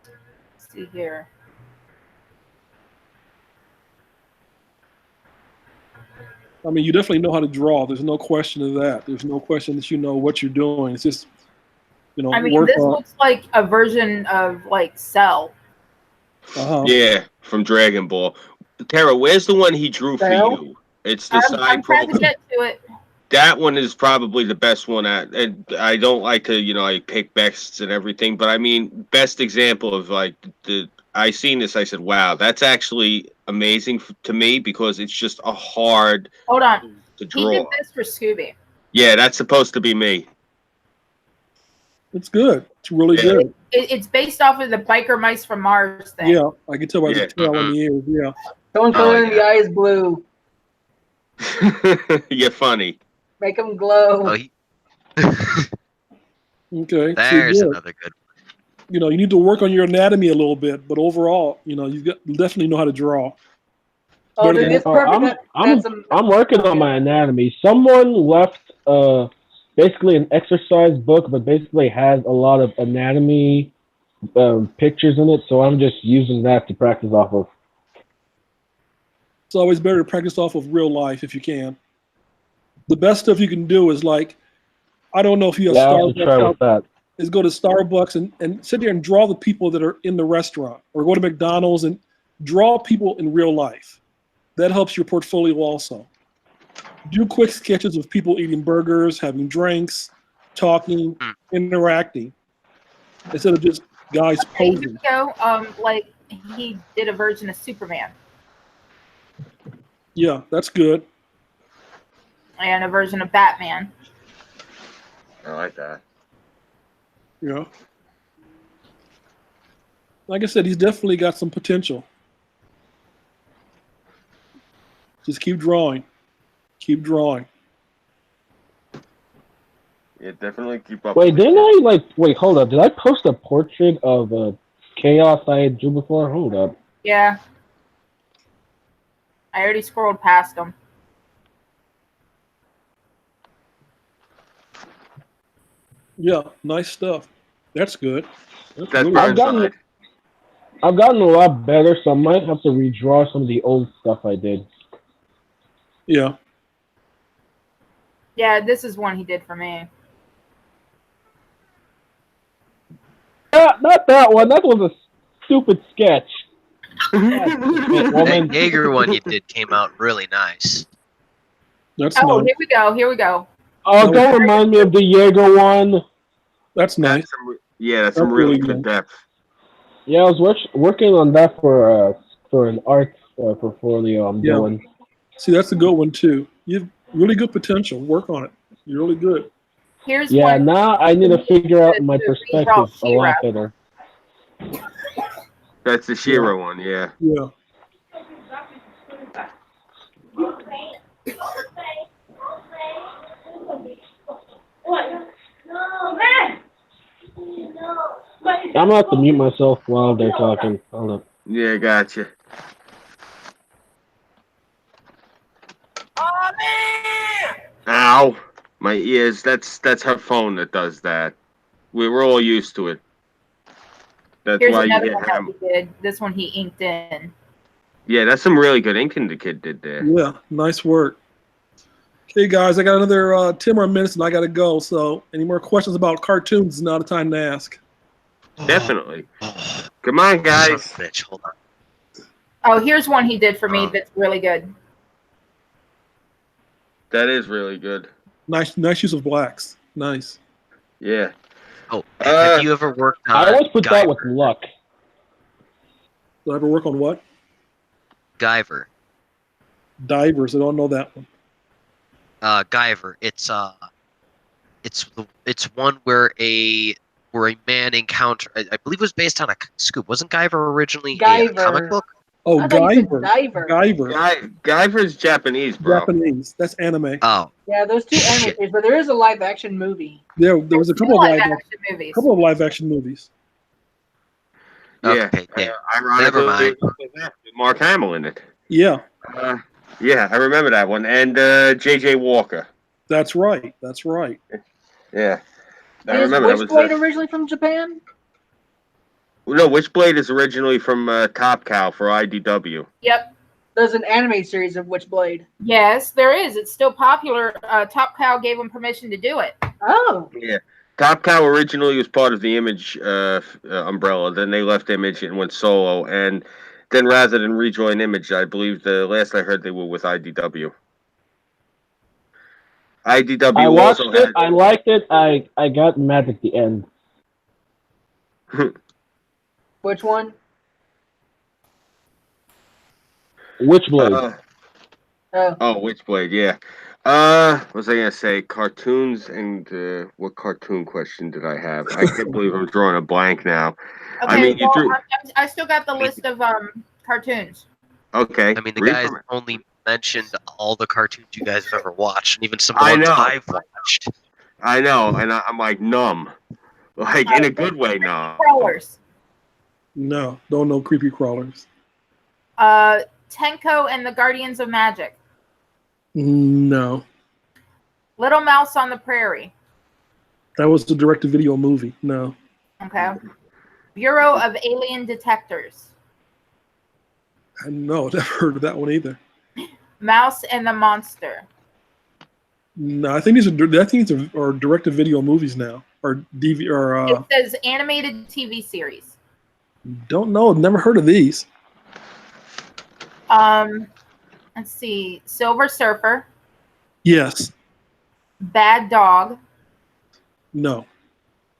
Speaker 1: Let's see here.
Speaker 4: I mean, you definitely know how to draw. There's no question of that. There's no question that you know what you're doing. It's just,
Speaker 1: I mean,
Speaker 4: work
Speaker 1: this
Speaker 4: on.
Speaker 1: looks like a version of like Cell.
Speaker 2: Yeah, from Dragon Ball. Tara, where's the one he drew for you? It's the side
Speaker 1: I'm trying to
Speaker 2: profile.
Speaker 1: get to it.
Speaker 2: That one is probably the best one. And I don't like to, like pick bests and everything, but I mean, best example of like I seen this. I said, "Wow, that's actually amazing to me because it's just a hard."
Speaker 1: Hold on.
Speaker 2: To draw.
Speaker 1: He did this for Scooby.
Speaker 2: Yeah, that's supposed to be me.
Speaker 4: It's good. It's really good.
Speaker 1: It's based off of the Biker Mice from Mars thing.
Speaker 4: Yeah, I can tell by the tail and the ears. Yeah.
Speaker 5: Someone color in the eyes blue.
Speaker 2: You're funny.
Speaker 5: Make them glow.
Speaker 4: Okay.
Speaker 3: There's another good one.
Speaker 4: You need to work on your anatomy a little bit, but overall, you definitely know how to draw.
Speaker 5: Oh, dude, it's perfect.
Speaker 7: I'm working on my anatomy. Someone left basically an exercise book, but basically has a lot of anatomy pictures in it, so I'm just using that to practice off of.
Speaker 4: It's always better to practice off of real life if you can. The best stuff you can do is like, I don't know if you have Starbucks, is go to Starbucks and sit there and draw the people that are in the restaurant, or go to McDonald's and draw people in real life. That helps your portfolio also. Do quick sketches of people eating burgers, having drinks, talking, interacting, instead of just guys posing.
Speaker 1: Here we go. Like he did a version of Superman.
Speaker 4: Yeah, that's good.
Speaker 1: And a version of Batman.
Speaker 2: I like that.
Speaker 4: Yeah. Like I said, he's definitely got some potential. Just keep drawing. Keep drawing.
Speaker 2: Yeah, definitely keep up.
Speaker 7: Wait, hold up. Did I post a portrait of Chaos I drew before? Hold up.
Speaker 1: Yeah. I already scrolled past them.
Speaker 4: Yeah, nice stuff. That's good.
Speaker 2: That's
Speaker 4: really
Speaker 7: I've gotten a lot better, so I might have to redraw some of the old stuff I did.
Speaker 4: Yeah.
Speaker 1: Yeah, this is one he did for me.
Speaker 7: Not that one. That was a stupid sketch.
Speaker 3: That Jaeger one you did came out really nice.
Speaker 4: That's
Speaker 1: nice.
Speaker 4: Here
Speaker 1: we go. Here we go.
Speaker 7: Oh, don't remind me of the Jaeger one.
Speaker 4: That's nice.
Speaker 2: That's some really good depth.
Speaker 7: Yeah, I was working on that for an art portfolio I'm doing.
Speaker 4: See, that's a good one too. You have really good potential. Work on it. You're really good.
Speaker 1: Here's
Speaker 7: now I need to figure out my perspective a lot better.
Speaker 2: That's the She-Ra one, yeah.
Speaker 4: Yeah.
Speaker 7: I'm gonna have to mute myself while they're talking. Hold up.
Speaker 2: Yeah, gotcha.
Speaker 1: Oh man!
Speaker 2: Ow! My ears. That's her phone that does that. We're all used to it. That's
Speaker 1: Here's
Speaker 2: why
Speaker 1: another
Speaker 2: you
Speaker 1: one
Speaker 2: get
Speaker 1: that he did. This one he inked in.
Speaker 2: Yeah, that's some really good inking the kid did there.
Speaker 4: Yeah, nice work. Okay, guys, I got another 10 more minutes and I got to go. So, any more questions about cartoons is not a time to ask.
Speaker 2: Definitely. Come on, guys.
Speaker 3: Bitch, hold on.
Speaker 1: Oh, here's one he did for me that's really good.
Speaker 2: That is really good.
Speaker 4: Nice use of blacks. Nice.
Speaker 2: Yeah.
Speaker 3: Oh, have you ever worked on
Speaker 7: I always put that with luck.
Speaker 4: Did I ever work on what?
Speaker 3: Guyver.
Speaker 4: Divers. I don't know that one.
Speaker 3: Guyver. It's one where a man encounter. I believe it was based on a scoop. Wasn't Guyver originally a comic
Speaker 5: Guyver.
Speaker 3: book?
Speaker 4: Oh,
Speaker 5: I thought you said
Speaker 4: Guyver.
Speaker 5: Diver.
Speaker 4: Guyver.
Speaker 2: Guyver's Japanese, bro.
Speaker 4: Japanese. That's anime.
Speaker 3: Oh,
Speaker 5: Yeah, those two anime
Speaker 3: Shit.
Speaker 5: series, but there is a live action movie.
Speaker 4: There was a couple of
Speaker 1: live action movies.
Speaker 4: live action movies.
Speaker 2: Yeah.
Speaker 3: Okay, damn.
Speaker 2: Ironically,
Speaker 3: Never mind.
Speaker 2: with Mark Hamill in it.
Speaker 4: Yeah,
Speaker 2: Yeah, I remember that one. And J.J. Walker.
Speaker 4: that's right. That's right.
Speaker 2: Yeah. I
Speaker 5: Is
Speaker 2: remember that was.
Speaker 5: Witchblade originally from Japan?
Speaker 2: No, Witchblade is originally from Top Cow for IDW.
Speaker 1: Yep.
Speaker 5: There's an anime series of Witchblade.
Speaker 1: Yes, there is. It's still popular. Top Cow gave them permission to do it.
Speaker 5: Oh.
Speaker 2: Yeah. Top Cow originally was part of the Image umbrella. Then they left Image and went solo. And then rather than rejoin Image, I believe the last I heard they were with IDW. IDW
Speaker 7: I watched
Speaker 2: also
Speaker 7: it.
Speaker 2: had.
Speaker 7: I liked it. I got mad at the end.
Speaker 5: Which one?
Speaker 7: Witchblade.
Speaker 5: Oh.
Speaker 2: Witchblade, yeah. What was I gonna say? Cartoons and what cartoon question did I have? I can't believe I'm drawing a blank now.
Speaker 1: Okay,
Speaker 2: I mean, you
Speaker 1: well,
Speaker 2: threw.
Speaker 1: I still got the list of cartoons.
Speaker 2: Okay.
Speaker 3: I mean, the
Speaker 2: read
Speaker 3: guys
Speaker 2: from it.
Speaker 3: only mentioned all the cartoons you guys have ever watched, and even some
Speaker 2: I
Speaker 3: ones
Speaker 2: know.
Speaker 3: I've watched.
Speaker 2: I know, and I'm like numb, like in a good way numb.
Speaker 1: Crawlers.
Speaker 4: No, don't know creepy crawlers.
Speaker 1: Tenko and the Guardians of Magic.
Speaker 4: No,
Speaker 1: Little Mouse on the Prairie.
Speaker 4: that was the direct-to-video movie. No,
Speaker 1: Okay. Bureau of Alien Detectors.
Speaker 4: no, never heard of that one either.
Speaker 1: Mouse and the Monster.
Speaker 4: No, I think these are direct-to-video movies now, or DV, or
Speaker 1: It says animated TV series.
Speaker 4: don't know. Never heard of these.
Speaker 1: Let's see. Silver Surfer.
Speaker 4: Yes,
Speaker 1: Bad Dog.
Speaker 4: no,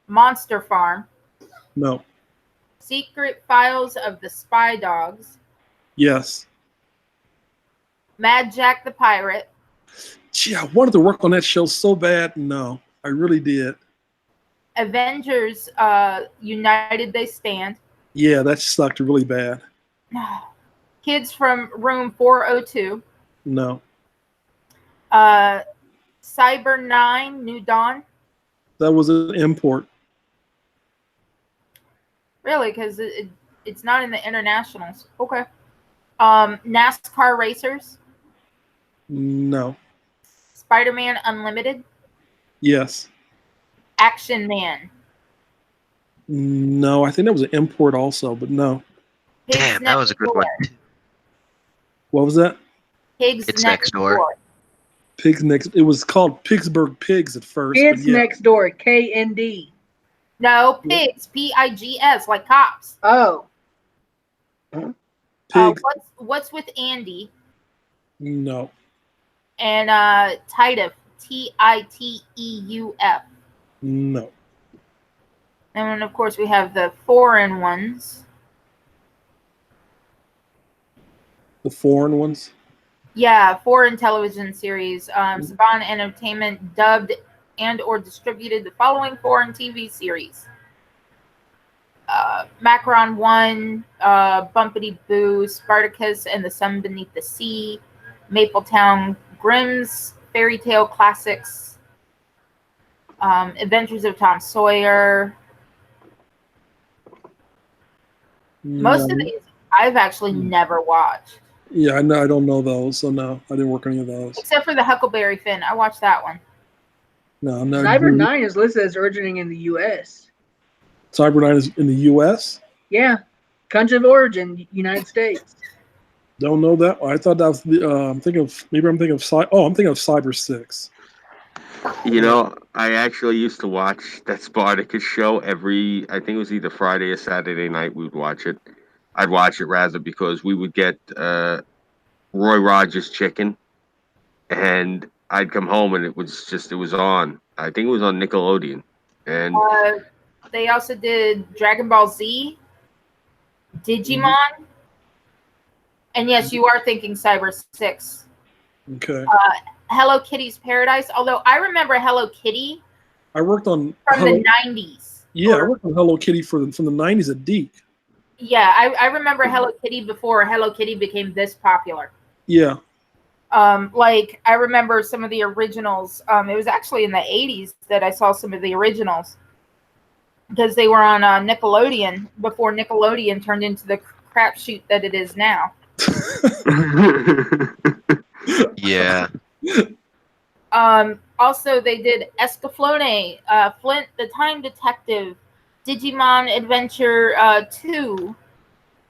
Speaker 1: Monster Farm.
Speaker 4: no,
Speaker 1: Secret Files of the Spy Dogs.
Speaker 4: yes.
Speaker 1: Mad Jack the Pirate.
Speaker 4: Gee, I wanted to work on that show so bad. No, I really did.
Speaker 1: Avengers United They Stand.
Speaker 4: Yeah, that sucked really bad.
Speaker 1: Kids from Room 402.
Speaker 4: No,
Speaker 1: Cyber 9 New Dawn.
Speaker 4: that was an import.
Speaker 1: Really? Because it's not in the internationals. Okay. NASCAR Racers.
Speaker 4: No,
Speaker 1: Spider-Man Unlimited.
Speaker 4: yes,
Speaker 1: Action Man.
Speaker 4: no. I think that was an import also, but no.
Speaker 1: Pigs
Speaker 3: Damn, that
Speaker 1: Next
Speaker 3: was a good
Speaker 1: Door.
Speaker 3: one.
Speaker 4: What was that?
Speaker 1: Pigs
Speaker 3: It's
Speaker 1: Next
Speaker 3: Next Door.
Speaker 4: Pigs Next. It was called Pittsburgh Pigs at first. but
Speaker 5: Kids
Speaker 4: yeah.
Speaker 5: Next Door, KND.
Speaker 1: No, pigs. Pigs, like cops.
Speaker 5: Oh.
Speaker 4: Pigs.
Speaker 1: What's with Andy
Speaker 4: No,
Speaker 1: and Titeuf? Titeuf.
Speaker 4: no.
Speaker 1: And then, of course, we have the foreign ones.
Speaker 4: The foreign ones.
Speaker 1: Yeah, foreign television series. Saban Entertainment dubbed and or distributed the following foreign TV series. Macron 1, Bumpity Boo, Spartacus and the Sun Beneath the Sea, Mapletown Grimm's Fairy Tale Classics, Adventures of Tom Sawyer. Most of these I've actually never watched.
Speaker 4: Yeah, I know. I don't know those, so no, I didn't work on any of those.
Speaker 1: Except for the Huckleberry Finn. I watched that one.
Speaker 4: No, I'm not.
Speaker 5: Cyber 9 is listed as originating in the U.S.
Speaker 4: Cyber 9 is in the U.S.
Speaker 5: Yeah. Country of origin, United States.
Speaker 4: Don't know that. I thought that was the. I'm thinking of Cyber 6.
Speaker 2: You know, I actually used to watch that Spartacus show every. I think it was either Friday or Saturday night. We would watch it. I'd watch it rather because we would get Roy Rogers chicken, and I'd come home and it was on. I think it was on Nickelodeon, and
Speaker 1: They also did Dragon Ball Z, Digimon, And yes, you are thinking Cyber 6.
Speaker 4: Okay.
Speaker 1: Hello Kitty's Paradise. Although I remember Hello Kitty
Speaker 4: I worked on
Speaker 1: from the 90s.
Speaker 4: Yeah, I worked on Hello Kitty from the 90s at Deke.
Speaker 1: Yeah, I remember Hello Kitty before Hello Kitty became this popular.
Speaker 4: Yeah.
Speaker 1: Like I remember some of the originals. It was actually in the 80s that I saw some of the originals because they were on Nickelodeon before Nickelodeon turned into the crapshoot that it is now.
Speaker 3: Yeah.
Speaker 1: Also, they did Escaflowne, Flint the Time Detective, Digimon Adventure 2,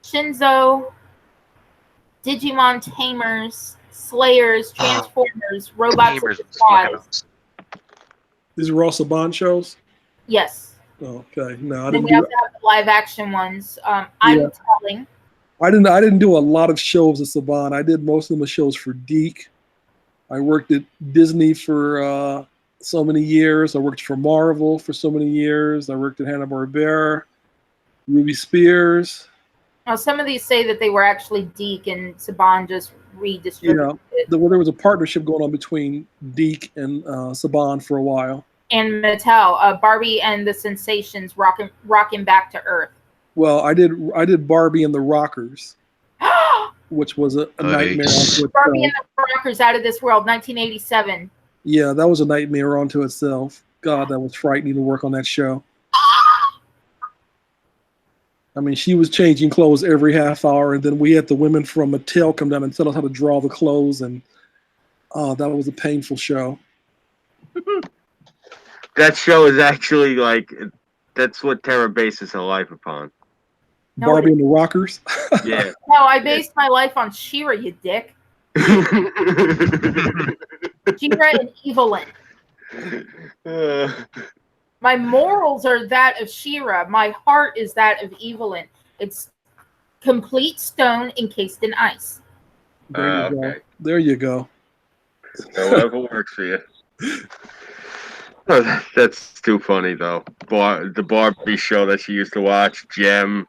Speaker 1: Shinzo, Digimon Tamers, Slayers, Transformers, Robots
Speaker 3: Tamers
Speaker 1: of
Speaker 3: was fucking
Speaker 1: Supplies.
Speaker 3: awesome.
Speaker 4: These were all Saban shows?
Speaker 1: Yes.
Speaker 4: Oh, okay. No, I
Speaker 1: Then
Speaker 4: didn't
Speaker 1: we
Speaker 4: do
Speaker 1: also have the live action ones. I'm
Speaker 4: Yeah.
Speaker 1: telling.
Speaker 4: I didn't do a lot of shows at Saban. I did most of the shows for Deke. I worked at Disney for so many years. I worked for Marvel for so many years. I worked at Hanna-Barbera, Ruby Spears.
Speaker 1: Now, some of these say that they were actually Deke and Saban just redistributed it.
Speaker 4: There was a partnership going on between Deke and Saban for a while.
Speaker 1: And Mattel, Barbie and the Sensations, rocking back to Earth.
Speaker 4: Well, I did Barbie and the Rockers, which was a nightmare unto
Speaker 1: Barbie
Speaker 4: itself.
Speaker 1: and the Rockers Out of This World, 1987.
Speaker 4: Yeah, that was a nightmare unto itself. God, that was frightening to work on that show. I mean, she was changing clothes every half hour, and then we had the women from Mattel come down and tell us how to draw the clothes, and that was a painful show.
Speaker 2: That show is actually like, that's what Terra bases her life upon.
Speaker 1: No,
Speaker 4: Barbie and the Rockers?
Speaker 2: Yeah.
Speaker 1: No, I based my life on She-Ra, you dick. She-Ra and Evelyn. My morals are that of She-Ra. My heart is that of Evelyn. It's complete stone encased in ice.
Speaker 4: There you go.
Speaker 2: Okay.
Speaker 4: There you go.
Speaker 2: Whatever works for you. Oh, that's too funny, though. The Barbie show that she used to watch, Gem.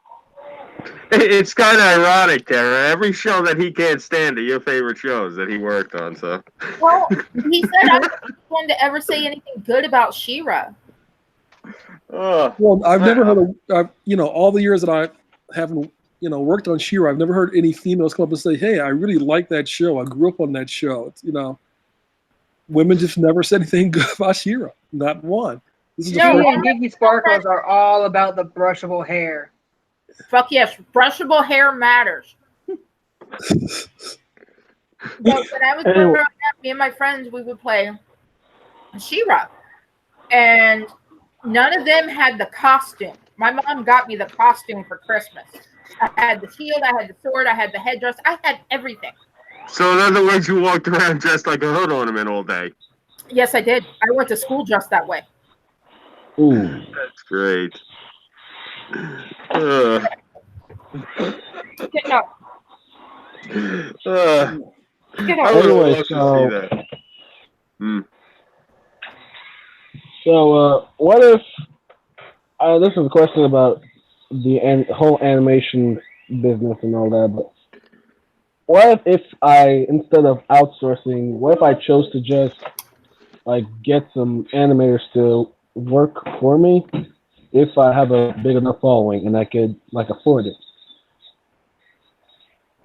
Speaker 2: It's kind of ironic, Tara. Every show that he can't stand are your favorite shows that he worked on. So.
Speaker 1: Well, he said I wasn't one to ever say anything good about She-Ra.
Speaker 4: Well, I've never heard of, all the years that I haven't, worked on She-Ra, I've never heard any females come up and say, "Hey, I really like that show. I grew up on that show." It's, women just never said anything good about She-Ra. Not one. This is
Speaker 5: She and Geeky Sparkles are all about the brushable hair.
Speaker 1: Fuck yes, brushable hair matters. When I was growing up, me and my friends, we would play She-Ra, and none of them had the costume. My mom got me the costume for Christmas. I had the shield, I had the sword, I had the headdress, I had everything.
Speaker 2: So in other words, you walked around dressed like a hood ornament all day.
Speaker 1: Yes, I did. I went to school dressed that way.
Speaker 7: Ooh.
Speaker 2: That's great.
Speaker 1: Get up. Get
Speaker 2: I
Speaker 1: up.
Speaker 2: would
Speaker 7: Anyway,
Speaker 2: love to see that.
Speaker 7: So, what if this is a question about the whole animation business and all that, but what if I, instead of outsourcing, what if I chose to just get some animators to work for me if I have a big enough following and I could afford it?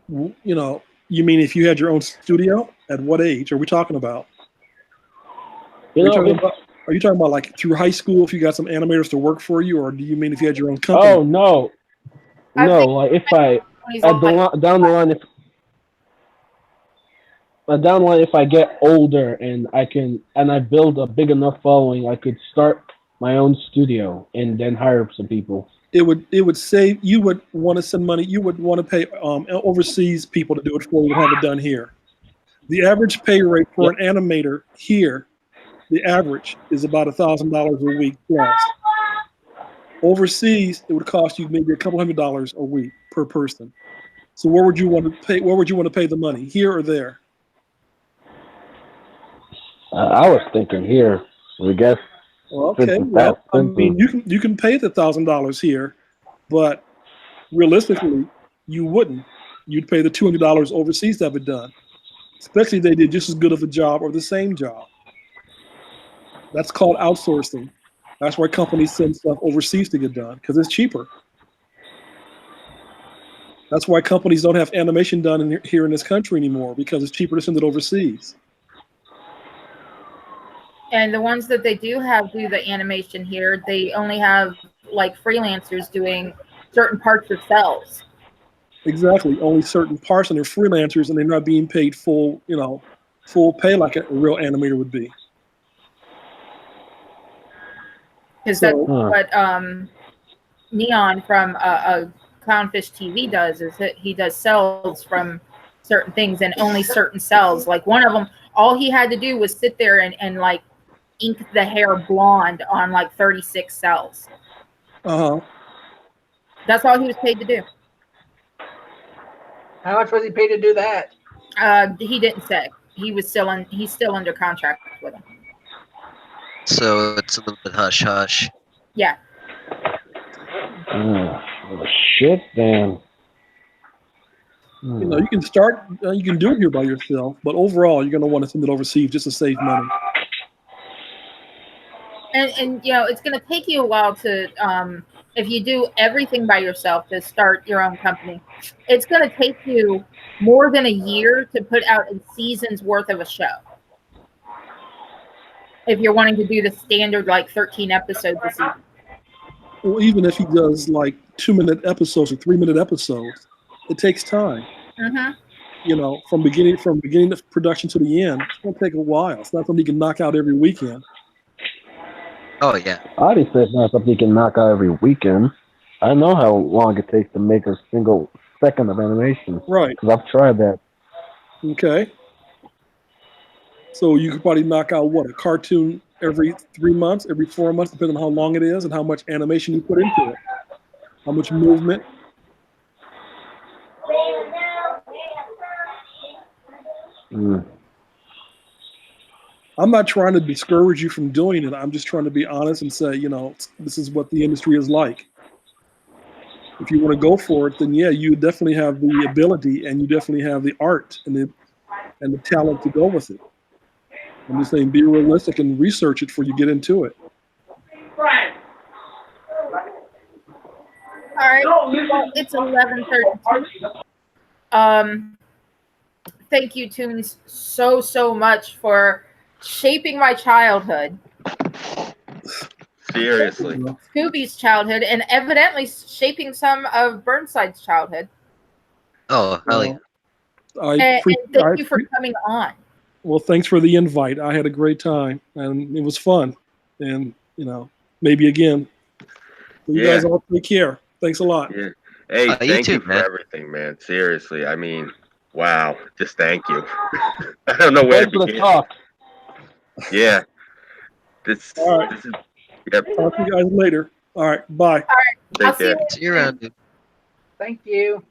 Speaker 4: You mean if you had your own studio? At what age are we talking about? Are you talking about through high school if you got some animators to work for you, or do you mean if you had your own company?
Speaker 7: Oh no, if I down the line if I get older and I build a big enough following, I could start my own studio and then hire some people.
Speaker 4: It would save. You would want to send money. You would want to pay overseas people to do it for you and have it done here. The average pay rate for an animator here, the average is about $1,000 a week plus. Overseas, it would cost you maybe a couple $100 a week per person. So where would you want to pay? Where would you want to pay the money? Here or there?
Speaker 7: I was thinking here. I guess.
Speaker 4: Well, okay. Well, I mean, you can pay the $1,000 here, but realistically, you wouldn't. you'd pay the $200 overseas to have it done, especially if they did just as good of a job or the same job. That's called outsourcing. That's why companies send stuff overseas to get done, because it's cheaper. That's why companies don't have animation done here in this country anymore, because it's cheaper to send it overseas.
Speaker 1: And the ones that they do do the animation here, they only have like freelancers doing certain parts or cells.
Speaker 4: Exactly, only certain parts, and they're freelancers, and they're not being paid full pay like a real animator would be.
Speaker 1: Because that's what Neon from Clownfish TV does, is that he does cells from certain things and only certain cells. Like one of them, all he had to do was sit there and like ink the hair blonde on like 36 cells. That's all he was paid to do.
Speaker 5: How much was he paid to do that?
Speaker 1: He didn't say. He's still under contract with him.
Speaker 3: So it's a little bit hush hush.
Speaker 1: Yeah.
Speaker 7: Oh, shit, then.
Speaker 4: You know, you can start, you can do it here by yourself, but overall, you're going to want to send it overseas just to save money.
Speaker 1: And you know, it's going to take you a while to, if you do everything by yourself to start your own company, it's going to take you more than a year to put out a season's worth of a show. If you're wanting to do the standard like 13 episodes a season.
Speaker 4: Well, even if he does like 2-minute episodes or 3-minute episodes, it takes time.
Speaker 1: Mm-hmm.
Speaker 4: You know, from beginning of production to the end, it's going to take a while. It's not something you can knock out every weekend.
Speaker 3: Oh yeah.
Speaker 7: Obviously, it's not something you can knock out every weekend. I know how long it takes to make a single second of animation.
Speaker 4: Right.
Speaker 7: Because I've tried that.
Speaker 4: Okay. So you could probably knock out, what, a cartoon every 3 months, every 4 months, depending on how long it is and how much animation you put into it. How much movement. I'm not trying to discourage you from doing it. I'm just trying to be honest and say, you know, this is what the industry is like. If you want to go for it, then yeah, you definitely have the ability and you definitely have the art and the talent to go with it. I'm just saying, be realistic and research it before you get into it.
Speaker 1: All right. Well, it's 11:32. Thank you, Toons, so much for shaping my childhood.
Speaker 2: Seriously.
Speaker 1: Scooby's childhood, and evidently shaping some of Burnside's childhood.
Speaker 3: Oh, hell yeah.
Speaker 1: And thank you for coming on.
Speaker 4: Well, thanks for the invite. I had a great time, and it was fun. And, you know, maybe again. You guys all take care. Thanks a lot.
Speaker 2: Yeah. Hey, thank
Speaker 3: you
Speaker 2: you for everything, man. Seriously. I mean, wow. Just thank you. I don't know where to begin.
Speaker 7: Talk.
Speaker 2: Yeah.
Speaker 4: All right.
Speaker 2: This is, yep.
Speaker 4: Talk to you guys later. All right. Bye.
Speaker 1: All right.
Speaker 2: Take care.
Speaker 3: See you around, dude.
Speaker 5: Thank you.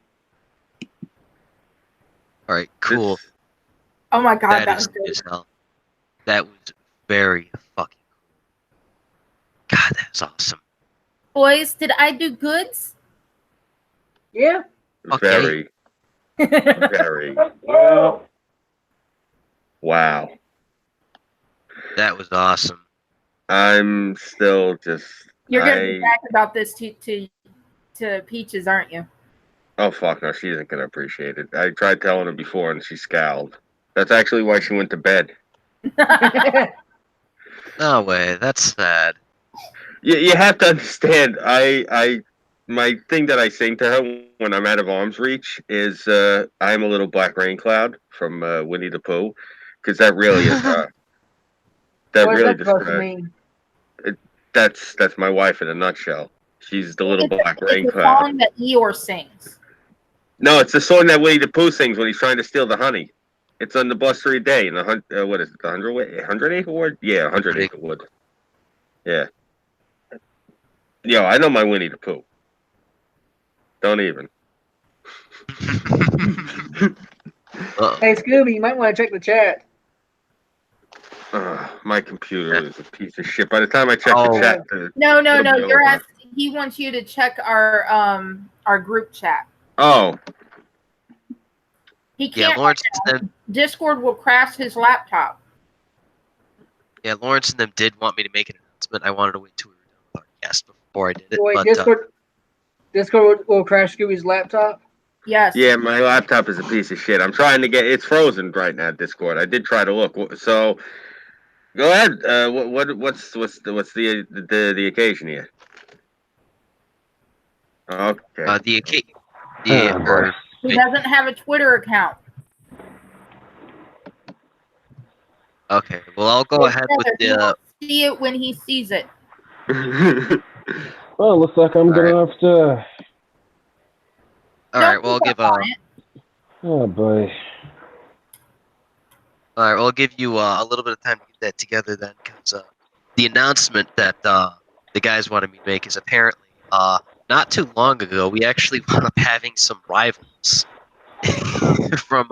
Speaker 3: All right, cool.
Speaker 1: Oh my God, that
Speaker 3: is
Speaker 1: was good.
Speaker 3: as hell. That was very fucking cool. God, that's awesome.
Speaker 1: Boys, did I do goods?
Speaker 5: Yeah.
Speaker 2: Very. Very. Wow.
Speaker 3: That was awesome.
Speaker 2: I'm still just.
Speaker 1: You're gonna be back about this to Peaches, aren't you?
Speaker 2: Oh fuck no, she isn't gonna appreciate it. I tried telling her before and she scowled. That's actually why she went to bed.
Speaker 3: No way, that's sad.
Speaker 2: You have to understand. My thing that I sing to her when I'm out of arm's reach is "I'm a Little Black Rain Cloud" from Winnie the Pooh, because that really is her. That
Speaker 5: what
Speaker 2: really
Speaker 5: does that supposed to mean?
Speaker 2: That's my wife in a nutshell. She's the little black rain
Speaker 1: it's a
Speaker 2: cloud.
Speaker 1: song that Eeyore sings.
Speaker 2: No, it's the song that Winnie the Pooh sings when he's trying to steal the honey. It's on the Blustery Day in the what is it? The 100 Acre Wood? Yeah, 100 Acre Wood. Yeah. Yo, I know my Winnie the Pooh. Don't even.
Speaker 5: Hey, Scooby, you might want to check the chat.
Speaker 2: My computer is a piece of shit. By the time I check the chat,
Speaker 1: No. You're asking. He wants you to check our group chat.
Speaker 2: Oh.
Speaker 1: He
Speaker 3: Yeah,
Speaker 1: can't.
Speaker 3: Lawrence and them.
Speaker 1: Discord will crash his laptop.
Speaker 3: Yeah, Lawrence and them did want me to make an announcement. I wanted to wait till we were done with our guest before I did it.
Speaker 5: Wait,
Speaker 3: But
Speaker 5: Discord will crash Scooby's laptop.
Speaker 1: Yes.
Speaker 2: Yeah, my laptop is a piece of shit. I'm trying to get it's frozen right now. Discord. I did try to look. So go ahead. What's the occasion here? Okay.
Speaker 3: the
Speaker 7: Oh, boy.
Speaker 1: He doesn't have a Twitter account.
Speaker 3: Okay, well I'll go ahead with
Speaker 1: He
Speaker 3: the.
Speaker 1: will see it when he sees it.
Speaker 7: Well, looks like I'm gonna have to.
Speaker 3: All right, well I'll give
Speaker 7: Oh boy.
Speaker 3: All right, well, I'll give you a little bit of time to get that together then, because the announcement that the guys wanted me to make is apparently not too long ago we actually wound up having some rivals from.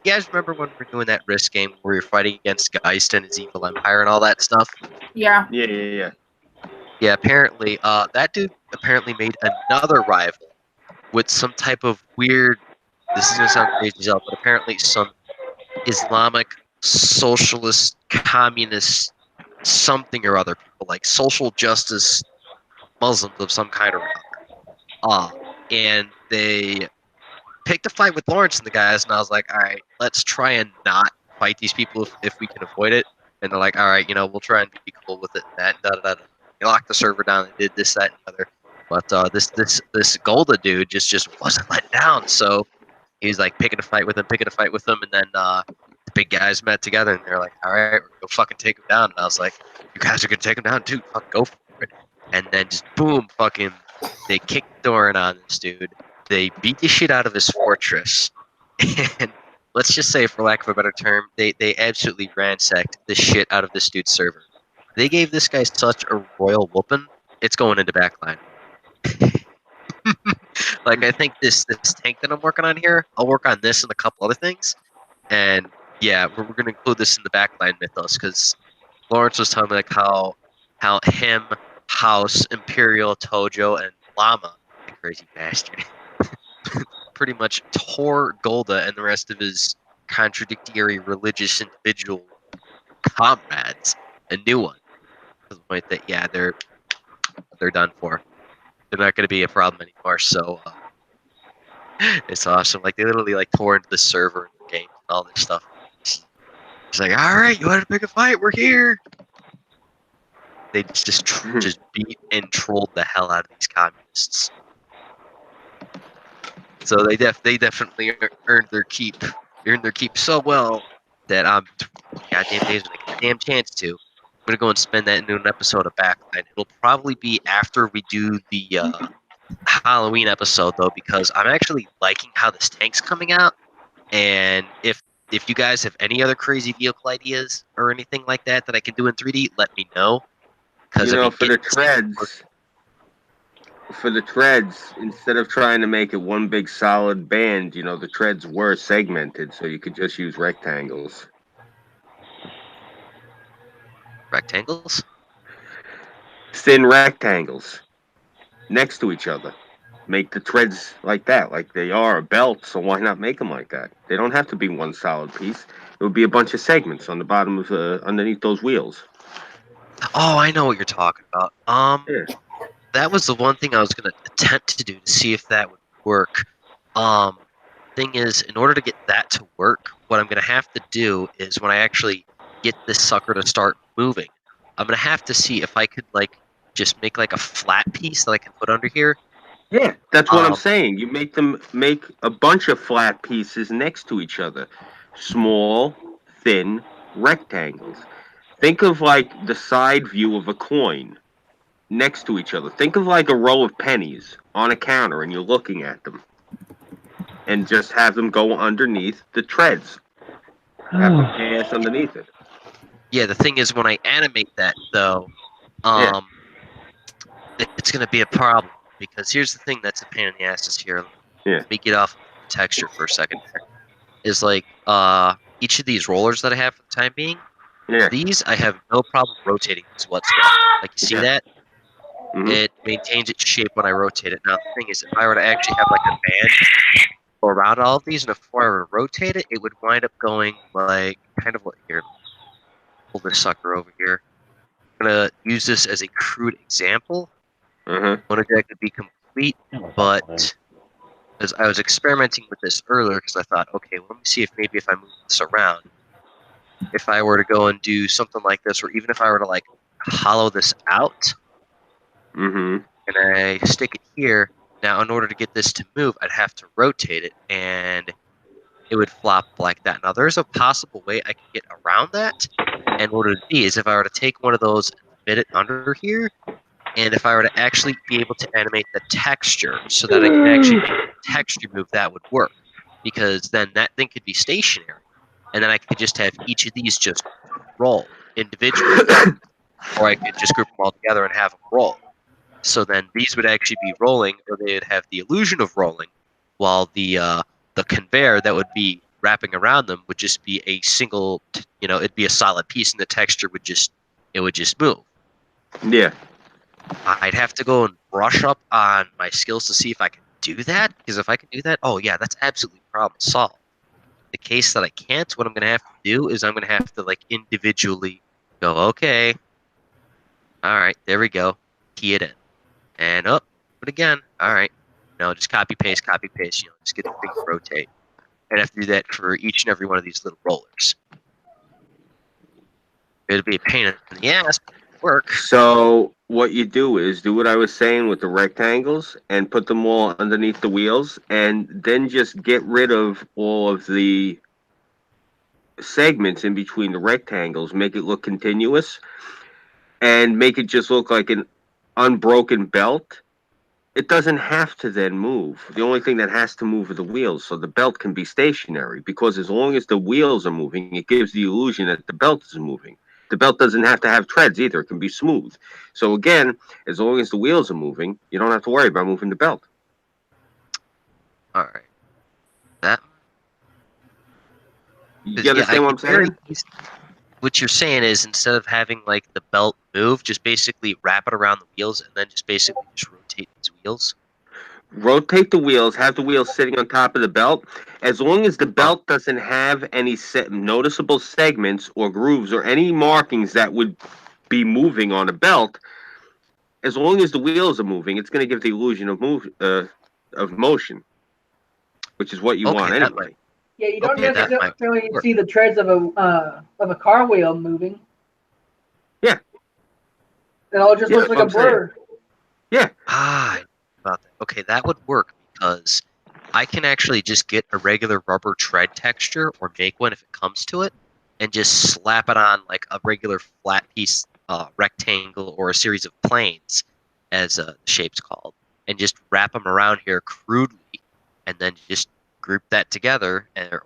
Speaker 3: You guys remember when we were doing that Risk game where we were fighting against Geist and his evil empire and all that stuff?
Speaker 1: Yeah.
Speaker 2: Yeah.
Speaker 3: Yeah, apparently that dude apparently made another rival with some type of weird. This is gonna sound crazy as hell, but apparently some Islamic, socialist, communist, something or other people, like social justice Muslims of some kind or other. And they picked a fight with Lawrence and the guys, and I was like, all right, let's try and not fight these people if we can avoid it. And they're like, all right, we'll try and be cool with it. And that, da da da. They locked the server down. They did this, that, and the other. But this Golda dude just wasn't let down. So he's like picking a fight with him, and then the big guys met together, and they're like, all right, we're gonna go fucking take him down. And I was like, you guys are gonna take him down too? Fuck, go for it. And then just boom, fucking, they kicked the door in on this dude. They beat the shit out of his fortress, and let's just say, for lack of a better term, they absolutely ransacked the shit out of this dude's server. They gave this guy such a royal whooping, it's going into backline. Like, I think this tank that I'm working on here, I'll work on this and a couple other things. And yeah, we're going to include this in the backline mythos, because Lawrence was telling me like how him, House, Imperial, Tojo, and Llama, the crazy bastard, pretty much tore Golda and the rest of his contradictory religious individual comrades a new one. To the point that yeah, they're done for. They're not going to be a problem anymore. So it's awesome. Like, they literally like tore into the server and the game and all this stuff. It's like, all right, you want to pick a fight? We're here. They just beat and trolled the hell out of these communists. So they definitely earned their keep. Earned their keep so well that I'm goddamn days when I get a damn chance to. I'm gonna go and spend that into an episode of Backline. It'll probably be after we do the Halloween episode though, because I'm actually liking how this tank's coming out. And if you guys have any other crazy vehicle ideas or anything like that I can do in 3D, let me know. Because
Speaker 2: for the treads, instead of trying to make it one big solid band, the treads were segmented, so you could just use rectangles.
Speaker 3: Rectangles?
Speaker 2: Thin rectangles next to each other. Make the treads like that, like they are a belt, so why not make them like that? They don't have to be one solid piece. It would be a bunch of segments on the bottom of underneath those wheels.
Speaker 3: Oh, I know what you're talking about.
Speaker 2: Yeah.
Speaker 3: That was the one thing I was going to attempt to do to see if that would work. Thing is, in order to get that to work, what I'm going to have to do is when I actually get this sucker to start moving, I'm going to have to see if I could like just make like a flat piece that I can put under here.
Speaker 2: Yeah, that's what I'm saying. You make a bunch of flat pieces next to each other. Small, thin rectangles. Think of like the side view of a coin next to each other. Think of like a row of pennies on a counter and you're looking at them. And just have them go underneath the treads. Have them pass underneath it.
Speaker 3: Yeah, the thing is, when I animate that, though, it's going to be a problem. Because here's the thing that's a pain in the ass is here.
Speaker 2: Yeah.
Speaker 3: Let me get off the texture for a second here. Is like, each of these rollers that I have for the time being, these I have no problem rotating these whatsoever. Like, you see that? Mm-hmm. It maintains its shape when I rotate it. Now, the thing is, if I were to actually have like a band go around all of these, and if I were to rotate it, it would wind up going like kind of like here. Pull this sucker over here. I'm gonna use this as a crude example.
Speaker 2: Uh-huh.
Speaker 3: I wanted that to be complete, but as I was experimenting with this earlier, because I thought, okay, well, let me see if maybe if I move this around, if I were to go and do something like this, or even if I were to like hollow this out
Speaker 2: Mm-hmm.
Speaker 3: and I stick it here. Now, in order to get this to move, I'd have to rotate it, and it would flop like that. Now, there's a possible way I can get around that, and what it would be is if I were to take one of those and fit it under here, and if I were to actually be able to animate the texture so that I can actually make the texture move, that would work. Because then that thing could be stationary, and then I could just have each of these just roll individually, or I could just group them all together and have them roll. So then these would actually be rolling, or they'd have the illusion of rolling, while the conveyor that would be wrapping around them would just be a single, it'd be a solid piece, and the texture would just move.
Speaker 2: Yeah.
Speaker 3: I'd have to go and brush up on my skills to see if I can do that, because if I can do that, oh yeah, that's absolutely problem solved. The case that I can't, what I'm going to have to do is I'm going to have to like individually go, okay, all right, there we go, key it in. And up, but again, all right. No, just copy paste, just get the thing to rotate. I'd have to do that for each and every one of these little rollers. It'd be a pain in the ass, but it'd work.
Speaker 2: So what you do is do what I was saying with the rectangles and put them all underneath the wheels, and then just get rid of all of the segments in between the rectangles, make it look continuous, and make it just look like an unbroken belt. It doesn't have to then move. The only thing that has to move are the wheels, so the belt can be stationary, because as long as the wheels are moving, it gives the illusion that the belt is moving. The belt doesn't have to have treads either. It can be smooth. So again, as long as the wheels are moving, you don't have to worry about moving the belt.
Speaker 3: All right. That.
Speaker 2: You understand what I'm saying?
Speaker 3: What you're saying is instead of having like the belt move, just basically wrap it around the wheels and then just basically just rotate these wheels.
Speaker 2: Rotate the wheels, have the wheels sitting on top of the belt. As long as the belt doesn't have any noticeable segments or grooves or any markings that would be moving on a belt, as long as the wheels are moving, it's going to give the illusion of motion, which is what you want anyway.
Speaker 5: Yeah, you don't
Speaker 3: Okay, that might
Speaker 5: necessarily
Speaker 3: work.
Speaker 5: see the treads of a car wheel moving.
Speaker 2: Yeah.
Speaker 5: It all just looks
Speaker 2: that's
Speaker 5: like a
Speaker 2: what I'm saying.
Speaker 5: blur.
Speaker 2: Yeah.
Speaker 3: About that. Okay, that would work because I can actually just get a regular rubber tread texture or make one if it comes to it, and just slap it on like a regular flat piece, rectangle, or a series of planes, as the shape's called, and just wrap them around here crudely, and then just group that together, or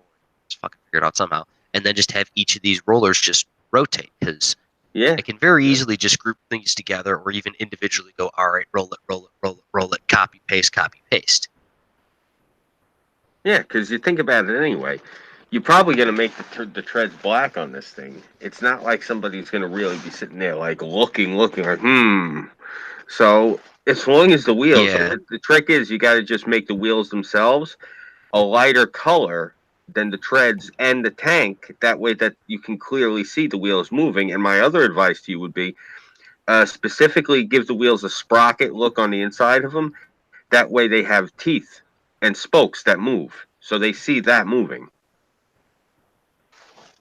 Speaker 3: just fucking figure it out somehow, and then just have each of these rollers just rotate, because
Speaker 2: Yeah.
Speaker 3: I can very easily just group things together, or even individually go, all right, roll it, copy, paste.
Speaker 2: Yeah, because you think about it anyway. You're probably going to make the treads black on this thing. It's not like somebody's going to really be sitting there like looking like, So as long as the wheels,
Speaker 3: Yeah.
Speaker 2: the trick is you got to just make the wheels themselves a lighter color than the treads and the tank. That way that you can clearly see the wheels moving. And my other advice to you would be specifically give the wheels a sprocket look on the inside of them. That way they have teeth and spokes that move. So they see that moving.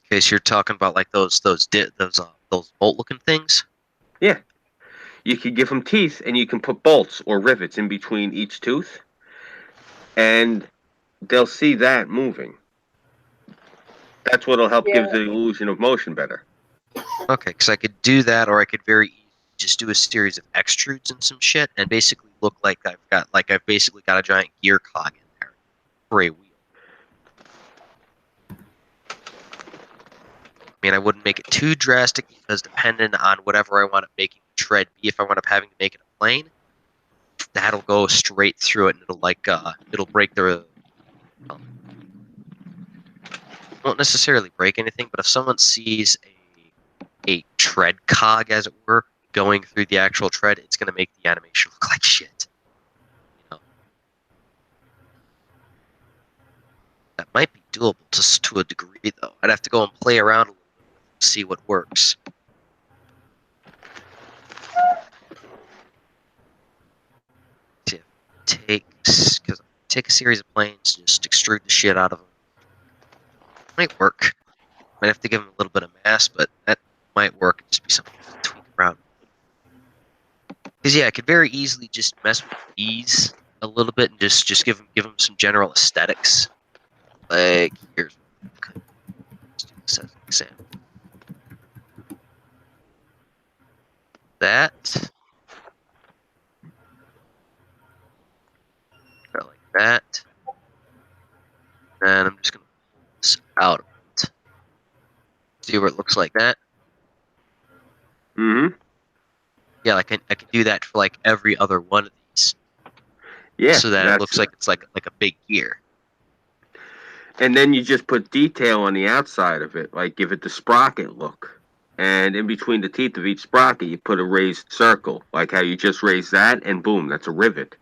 Speaker 3: Okay, so you're talking about like those bolt-looking things.
Speaker 2: Yeah. You could give them teeth, and you can put bolts or rivets in between each tooth, and they'll see that moving. That's what'll help give the illusion of motion better.
Speaker 3: Okay, because I could do that, or I could very easily just do a series of extrudes and some shit, and basically look like I've basically got a giant gear cog in there for a wheel. I mean, I wouldn't make it too drastic because depending on whatever I want to making the tread be, if I want up having to make it a plane, that'll go straight through it, and it'll break the. Won't necessarily break anything, but if someone sees a tread cog, as it were, going through the actual tread, it's going to make the animation look like shit. doable to a degree, though. I'd have to go and play around a little bit, see what works. Take a series of planes, just extrude the shit out of them. Might work. Might have to give them a little bit of mass, but that might work. Just be something to tweak around. Because yeah, I could very easily just mess with these a little bit and just give them some general aesthetics. Like here's let's do this as an example. That. Like that. And I'm just gonna pull this out of it. See where it looks like that?
Speaker 2: Mm-hmm.
Speaker 3: Yeah, like I can do that for like every other one of these.
Speaker 2: Yeah.
Speaker 3: So that it looks like it's like a big gear.
Speaker 2: And then you just put detail on the outside of it, like give it the sprocket look. And in between the teeth of each sprocket, you put a raised circle, like how you just raised that, and boom, that's a rivet.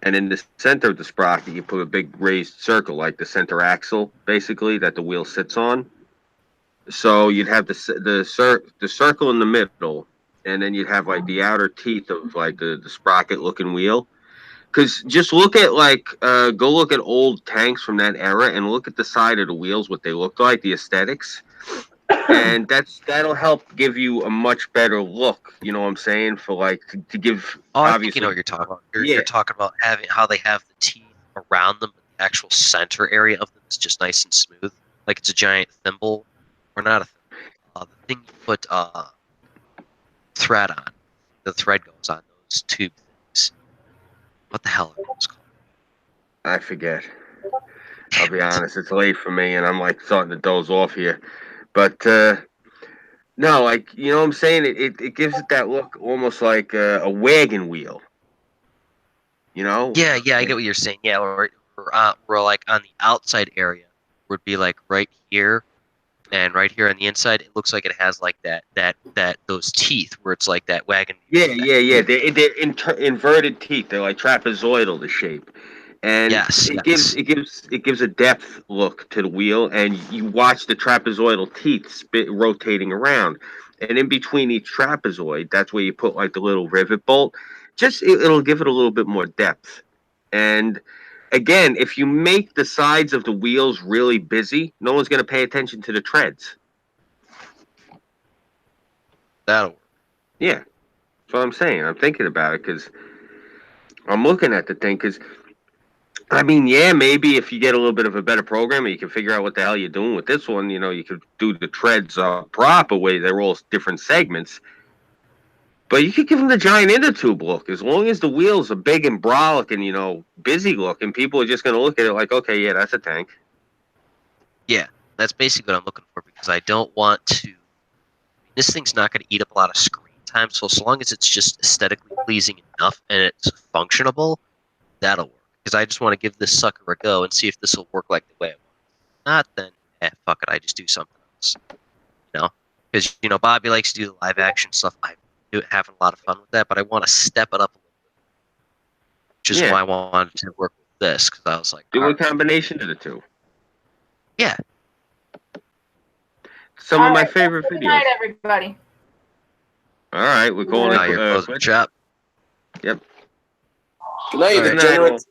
Speaker 2: And in the center of the sprocket, you put a big raised circle, like the center axle, basically, that the wheel sits on. So you'd have the circle in the middle, and then you'd have like the outer teeth of like the sprocket looking wheel. Because just look at go look at old tanks from that era and look at the side of the wheels, what they look like, the aesthetics, and that'll help give you a much better look. You know what I'm saying? For like to give.
Speaker 3: Oh, I think
Speaker 2: obviously,
Speaker 3: you know what you're talking about.
Speaker 2: Yeah.
Speaker 3: You're talking about how they have the teeth around them, but the actual center area of them is just nice and smooth, like it's a giant thimble, or not a thimble. The thing you put thread on. The thread goes on those tube things. What the hell are those called?
Speaker 2: I forget. I'll be honest, it's late for me, and I'm like starting to doze off here. But no, like you know what I'm saying? It gives it that look almost like a wagon wheel. You know?
Speaker 3: Yeah, I get what you're saying. Yeah, or like on the outside area would be like right here, and right here on the inside, it looks like it has like that those teeth where it's like that wagon.
Speaker 2: Yeah. They're inverted teeth. They're like trapezoidal, the shape, and it gives a depth look to the wheel, and you watch the trapezoidal teeth rotating around, and in between each trapezoid, that's where you put like the little rivet bolt. Just it'll give it a little bit more depth, and again, if you make the sides of the wheels really busy, no one's going to pay attention to the treads.
Speaker 3: That'll work.
Speaker 2: Yeah, that's what I'm saying. I'm thinking about it because I'm looking at the thing because, I mean, yeah, maybe if you get a little bit of a better programmer, you can figure out what the hell you're doing with this one. You know, you could do the treads proper way. They're all different segments. But you could give them the giant inner tube look. As long as the wheels are big and brolic and, you know, busy looking, people are just going to look at it like, okay, yeah, that's a tank.
Speaker 3: Yeah, that's basically what I'm looking for because I don't want to. This thing's not going to eat up a lot of screen time, so long as it's just aesthetically pleasing enough and it's functionable, that'll work. Because I just want to give this sucker a go and see if this will work like the way I want. Not then, fuck it, I just do something else. You know, because you know Bobby likes to do the live action stuff. I'm having a lot of fun with that, but I want to step it up a little bit, which is why I wanted to work with this because I was like,
Speaker 2: do a combination of the two.
Speaker 3: Yeah.
Speaker 2: Some of my favorite videos.
Speaker 1: Good night, everybody.
Speaker 2: All right, we're going
Speaker 3: now you're closing the shop.
Speaker 2: Yep.
Speaker 8: Good night,
Speaker 2: Good night,
Speaker 8: degenerates.